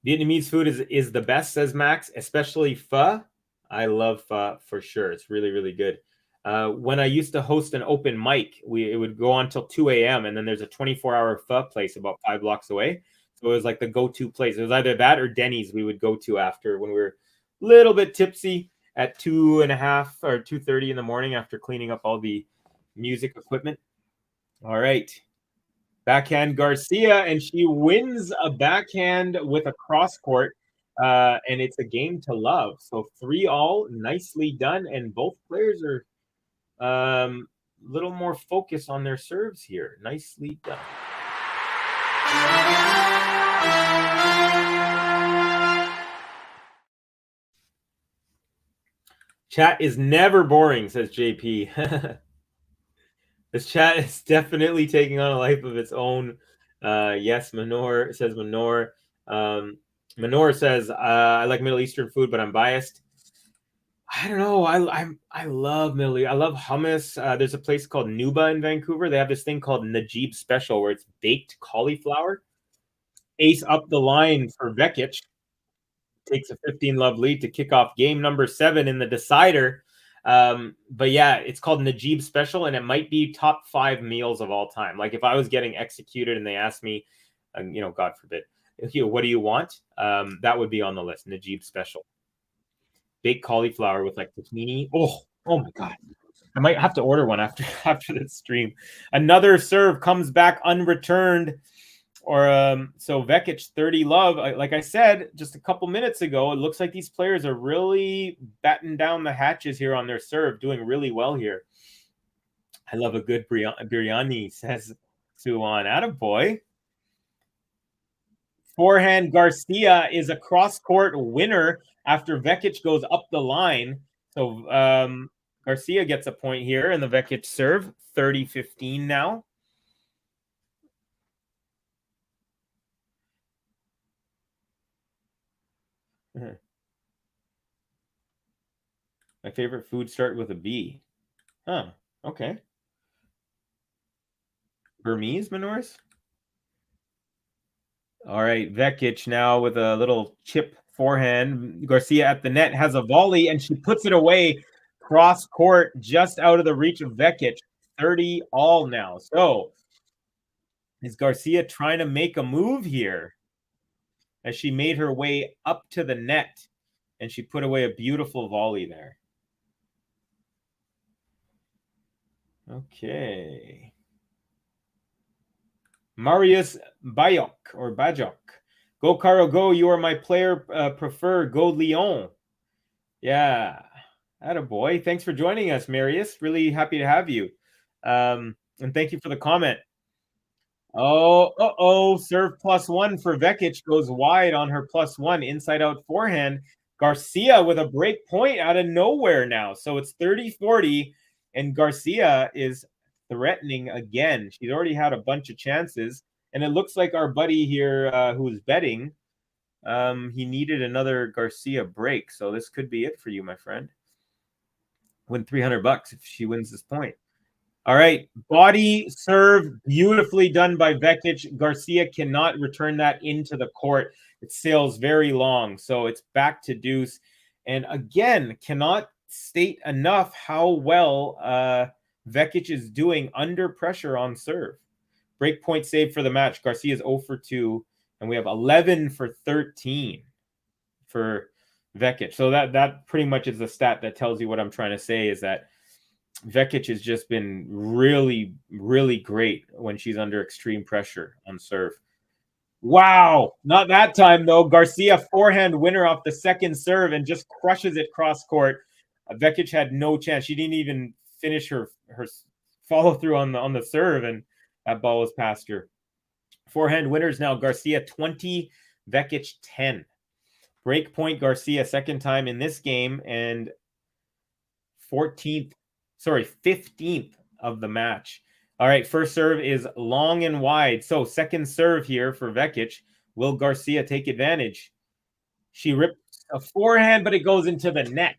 F: Vietnamese food is the best, says Max, especially pho. I love pho for sure. It's really, really good. When I used to host an open mic, it would go on till 2 a.m. and then there's a 24-hour pho place about 5 blocks away. So it was like the go-to place. It was either that or Denny's we would go to after when we were a little bit tipsy at 2:30 or 2:30 in the morning after cleaning up all the music equipment. All right. Backhand Garcia, and she wins a backhand with a cross court. and it's a game to love. So 3-all, nicely done, and both players are little more focused on their serves here. Nicely done. Chat is never boring, says JP. This chat is definitely taking on a life of its own. Yes, Manor says Manor. Manor says I like Middle Eastern food, but I'm biased. I don't know. I love Middle East. I love hummus. There's a place called Nuba in Vancouver. They have this thing called Najib Special where it's baked cauliflower. Ace up the line for VEKIC. Takes a 15-love lead to kick off game number 7 in the decider. But yeah, it's called Najib Special, and it might be top 5 meals of all time. Like if I was getting executed and they asked me, God forbid, what do you want? That would be on the list. Najib Special. Baked cauliflower with like tahini. Oh my God. I might have to order one after this stream. Another serve comes back unreturned. So VEKIC 30 love. Like I said just a couple minutes ago, it looks like these players are really batting down the hatches here on their serve, doing really well here. I love a good biryani, says Suwan. Attaboy. Forehand Garcia is a cross-court winner after VEKIC goes up the line. So Garcia gets a point here in the VEKIC serve, 30-15 now. My favorite food start with a B. Huh, okay. Burmese, Manors? All right, VEKIC now with a little chip forehand. Garcia at the net has a volley, and she puts it away cross court just out of the reach of VEKIC. 30-all now. So is Garcia trying to make a move here as she made her way up to the net, and she put away a beautiful volley there. Okay. Marius Bayok or Bajok. Go Caro, go. You are my player prefer. Go Lyon. Yeah. Attaboy. Thanks for joining us, Marius. Really happy to have you. And thank you for the comment. Serve +1 for VEKIC goes wide on her +1 inside out forehand. Garcia with a break point out of nowhere now. So it's 30-40, and Garcia is threatening again. She's already had a bunch of chances, and it looks like our buddy here who's betting, he needed another Garcia break. So this could be it for you, my friend. Win $300 if she wins this point. All right, body serve, beautifully done by VEKIC. Garcia cannot return that into the court. It sails very long, so it's back to deuce. And again, cannot state enough how well VEKIC is doing under pressure on serve. Break point save for the match. Garcia is 0 for 2, and we have 11 for 13 for VEKIC. So that pretty much is the stat that tells you what I'm trying to say, is that VEKIC has just been really, really great when she's under extreme pressure on serve. Wow, not that time though. Garcia forehand winner off the second serve and just crushes it cross court. VEKIC had no chance. She didn't even finish her follow through on the serve, and that ball was past her. Forehand winners now. Garcia 20, VEKIC 10. Break point Garcia second time in this game, and 15th of the match. All right, first serve is long and wide. So second serve here for VEKIC. Will Garcia take advantage? She rips a forehand, but it goes into the net.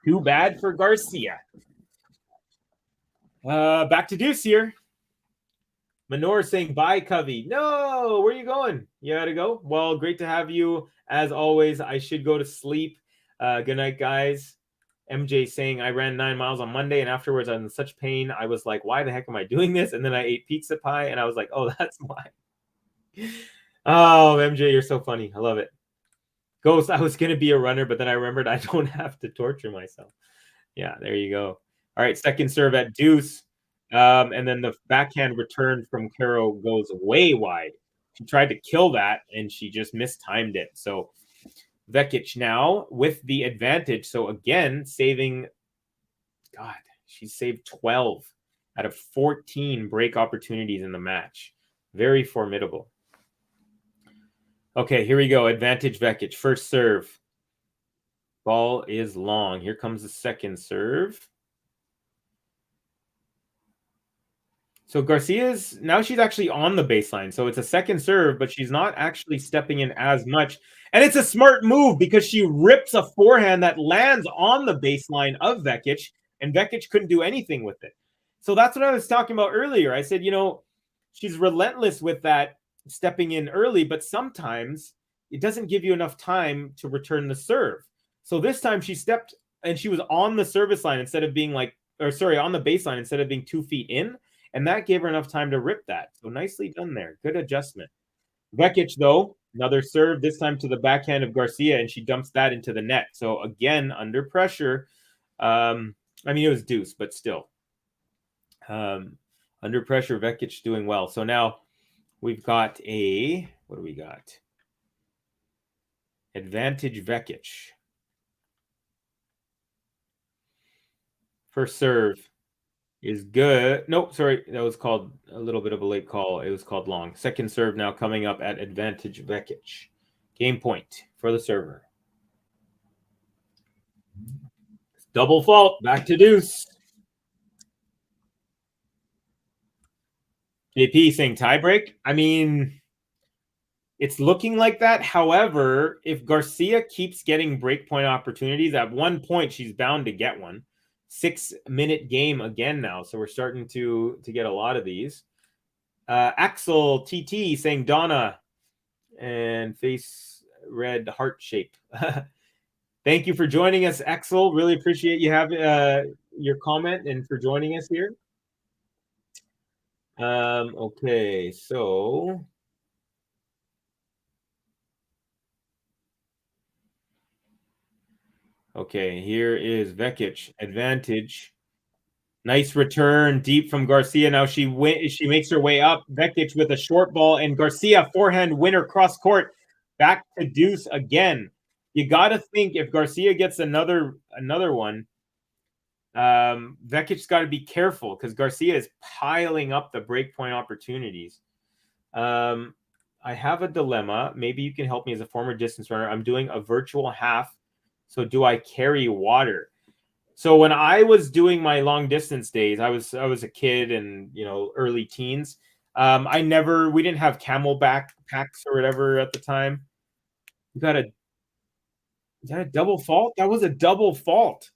F: Too bad for Garcia. Back to deuce here. Manor saying bye, Covey. No, where are you going? You gotta go? Well, great to have you. As always, I should go to sleep. Good night, guys. MJ saying I ran 9 miles on Monday, and afterwards I'm in such pain. I was like, why the heck am I doing this? And then I ate pizza pie, and I was like, oh, that's why. Oh, MJ, you're so funny. I love it. Ghost, I was going to be a runner, but then I remembered I don't have to torture myself. Yeah, there you go. All right, second serve at deuce. And then the backhand return from Caro goes way wide. She tried to kill that, and she just mistimed it. So Vekic now with the advantage. So again, saving, God, she saved 12 out of 14 break opportunities in the match. Very formidable. Okay, here we go. Advantage Vekic. First serve. Ball is long. Here comes the second serve. So Garcia's now she's actually on the baseline. So it's a second serve, but she's not actually stepping in as much. And it's a smart move because she rips a forehand that lands on the baseline of Vekic, and Vekic couldn't do anything with it. So that's what I was talking about earlier. I said, she's relentless with that stepping in early, but sometimes it doesn't give you enough time to return the serve. So this time she stepped and she was on the service line instead of being on the baseline instead of being 2 feet in. And that gave her enough time to rip that. So nicely done there. Good adjustment. Vekic, though, another serve, this time to the backhand of Garcia, and she dumps that into the net. So again, under pressure. It was deuce, but still. Under pressure, Vekic doing well. So now we've got what do we got? Advantage Vekic. First serve is good. Nope, sorry. That was called a little bit of a late call. It was called long. Second serve now coming up at advantage Vekic. Game point for the server. Double fault. Back to deuce. JP saying tiebreak. It's looking like that. However, if Garcia keeps getting breakpoint opportunities, at one point she's bound to get one. 6-minute game again now, so we're starting to get a lot of these. Axel TT saying Donna and face red heart shape. Thank you for joining us, Axel. Really appreciate you having your comment and for joining us here. Okay, so okay, here is Vekic advantage. Nice return deep from Garcia. Now she makes her way up. Vekic with a short ball and Garcia forehand winner cross court. Back to deuce again. You got to think if Garcia gets another one, Vekic's got to be careful because Garcia is piling up the breakpoint opportunities. I have a dilemma. Maybe you can help me as a former distance runner. I'm doing a virtual half. So do I carry water? So when I was doing my long distance days, I was a kid and early teens. We didn't have Camelback packs or whatever at the time. Is that a double fault? That was a double fault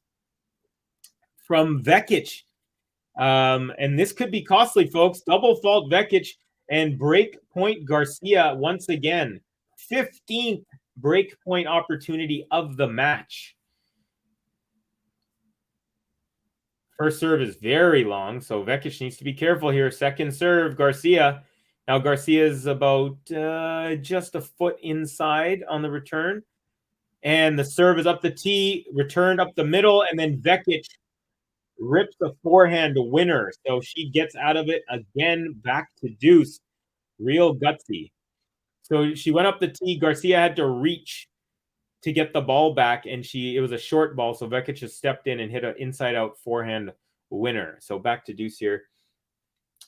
F: from Vekic. And this could be costly, folks. Double fault Vekic and break point Garcia once again. 15th break point opportunity of the match. First serve is very long, so Vekic needs to be careful here. Second serve, Garcia. Now Garcia is about just a foot inside on the return. And the serve is up the tee, returned up the middle, and then Vekic rips the forehand winner. So she gets out of it again, back to deuce. Real gutsy. So she went up the tee. Garcia had to reach to get the ball back, and it was a short ball, so Vekic just stepped in and hit an inside-out forehand winner. So back to deuce here.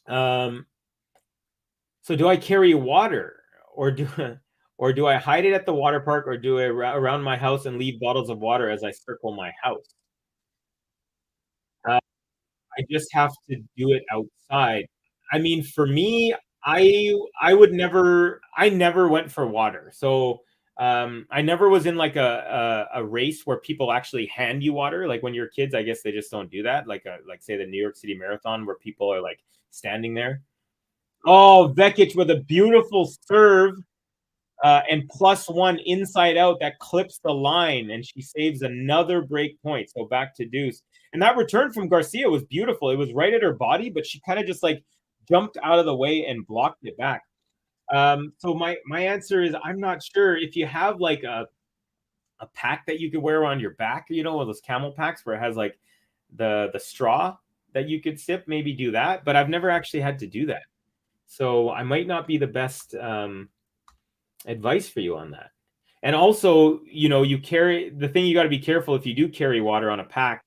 F: So do I carry water, or do I hide it at the water park, or do I around my house and leave bottles of water as I circle my house? I just have to do it outside. For me, I never went for water. So I never was in like a race where people actually hand you water. Like when you're kids, I guess they just don't do that. Like say the New York City Marathon where people are like standing there. Oh, Vekic with a beautiful serve and +1 inside out that clips the line, and she saves another break point. So back to deuce. And that return from Garcia was beautiful. It was right at her body, but she kind of just like jumped out of the way and blocked it back. So my answer is I'm not sure. If you have like a pack that you could wear on your back, one of those camel packs where it has like the straw that you could sip, maybe do that. But I've never actually had to do that. So I might not be the best advice for you on that. And also, you carry the thing you got to be careful if you do carry water on a pack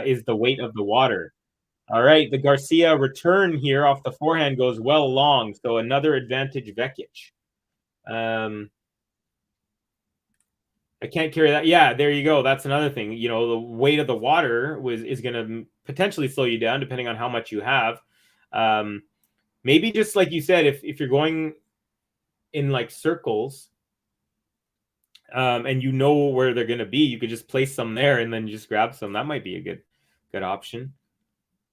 F: is the weight of the water. All right, the Garcia return here off the forehand goes well long, so another advantage VEKIC. I can't carry that. Yeah, there you go. That's another thing. The weight of the water is going to potentially slow you down depending on how much you have. Maybe just like you said, if you're going in like circles, and you know where they're going to be, you could just place some there and then just grab some. That might be a good option.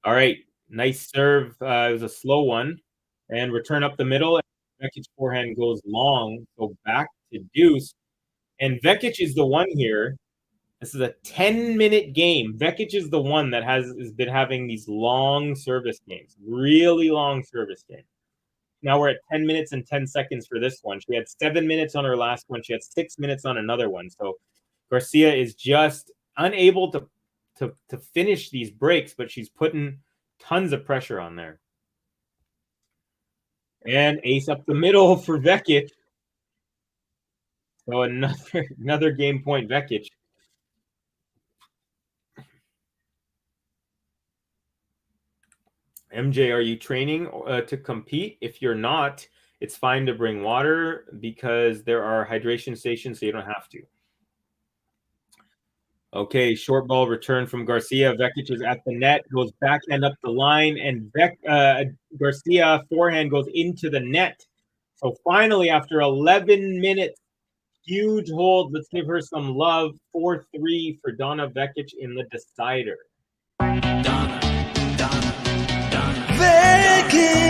F: All right, nice serve. It was a slow one, and return up the middle. VEKIC forehand goes long, go back to deuce. And VEKIC is the one here. This is a 10-minute game. VEKIC is the one that has been having these long service games, really long service games. Now we're at 10 minutes and 10 seconds for this one. She had 7 minutes on her last one. She had 6 minutes on another one. So Garcia is just unable to finish these breaks, but she's putting tons of pressure on there. And ace up the middle for VEKIC. So another game point VEKIC. MJ, are you training to compete? If you're not, it's fine to bring water because there are hydration stations, so you don't have to. Okay, short ball return from Garcia. VEKIC is at the net, goes backhand up the line, and Garcia forehand goes into the net. So finally, after 11 minutes, huge hold. Let's give her some love. 4-3 for Donna VEKIC in the decider.
B: VEKIC.
A: Donna.
B: VEKIC.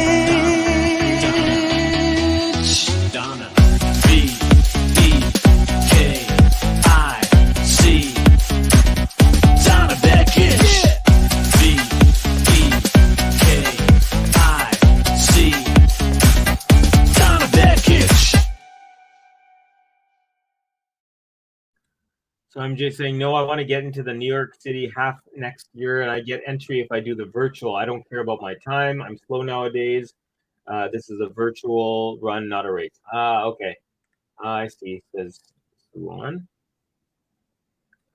B: Donna VEKIC. VEKIC. Donna VEKIC.
F: So I'm just saying, no, I want to get into the New York City half next year, and I get entry if I do the virtual. I don't care about my time. I'm slow nowadays. This is a virtual run, not a race. Okay. I see. It says one.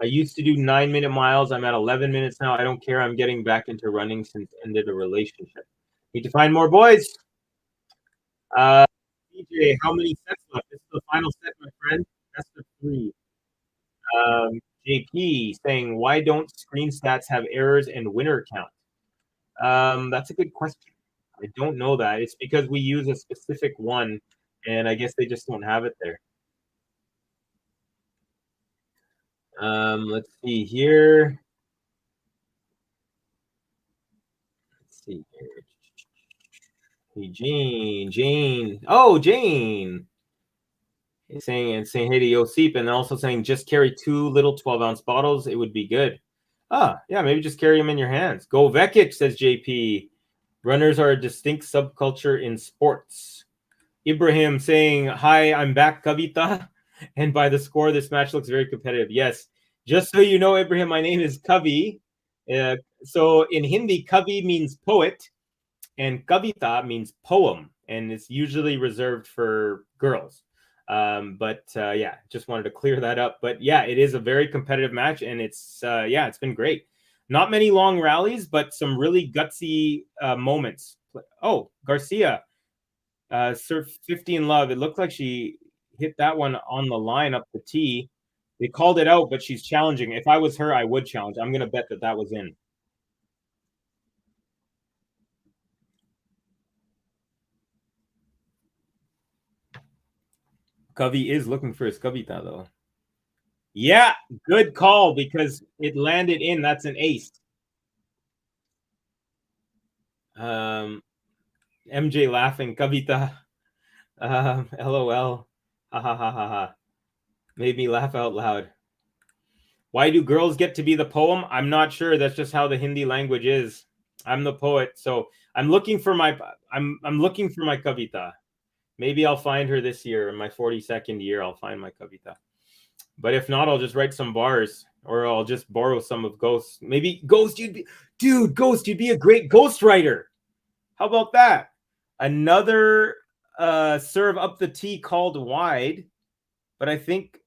F: I used to do 9-minute miles. I'm at 11 minutes now. I don't care. I'm getting back into running since ended a relationship. Need to find more boys. DJ, how many sets left? This is the final set, my friend. Best of 3. JP saying, why don't screen stats have errors and winner count? That's a good question. I don't know that. It's because we use a specific one, and I guess they just don't have it there. Let's see here. Let's see here. Hey, Jane. Oh, Jane. Saying hey to Yosip, and also saying just carry 2 little 12-ounce bottles. It would be good. Yeah, maybe just carry them in your hands. Go VEKIC, says JP. Runners are a distinct subculture in sports. Ibrahim saying, hi, I'm back, Kavita. And by the score, this match looks very competitive. Yes, just so you know, Ibrahim, my name is Kavi. So in Hindi, Kavi means poet, and Kavita means poem, and it's usually reserved for girls. Yeah, just wanted to clear that up. But yeah, it is a very competitive match, and it's been great. Not many long rallies, but some really gutsy moments. Oh, Garcia, serve 50 in love. It looked like she hit that one on the line up the tee. They called it out, but she's challenging. If I was her, I would challenge. I'm going to bet that was in. Kavi is looking for his Kavita, though. Yeah, good call because it landed in. That's an ace. MJ laughing. Kavita. LOL. Ha ha ha ha ha. Made me laugh out loud. Why do girls get to be the poem? I'm not sure. That's just how the Hindi language is. I'm the poet, so I'm looking for my Kavita. Maybe I'll find her this year. In my 42nd year, I'll find my Kavita. But if not, I'll just write some bars, or I'll just borrow some of Ghost. Maybe Ghost, you'd be a great ghostwriter. How about that? Another serve up the tee called wide but I think,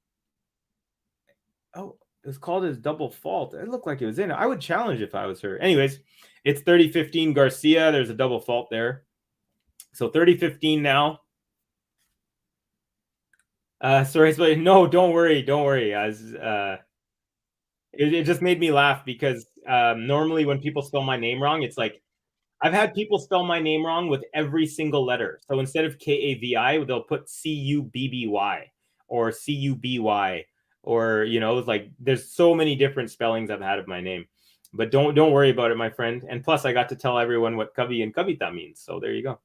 F: oh, it was called as double fault. It looked like it was in. I would challenge if I was her. Anyways, it's 30-15 Garcia. There's a double fault there. So 30-15 now. Sorry, no, don't worry. It just made me laugh because normally when people spell my name wrong, it's like I've had people spell my name wrong with every single letter. So instead of Kavi, they'll put Cubby or Cuby, or it's like there's so many different spellings I've had of my name. But don't worry about it, my friend. And plus, I got to tell everyone what Kavi and Kavita means. So there you go.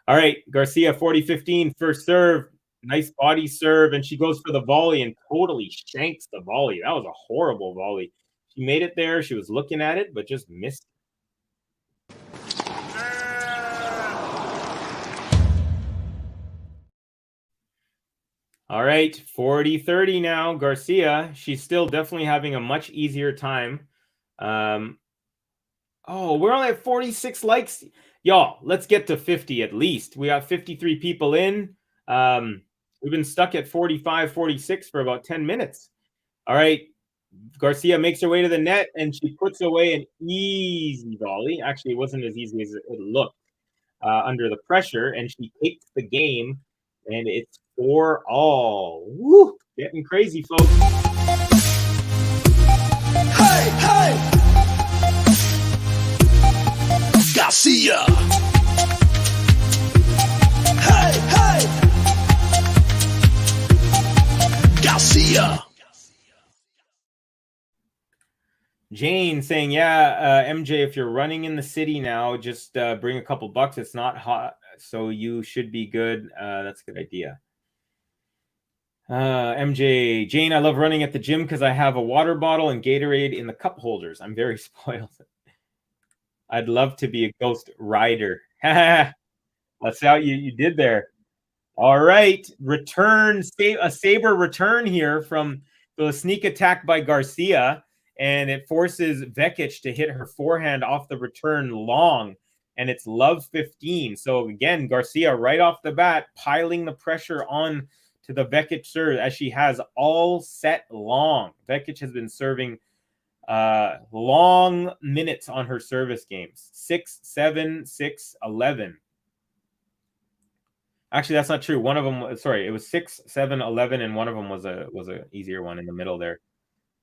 F: All right, Garcia 40-15 first serve. Nice body serve, and she goes for the volley and totally shanks the volley. That was a horrible volley. She made it there. She was looking at it, but just missed. All right, 40-30 now. Garcia, she's still definitely having a much easier time. Oh, we're only at 46 likes. Y'all, let's get to 50 at least. We got 53 people in. We've been stuck at 45, 46 for about 10 minutes. All right. Garcia makes her way to the net, and she puts away an easy volley. Actually, it wasn't as easy as it looked under the pressure, and she takes the game, and it's 4-all. Woo! Getting crazy, folks.
B: Hey, hey! Garcia! Hey, hey! Garcia!
F: Jane saying, yeah, MJ, if you're running in the city now, just bring a couple bucks. It's not hot, so you should be good. That's a good idea. MJ, Jane, I love running at the gym because I have a water bottle and Gatorade in the cup holders. I'm very spoiled. I'd love to be a ghost rider. That's how you did there. All right, return, a saber return here from the sneak attack by Garcia, and it forces VEKIC to hit her forehand off the return long, and it's love 15. So again, Garcia right off the bat piling the pressure on to the VEKIC serve as she has all set long. VEKIC has been serving long minutes on her service games. 6-7, 6-11. Actually, that's not true. One of them, sorry, it was 6, 7, 11, and one of them was a easier one in the middle there.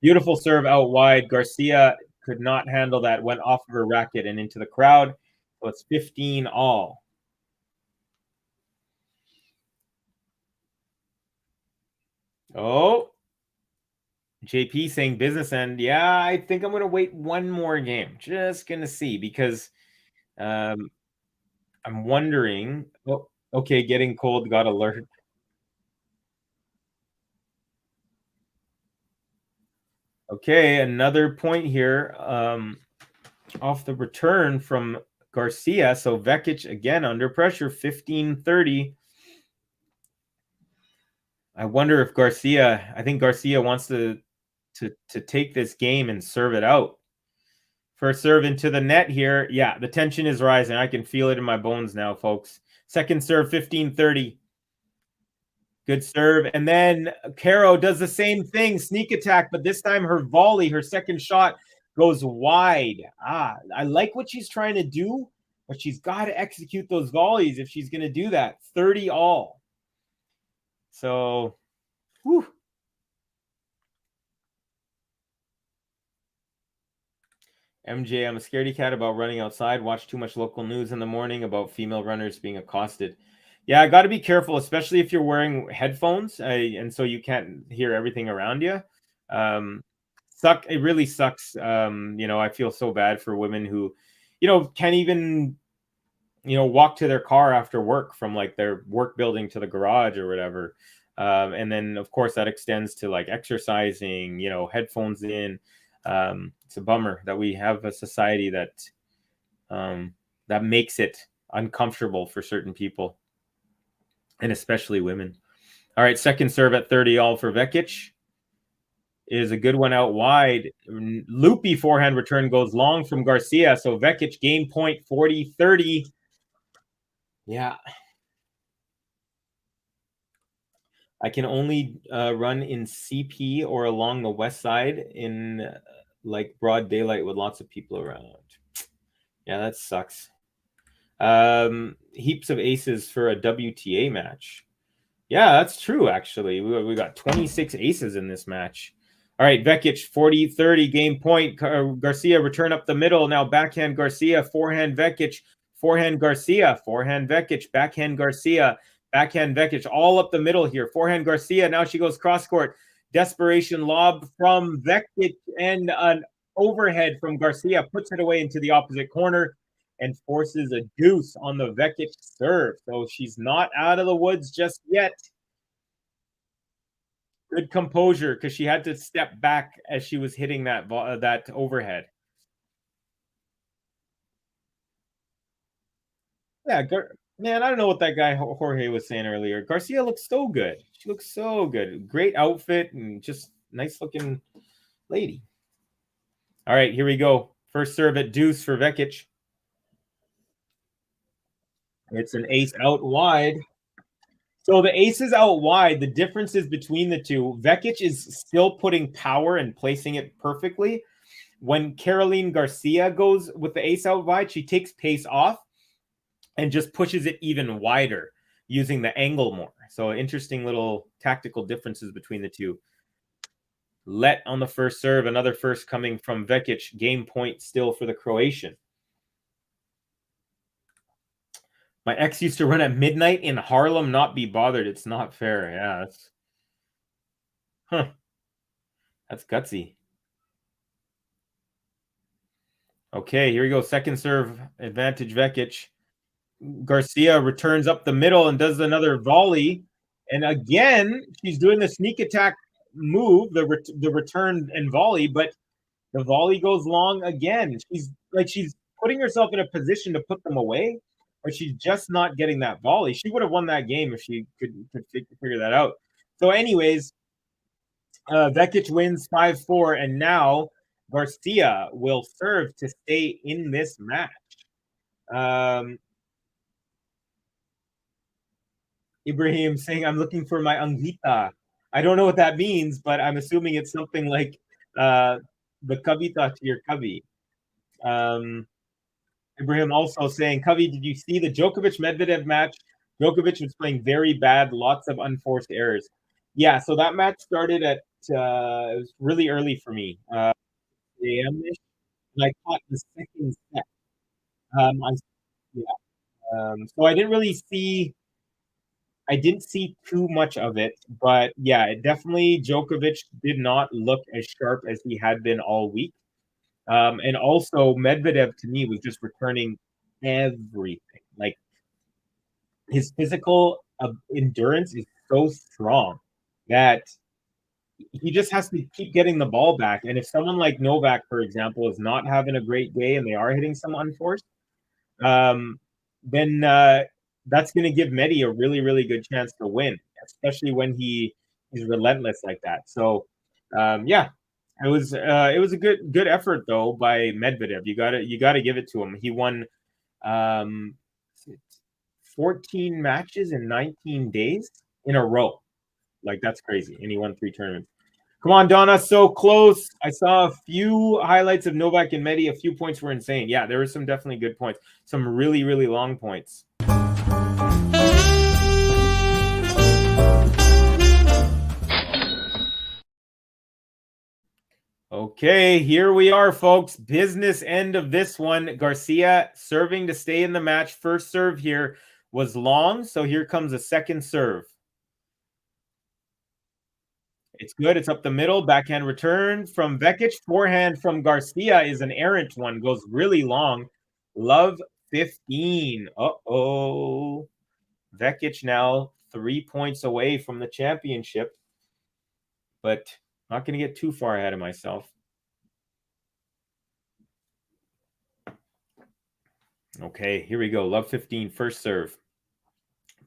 F: Beautiful serve out wide. Garcia could not handle that. Went off of her racket and into the crowd. So it's 15-all. Oh, JP saying business end. Yeah, I think I'm going to wait one more game. Just going to see because I'm wondering. Oh, okay, getting cold, got alert. Okay, another point here off the return from Garcia. So VEKIC again under pressure, 15-30. I wonder if Garcia, I think Garcia wants to take this game and serve it out. First serve into the net here. Yeah, the tension is rising. I can feel it in my bones now, folks. Second serve, 15-30. Good serve. And then Caro does the same thing, sneak attack, but this time her volley, her second shot goes wide. I like what she's trying to do, but she's got to execute those volleys if she's going to do that. 30-all. So, whew. MJ, I'm a scaredy cat about running outside. Watch too much local news in the morning about female runners being accosted. Yeah, I got to be careful, especially if you're wearing headphones and so you can't hear everything around you. It really sucks. I feel so bad for women who, can't even, walk to their car after work from like their work building to the garage or whatever. And then, of course, that extends to like exercising, headphones in. It's a bummer that we have a society that makes it uncomfortable for certain people, and especially women. All right, second serve at 30-all for VEKIC is a good one out wide. Loopy forehand return goes long from Garcia, so VEKIC game point 40-30. Yeah. I can only run in CP or along the west side in like broad daylight with lots of people around. Yeah, that sucks. Heaps of aces for a WTA match. Yeah, that's true, actually. We got 26 aces in this match. All right, Vekic, 40-30, game point. Garcia, return up the middle. Now backhand Garcia, forehand Vekic, forehand Garcia, forehand Vekic, backhand Garcia, backhand Vekic, all up the middle here. Forehand Garcia, now she goes cross-court. Desperation lob from Vekic and an overhead from Garcia, puts it away into the opposite corner and forces a deuce on the Vekic serve. So she's not out of the woods just yet. Good composure because she had to step back as she was hitting that overhead. Yeah, man, I don't know what that guy Jorge was saying earlier. Garcia looks so good. She looks so good. Great outfit and just nice looking lady. All right, here we go. First serve at deuce for Vekic. It's an ace out wide. So the ace is out wide. The difference is between the two. Vekic is still putting power and placing it perfectly. When Caroline Garcia goes with the ace out wide, she takes pace off and just pushes it even wider using the angle more. So interesting little tactical differences between the two. Let on the first serve. Another first coming from Vekic. Game point still for the Croatian. My ex used to run at midnight in Harlem. Not be bothered. It's not fair. Yeah, that's gutsy. Okay, here we go. Second serve advantage Vekic. Garcia returns up the middle and does another volley. And again, she's doing the sneak attack move, the return and volley, but the volley goes long again. She's putting herself in a position to put them away, but she's just not getting that volley. She would have won that game if she could figure that out. So anyways, Vekic wins 5-4, and now Garcia will serve to stay in this match. Ibrahim saying, I'm looking for my Anghita. I don't know what that means, but I'm assuming it's something like the Kavita to your Kavi. Ibrahim also saying, Kavi, did you see the Djokovic-Medvedev match? Djokovic was playing very bad, lots of unforced errors. Yeah, so that match started at, it was really early for me. AM-ish, and I caught the second set. So I didn't really see, I didn't see too much of it, but yeah, it definitely Djokovic did not look as sharp as he had been all week. And also Medvedev to me was just returning everything. Like his physical endurance is so strong that he just has to keep getting the ball back. And if someone like Novak, for example, is not having a great day and they are hitting some unforced, then that's going to give Medi a really, really good chance to win, especially when he's relentless like that. So, yeah, it was a good effort though by Medvedev. You gotta give it to him. He won 14 matches in 19 days in a row. Like that's crazy. And he won 3 tournaments. Come on, Donna, so close. I saw a few highlights of Novak and Medi. A few points were insane. Yeah, there were some definitely good points. Some really, really long points. Okay, here we are, folks. Business end of this one. Garcia serving to stay in the match. First serve here was long, so here comes a second serve. It's good. It's up the middle. Backhand return from Vekic. Forehand from Garcia is an errant one. Goes really long. Love 15. Uh-oh. Vekic now 3 points away from the championship. But not going to get too far ahead of myself. Okay, here we go. Love 15, first serve.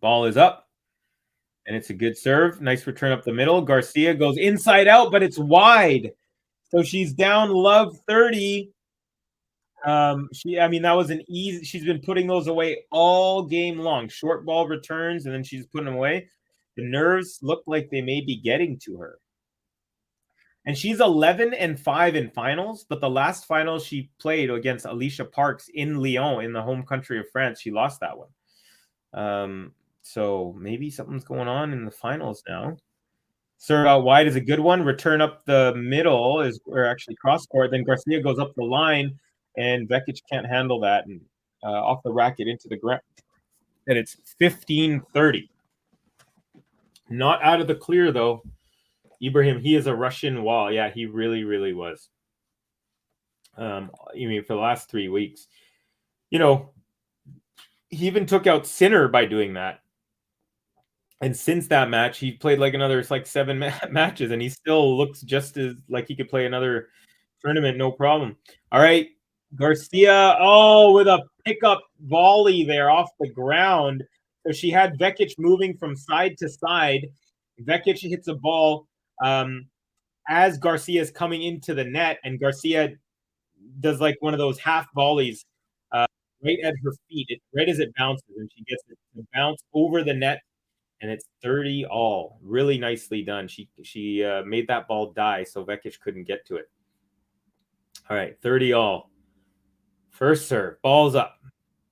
F: Ball is up. And it's a good serve. Nice return up the middle. Garcia goes inside out, but it's wide. So she's down Love 30. That was an easy. She's been putting those away all game long. Short ball returns, and then she's putting them away. The nerves look like they may be getting to her. And she's 11-5 in finals, but the last final she played against Alicia Parks in Lyon, in the home country of France, she lost that one. So maybe something's going on in the finals now. Serve out wide is a good one. Return up the middle is, or actually cross court. Then Garcia goes up the line, and VEKIC can't handle that, and off the racket into the ground. And it's 15-30. Not out of the clear, though. Ibrahim, he is a Russian wall. Yeah, he really, really was. You mean for the last 3 weeks. You know, he even took out Sinner by doing that. And since that match, he played like another 7 matches, and he still looks just as like he could play another tournament, no problem. All right, Garcia, with a pickup volley there off the ground. So she had VEKIC moving from side to side. VEKIC hits a ball as Garcia is coming into the net, and Garcia does like one of those half volleys right at her feet, right as it bounces, and she gets it to bounce over the net. And it's 30-all. Really nicely done. She made that ball die, so VEKIC couldn't get to it. All right, 30-all. First serve, ball's up.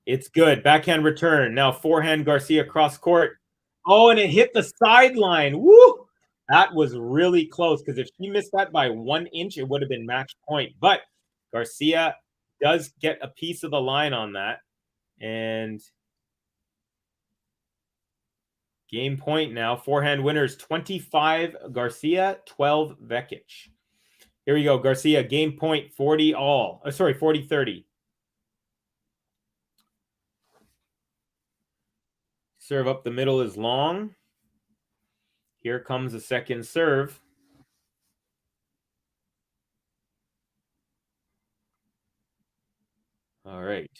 F: It's good. Backhand return. Now forehand Garcia cross court. Oh, and it hit the sideline. Woo! That was really close, because if she missed that by 1 inch, it would have been match point. But Garcia does get a piece of the line on that. And game point now. Forehand winners 25 Garcia, 12 VEKIC. Here we go. Garcia, game point 40-all. 40-30. Serve up the middle is long. Here comes the second serve. All right.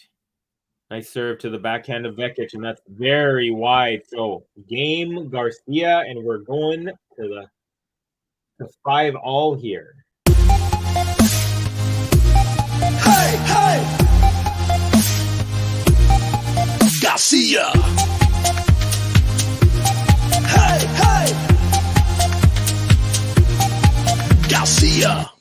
F: Nice serve to the backhand of VEKIC, and that's very wide. So game Garcia, and we're going to the 5-all here.
B: Hey, hey! Garcia! Hey, hey! Garcia!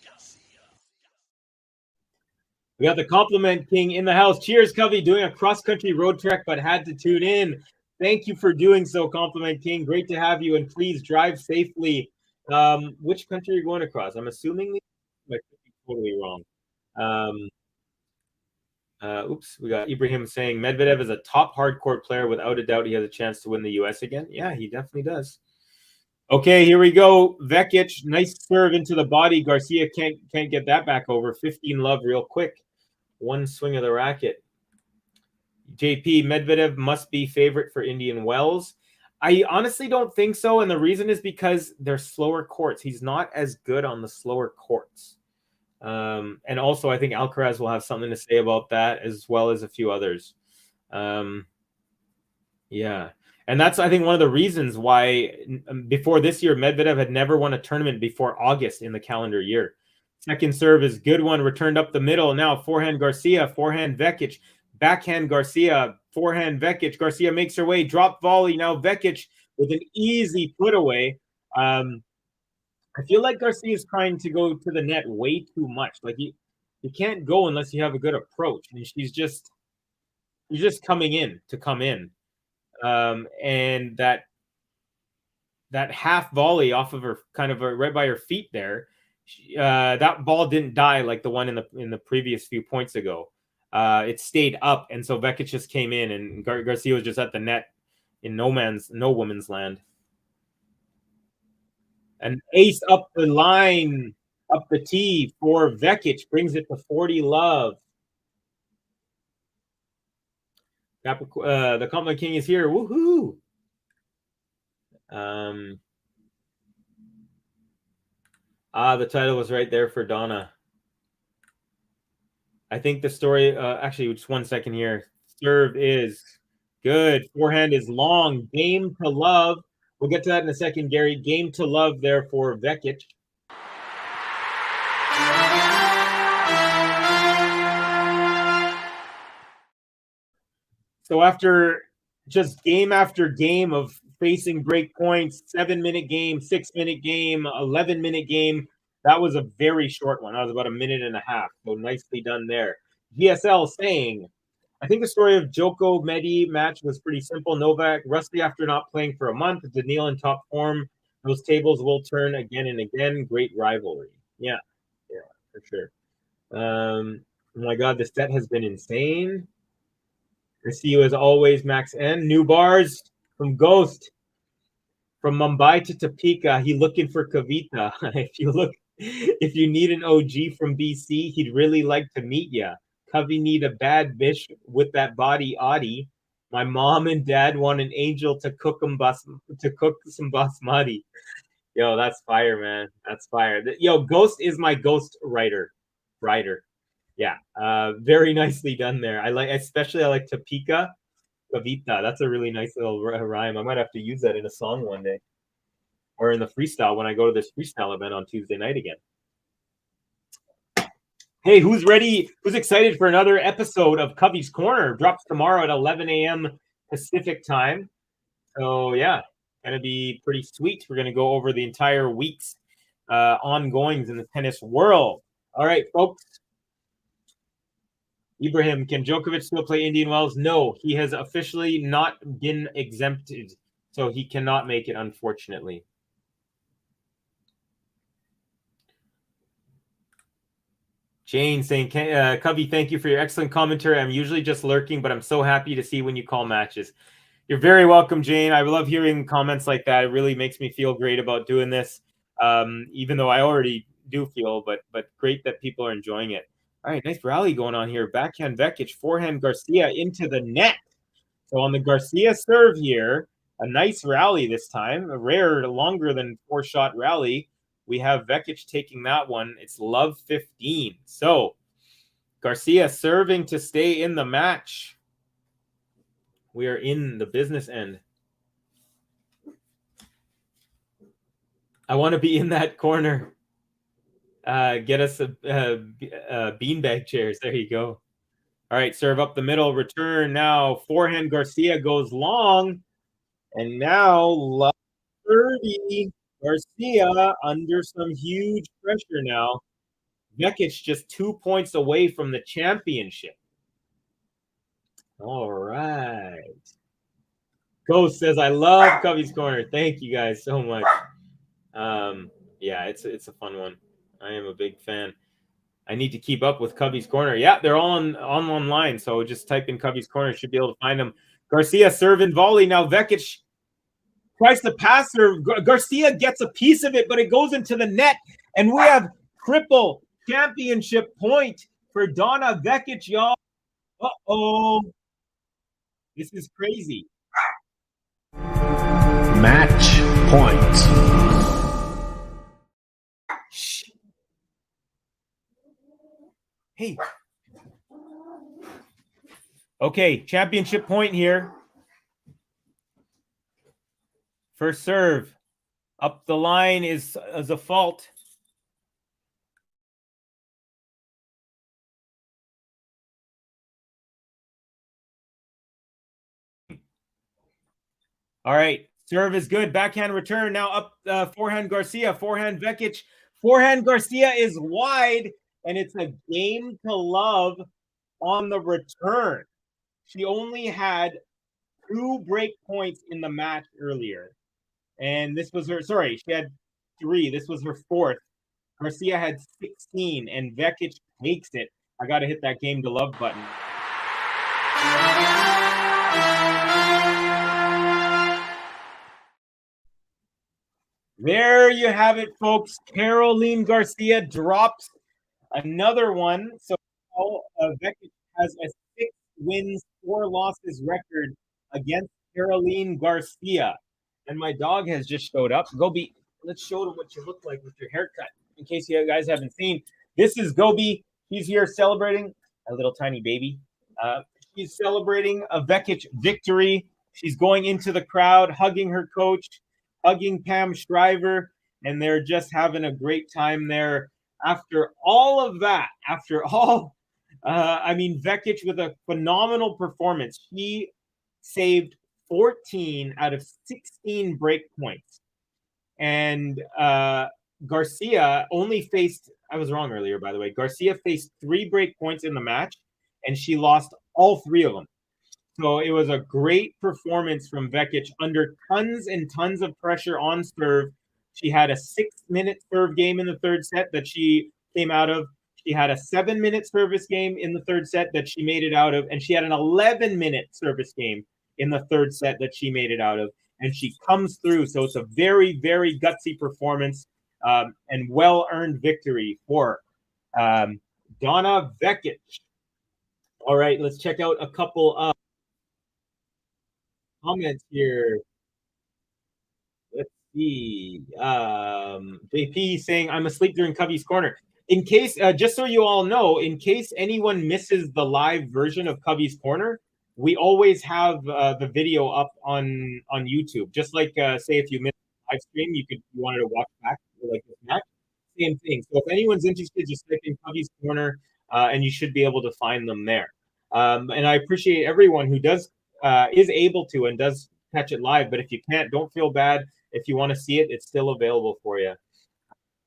F: We got the Compliment King in the house. Cheers, Covey, doing a cross-country road trek, but had to tune in. Thank you for doing so, Compliment King. Great to have you, and please drive safely. Which country are you going across? I'm assuming I could be totally wrong. Oops, we got Ibrahim saying Medvedev is a top hardcourt player. Without a doubt, he has a chance to win the U.S. again. Yeah, he definitely does. Okay, here we go. VEKIC, nice serve into the body. Garcia can't get that back over. 15-love real quick. One swing of the racket. JP, Medvedev must be favorite for Indian Wells. I honestly don't think so, and the reason is because they're slower courts. He's not as good on the slower courts. And also, I think Alcaraz will have something to say about that, as well as a few others. Yeah. And that's, I think, one of the reasons why before this year, Medvedev had never won a tournament before August in the calendar year. Second serve is good one, returned up the middle. Now forehand Garcia, forehand VEKIC, backhand Garcia, forehand VEKIC. Garcia makes her way, drop volley. Now VEKIC with an easy put away. I feel like Garcia is trying to go to the net way too much. Like you can't go unless you have a good approach, and she's just coming in to come in. And that half volley off of her, kind of right by her feet there, that ball didn't die like the one in the previous few points ago. It stayed up, and so VEKIC just came in, and Garcia was just at the net in no woman's land. An ace up the line, up the tee for VEKIC, brings it to 40-love. The Compliment King is here. Woohoo! The title was right there for Donna. I think the story, actually, just 1 second here. Serve is good. Forehand is long. Game to love. We'll get to that in a second, Gary. Game to love there for VEKIC. So after just game after game of facing break points, 7-minute game, 6-minute game, 11-minute game. That was a very short one. That was about a minute and a half. So nicely done there. GSL saying, I think the story of Joko Medi match was pretty simple. Novak, rusty after not playing for a month. Daniil in top form. Those tables will turn again and again. Great rivalry. Yeah, for sure. Oh my God, the set has been insane. I see you as always, Max N. New bars from Ghost. From Mumbai to Topeka, he looking for Kavita. If you need an OG from BC, he'd really like to meet ya. Covey need a bad bitch with that body Audi. My mom and dad want an angel to cook some basmati. Yo, that's fire, man. That's fire. Yo, Ghost is my ghost writer. Yeah, very nicely done there. I like Topeka, Kavita. That's a really nice little rhyme. I might have to use that in a song one day, or in the freestyle when I go to this freestyle event on Tuesday night again. Hey, who's ready? Who's excited for another episode of Covey's Corner? Drops tomorrow at 11 a.m. Pacific time. So yeah, gonna be pretty sweet. We're gonna go over the entire week's ongoings in the tennis world. All right, folks. Ibrahim, can Djokovic still play Indian Wells? No, he has officially not been exempted, so he cannot make it, unfortunately. Jane saying, Covey, thank you for your excellent commentary. I'm usually just lurking, but I'm so happy to see when you call matches. You're very welcome, Jane. I love hearing comments like that. It really makes me feel great about doing this, even though I already do feel, but great that people are enjoying it. All right, nice rally going on here. Backhand Vekic, forehand Garcia into the net. So on the Garcia serve here, a nice rally this time, a rare, longer than 4-shot rally. We have Vekic taking that one. It's love 15. So Garcia serving to stay in the match. We are in the business end. I want to be in that corner. Get us a beanbag chairs. There you go. All right, serve up the middle. Return now. Forehand Garcia goes long. And now love 30. Garcia under some huge pressure now. Vekic just 2 points away from the championship. All right. Ghost says, I love Covey's Corner. Thank you guys so much. Yeah, it's a fun one. I am a big fan. I need to keep up with Covey's Corner. Yeah, they're all online, so just type in Covey's Corner. Should be able to find them. Garcia serve and volley. Now Vekic tries to pass her. Garcia gets a piece of it, but it goes into the net. And we have triple championship point for Donna Vekic, y'all. Uh-oh. This is crazy.
B: Match point.
F: Shh. Hey. Okay, championship point here. First serve. Up the line is a fault. All right. Serve is good. Backhand return. Now up forehand Garcia. Forehand Vekic. Forehand Garcia is wide, and it's a game to love on the return. She only had 2 break points in the match earlier. And this was her, sorry, she had 3. This was her 4th. Garcia had 16, and Vekic takes it. I got to hit that game to love button. There you have it, folks. Caroline Garcia drops another one. So Vekic has a 6 wins, 4 losses record against Caroline Garcia. And my dog has just showed up. Gobi, let's show them what you look like with your haircut. In case you guys haven't seen, this is Gobi. He's here celebrating a little tiny baby. She's celebrating a Vekic victory. She's going into the crowd, hugging her coach, hugging Pam Shriver, and they're just having a great time there. After all of that, Vekic with a phenomenal performance. She saved 14 out of 16 break points. And Garcia only faced, I was wrong earlier, by the way. Garcia faced 3 break points in the match, and she lost all 3 of them. So it was a great performance from VEKIC under tons and tons of pressure on serve. She had a 6-minute serve game in the third set that she came out of. She had a 7-minute service game in the third set that she made it out of. And she had an 11-minute service game in the third set that she made it out of. And she comes through. So it's a very, very gutsy performance and well-earned victory for Donna VEKIC. All right, let's check out a couple of comments here. Let's see. JP saying, I'm asleep during Covey's Corner. In case, just so you all know, in case anyone misses the live version of Covey's Corner, we always have the video up on YouTube. Just like, say, if you missed the live stream, you wanted to watch back like this match. Same thing. So if anyone's interested, just type in Covey's Corner, and you should be able to find them there. And I appreciate everyone who is able to and does catch it live. But if you can't, don't feel bad. If you want to see it, it's still available for you.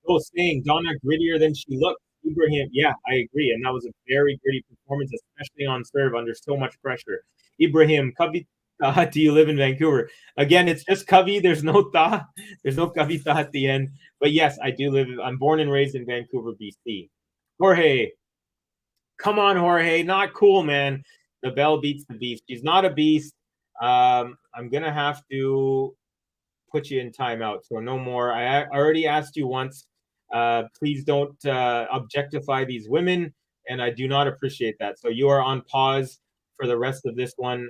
F: Oh, saying Donna grittier than she looked. Ibrahim, yeah, I agree. And that was a very gritty performance, especially on serve under so much pressure. Ibrahim, Covey, do you live in Vancouver? Again, it's just Covey. There's no ta. There's no Covey ta at the end. But yes, I do live. I'm born and raised in Vancouver, BC. Jorge, come on, Jorge. Not cool, man. The bell beats the beast. She's not a beast. I'm going to have to put you in timeout. So no more. I already asked you once. Please don't objectify these women, and I do not appreciate that. So you are on pause for the rest of this one.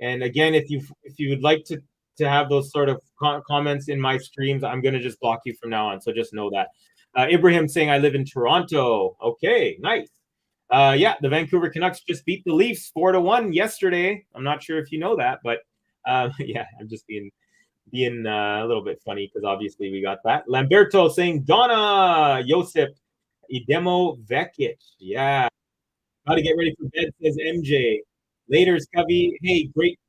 F: And again, if you would like to have those sort of comments in my streams, I'm going to just block you from now on. So just know that. Ibrahim saying, I live in Toronto. Okay, nice. Yeah, the Vancouver Canucks just beat the Leafs 4-1 yesterday. I'm not sure if you know that, but yeah, I'm just being a little bit funny because obviously we got that. Lamberto saying, Donna, Josip, Idemo VEKIC. Yeah. Got to get ready for bed, says MJ. Laters, Covey. Hey, great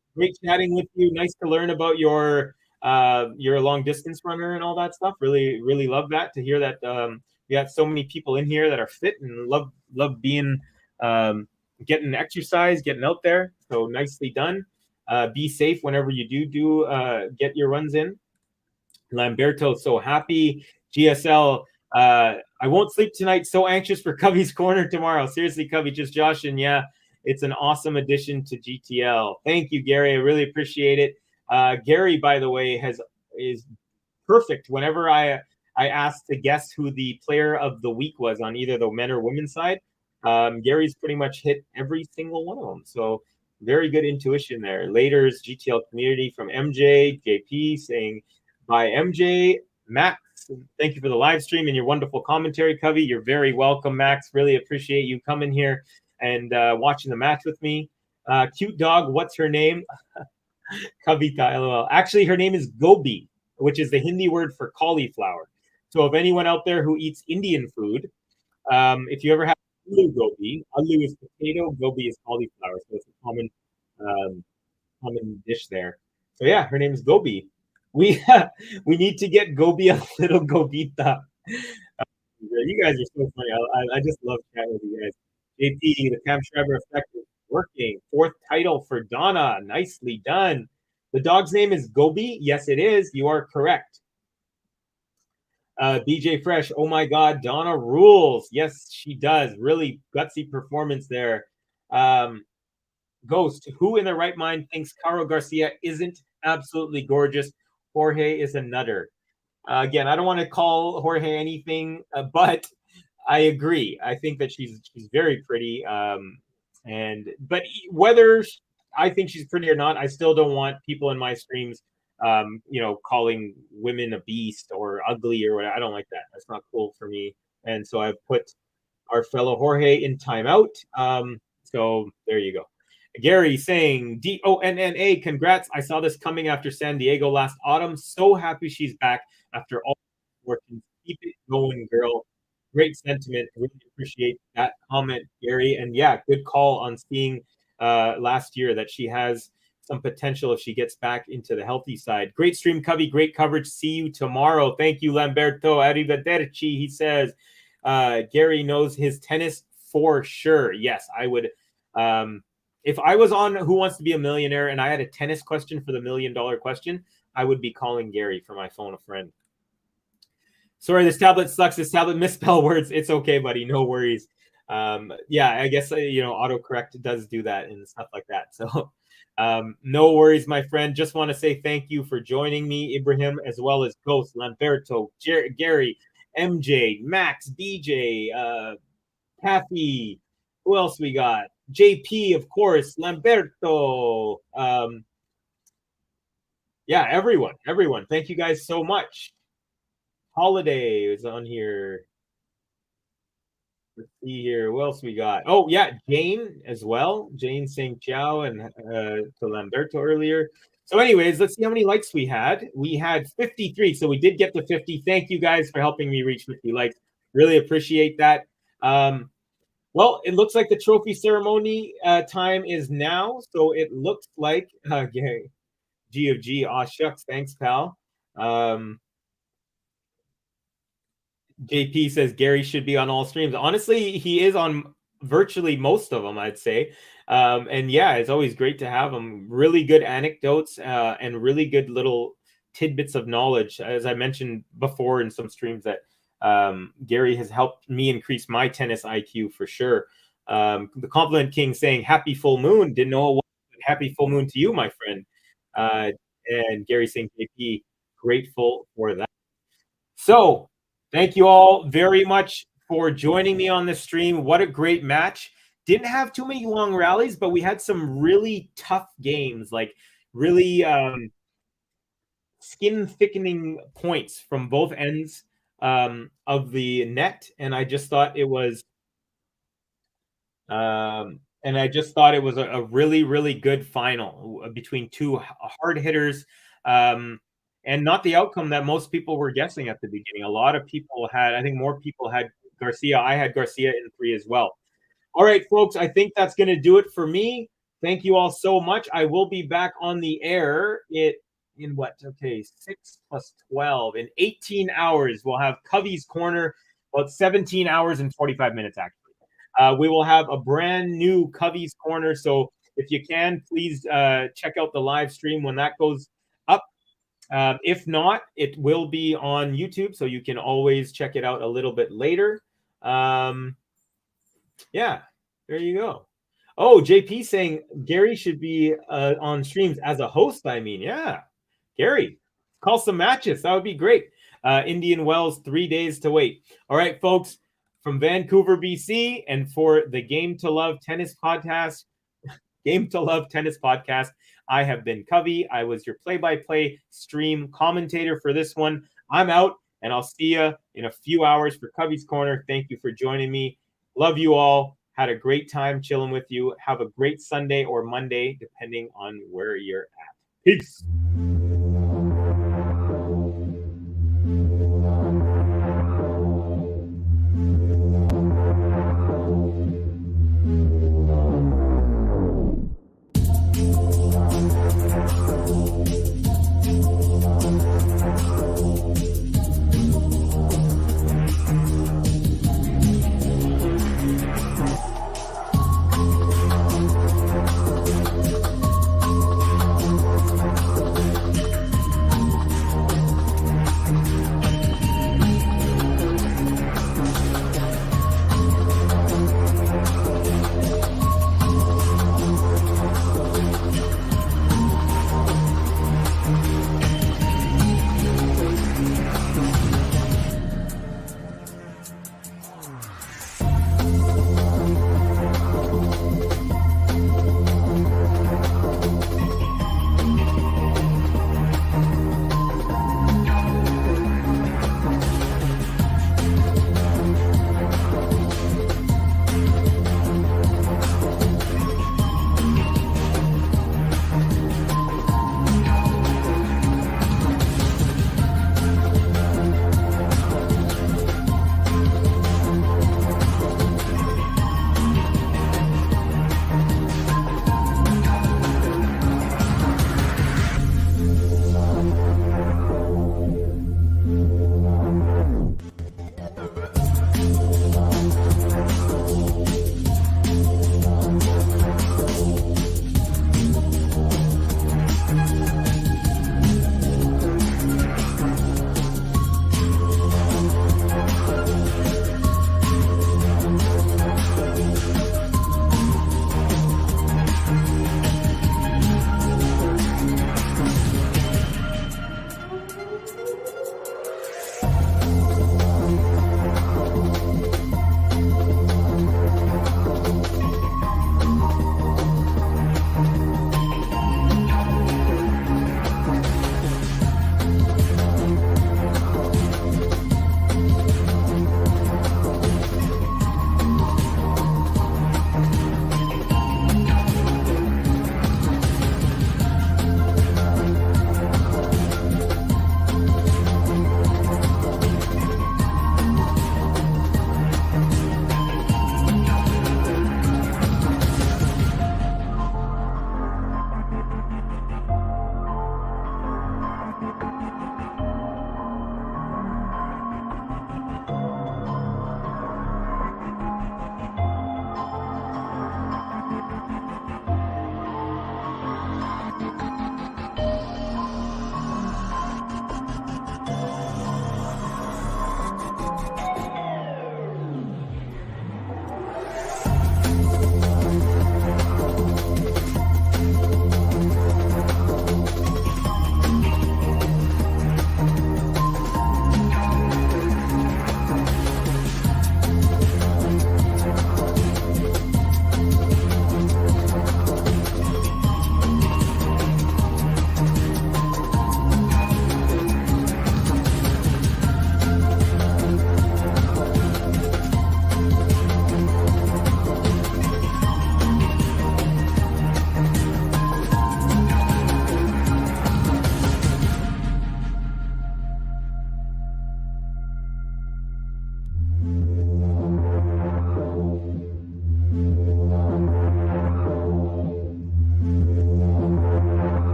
F: chatting with you. Nice to learn about your long distance runner and all that stuff. Really, really love that, to hear that we got so many people in here that are fit and love being getting exercise, getting out there. So nicely done. Be safe whenever you do get your runs in. Lamberto, so happy. GSL, I won't sleep tonight. So anxious for Covey's Corner tomorrow. Seriously, Covey, just Josh, and yeah, it's an awesome addition to GTL. Thank you, Gary. I really appreciate it. Gary, by the way, is perfect. Whenever I asked to guess who the player of the week was on either the men or women's side, Gary's pretty much hit every single one of them. So very good intuition there. Later's GTL community from MJ, JP saying, bye, MJ. Max, thank you for the live stream and your wonderful commentary, Covey. You're very welcome, Max. Really appreciate you coming here and watching the match with me. Cute dog, what's her name? Kavita, LOL. Actually, her name is Gobi, which is the Hindi word for cauliflower. So if anyone out there who eats Indian food, if you ever have aloo gobi, aloo is potato, gobi is cauliflower. So it's a common dish there. So yeah, her name is Gobi. We need to get Gobi a little Gobita. You guys are so funny. I just love chatting with you guys. JP, the Cam Schreiber effect is working. 4th title for Donna. Nicely done. The dog's name is Gobi. Yes, it is. You are correct. BJ Fresh. Oh my God, Donna rules. Yes, she does. Really gutsy performance there. Ghost. Who in their right mind thinks Caro Garcia isn't absolutely gorgeous? Jorge is a nutter. Again, I don't want to call Jorge anything, but I agree. I think that she's very pretty. But whether I think she's pretty or not, I still don't want people in my streams, calling women a beast or ugly or whatever. I don't like that. That's not cool for me. And so I've put our fellow Jorge in timeout. So there you go. Gary saying, Donna, congrats. I saw this coming after San Diego last autumn. So happy she's back after all working. Keep it going, girl. Great sentiment. Really appreciate that comment, Gary. And yeah, good call on seeing last year that she has some potential if she gets back into the healthy side. Great stream, Covey. Great coverage. See you tomorrow. Thank you, Lamberto. Arrivederci. He says, Gary knows his tennis for sure. Yes, I would. If I was on Who Wants to Be a Millionaire and I had a tennis question for the $1 million question, I would be calling Gary for my phone a friend. Sorry, this tablet sucks. This tablet misspell words. It's okay, buddy. No worries. Yeah, I guess, autocorrect does do that and stuff like that. So no worries, my friend. Just want to say thank you for joining me, Ibrahim, as well as Ghost, Lamberto, Gary, MJ, Max, DJ, Kathy. Who else we got? JP, of course, Lamberto. Yeah, everyone. Thank you guys so much. Holiday is on here. Let's see here. What else we got? Oh, yeah, Jane as well. Jane saying ciao and to Lamberto earlier. So anyways, let's see how many likes we had. We had 53, so we did get to 50. Thank you guys for helping me reach 50 likes. Really appreciate that. Well, it looks like the trophy ceremony time is now. So it looks like, G of G, aw shucks, thanks, pal. JP says Gary should be on all streams. Honestly, he is on virtually most of them, I'd say. And yeah, it's always great to have him. Really good anecdotes and really good little tidbits of knowledge. As I mentioned before in some streams that Gary has helped me increase my tennis IQ for sure. The Compliment King saying happy full moon. Didn't know it was happy full moon to you, my friend. And Gary saying JP, grateful for that. So thank you all very much for joining me on this stream. What a great match. Didn't have too many long rallies, but we had some really tough games, like really skin-thickening points from both ends of the net. And I just thought it was a really, really good final between two hard hitters. And not the outcome that most people were guessing at the beginning. A lot of people had, I think more people had Garcia. I had Garcia in 3 as well. All right, folks, I think that's going to do it for me. Thank you all so much. I will be back on the air in 6 plus 12. In 18 hours, we'll have Covey's Corner, about 17 hours and 45 minutes, actually. We will have a brand new Covey's Corner. So if you can, please check out the live stream when that goes up. If not, it will be on YouTube, so you can always check it out a little bit later. Yeah, there you go. Oh, JP saying Gary should be on streams as a host. I mean, yeah, Gary, call some matches. That would be great. Indian Wells, 3 days to wait. All right, folks, from Vancouver, BC, and for the Game to Love Tennis Podcast, I have been Covey. I was your play-by-play stream commentator for this one. I'm out, and I'll see you in a few hours for Covey's Corner. Thank you for joining me. Love you all. Had a great time chilling with you. Have a great Sunday or Monday, depending on where you're at. Peace.